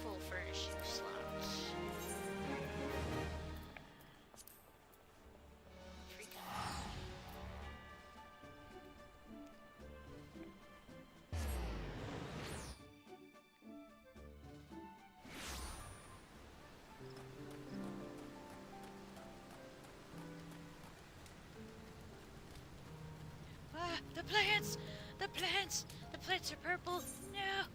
Full furnishing slots. Free company. Ah, the plants! The plants! The plants are purple! No!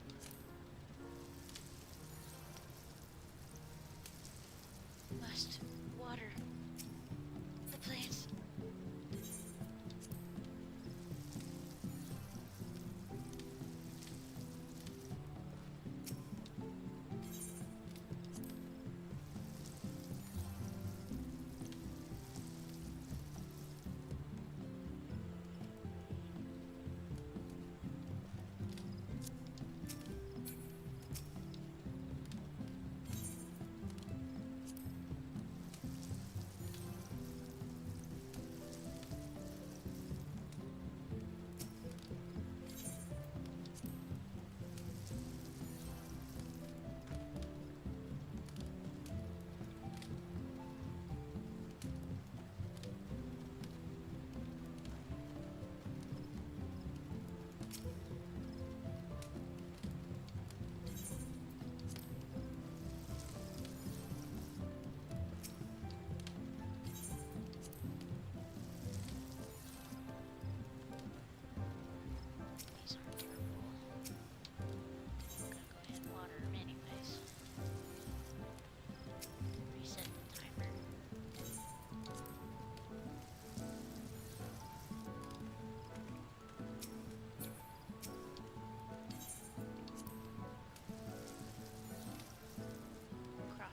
Must water the plants.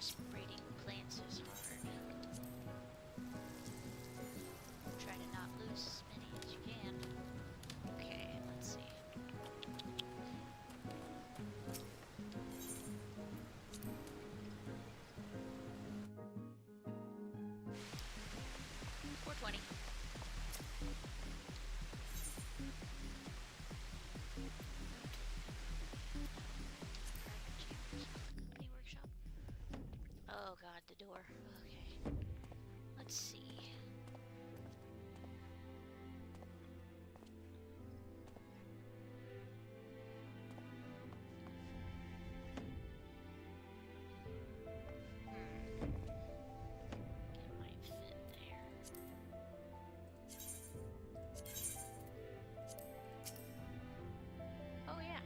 Crossbreeding plants is hard. Try to not lose as many as you can. Okay, let's see. $4.20. Company workshop. Oh god, the door. Okay. Let's see. It might fit there. Oh yeah.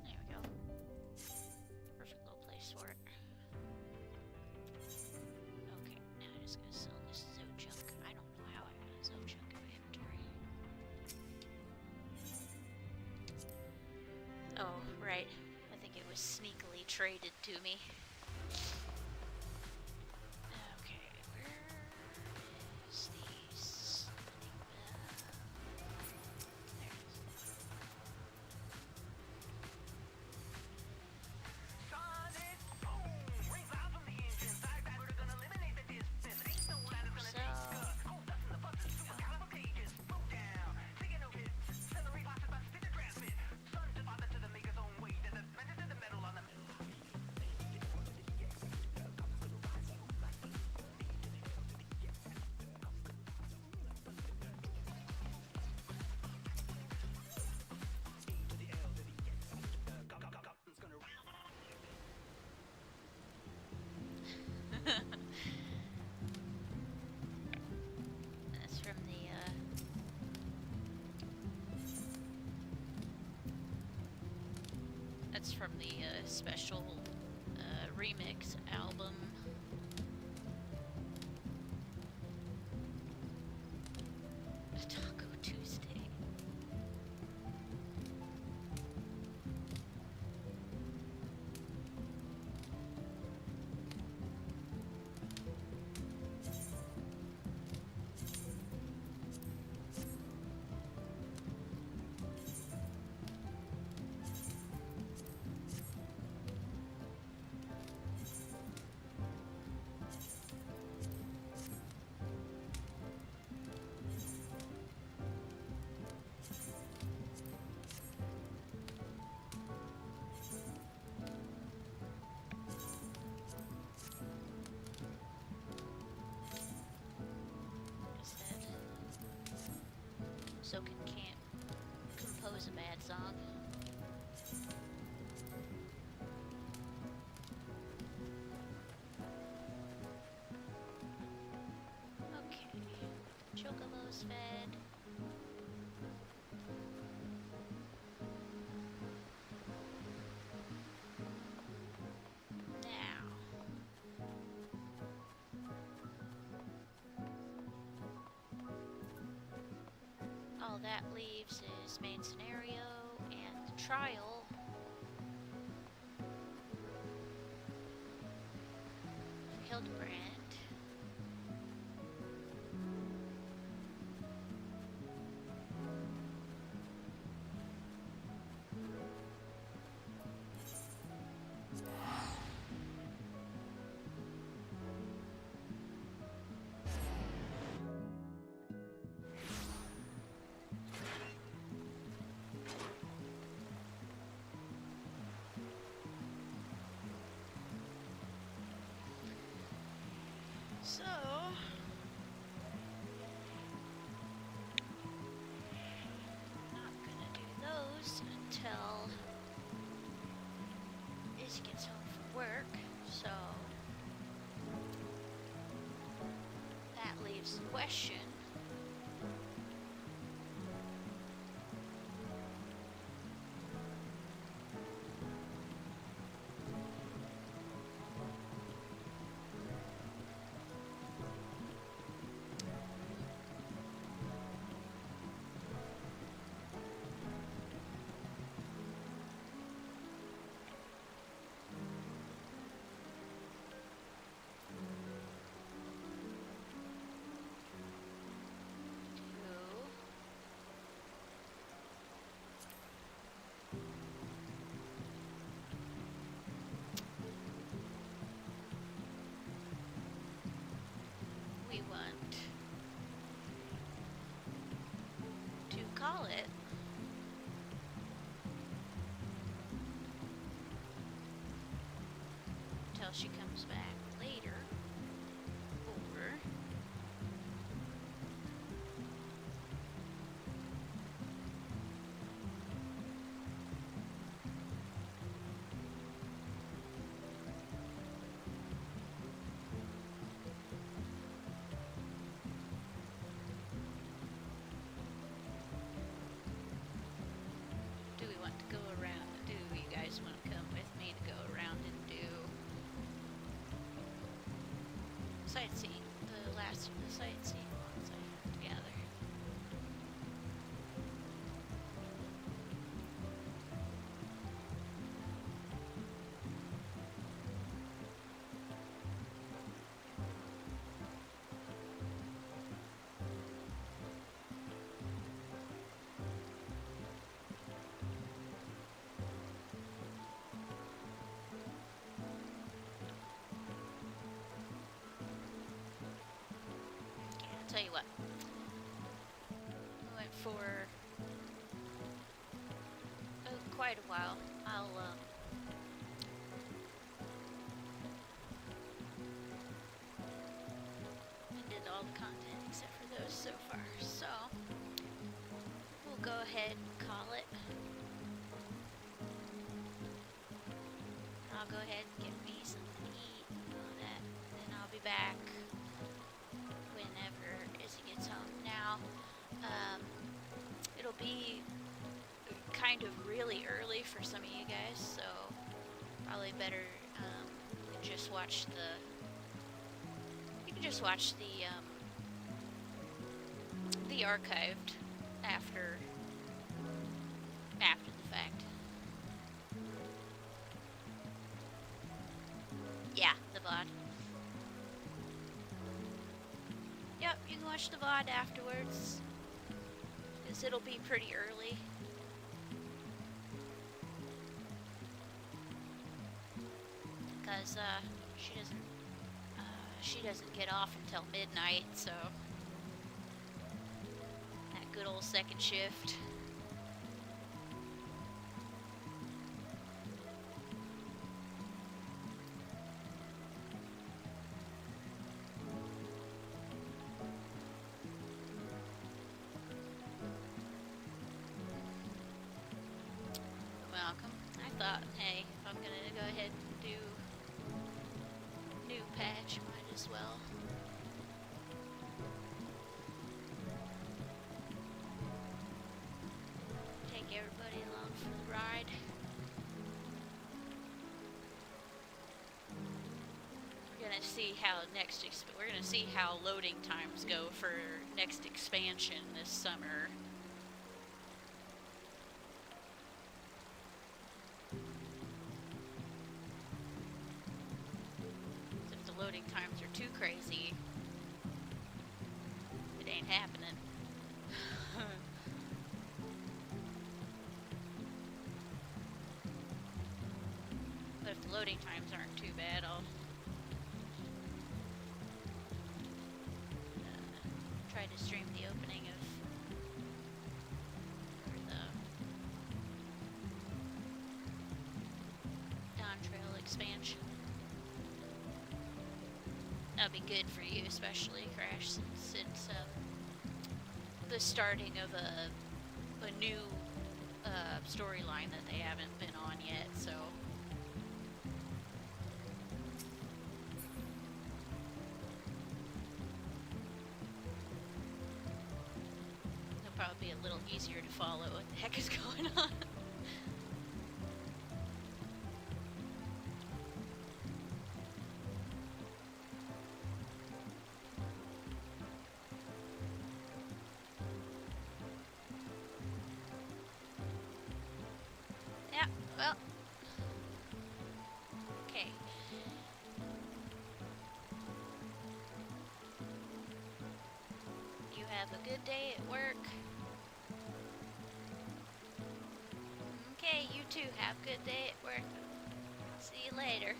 There we go. Perfect little place for it. Okay, now I'm just gonna sell this Zochunk. I don't know how I got a Zochunk in my inventory. Oh, right. I think it was sneakily traded to me. Okay, where is these? There it is. That's from the special remix album. Taco Tuesday. Soken can't compose a bad song. Okay, Chocobo's fed. Now, all that leaves is main scenario and the trial. For Hildebrand. So, not gonna do those until Izzy gets home from work, so that leaves the question, we want to call it until she comes back later, or do we want to go around? Do you guys want to come with me to go around and do sightseeing? The last of the sightseeing ones I have together. Tell you what, we went for quite a while. I'll I did all the content except for those so far, so we'll go ahead and call it. I'll go ahead and get me something to eat and all that, then I'll be back whenever Izzy gets home. Now, it'll be kind of really early for some of you guys, so probably better you can just watch the archived after the fact. Yeah, the VOD. Yep, you can watch the VOD afterwards, because it'll be pretty early. Because she doesn't get off until midnight, so that good old second shift. Welcome. I thought, hey, if I'm gonna go ahead and do new patch, might as well. Take everybody along for the ride. We're gonna see how we're gonna see how loading times go for next expansion this summer. Loading times are too crazy, it ain't happening. But if the loading times aren't too bad, I'll try to stream the opening of the Dawn Trail expansion. That'll be good for you, especially Crash, since it's the starting of a new storyline that they haven't been on yet. So it'll probably be a little easier to follow what the heck is going on. Well, okay. You have a good day at work. Okay, you too have a good day at work. See you later.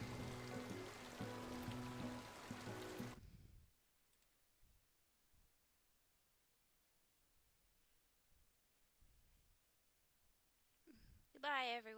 Goodbye, everyone.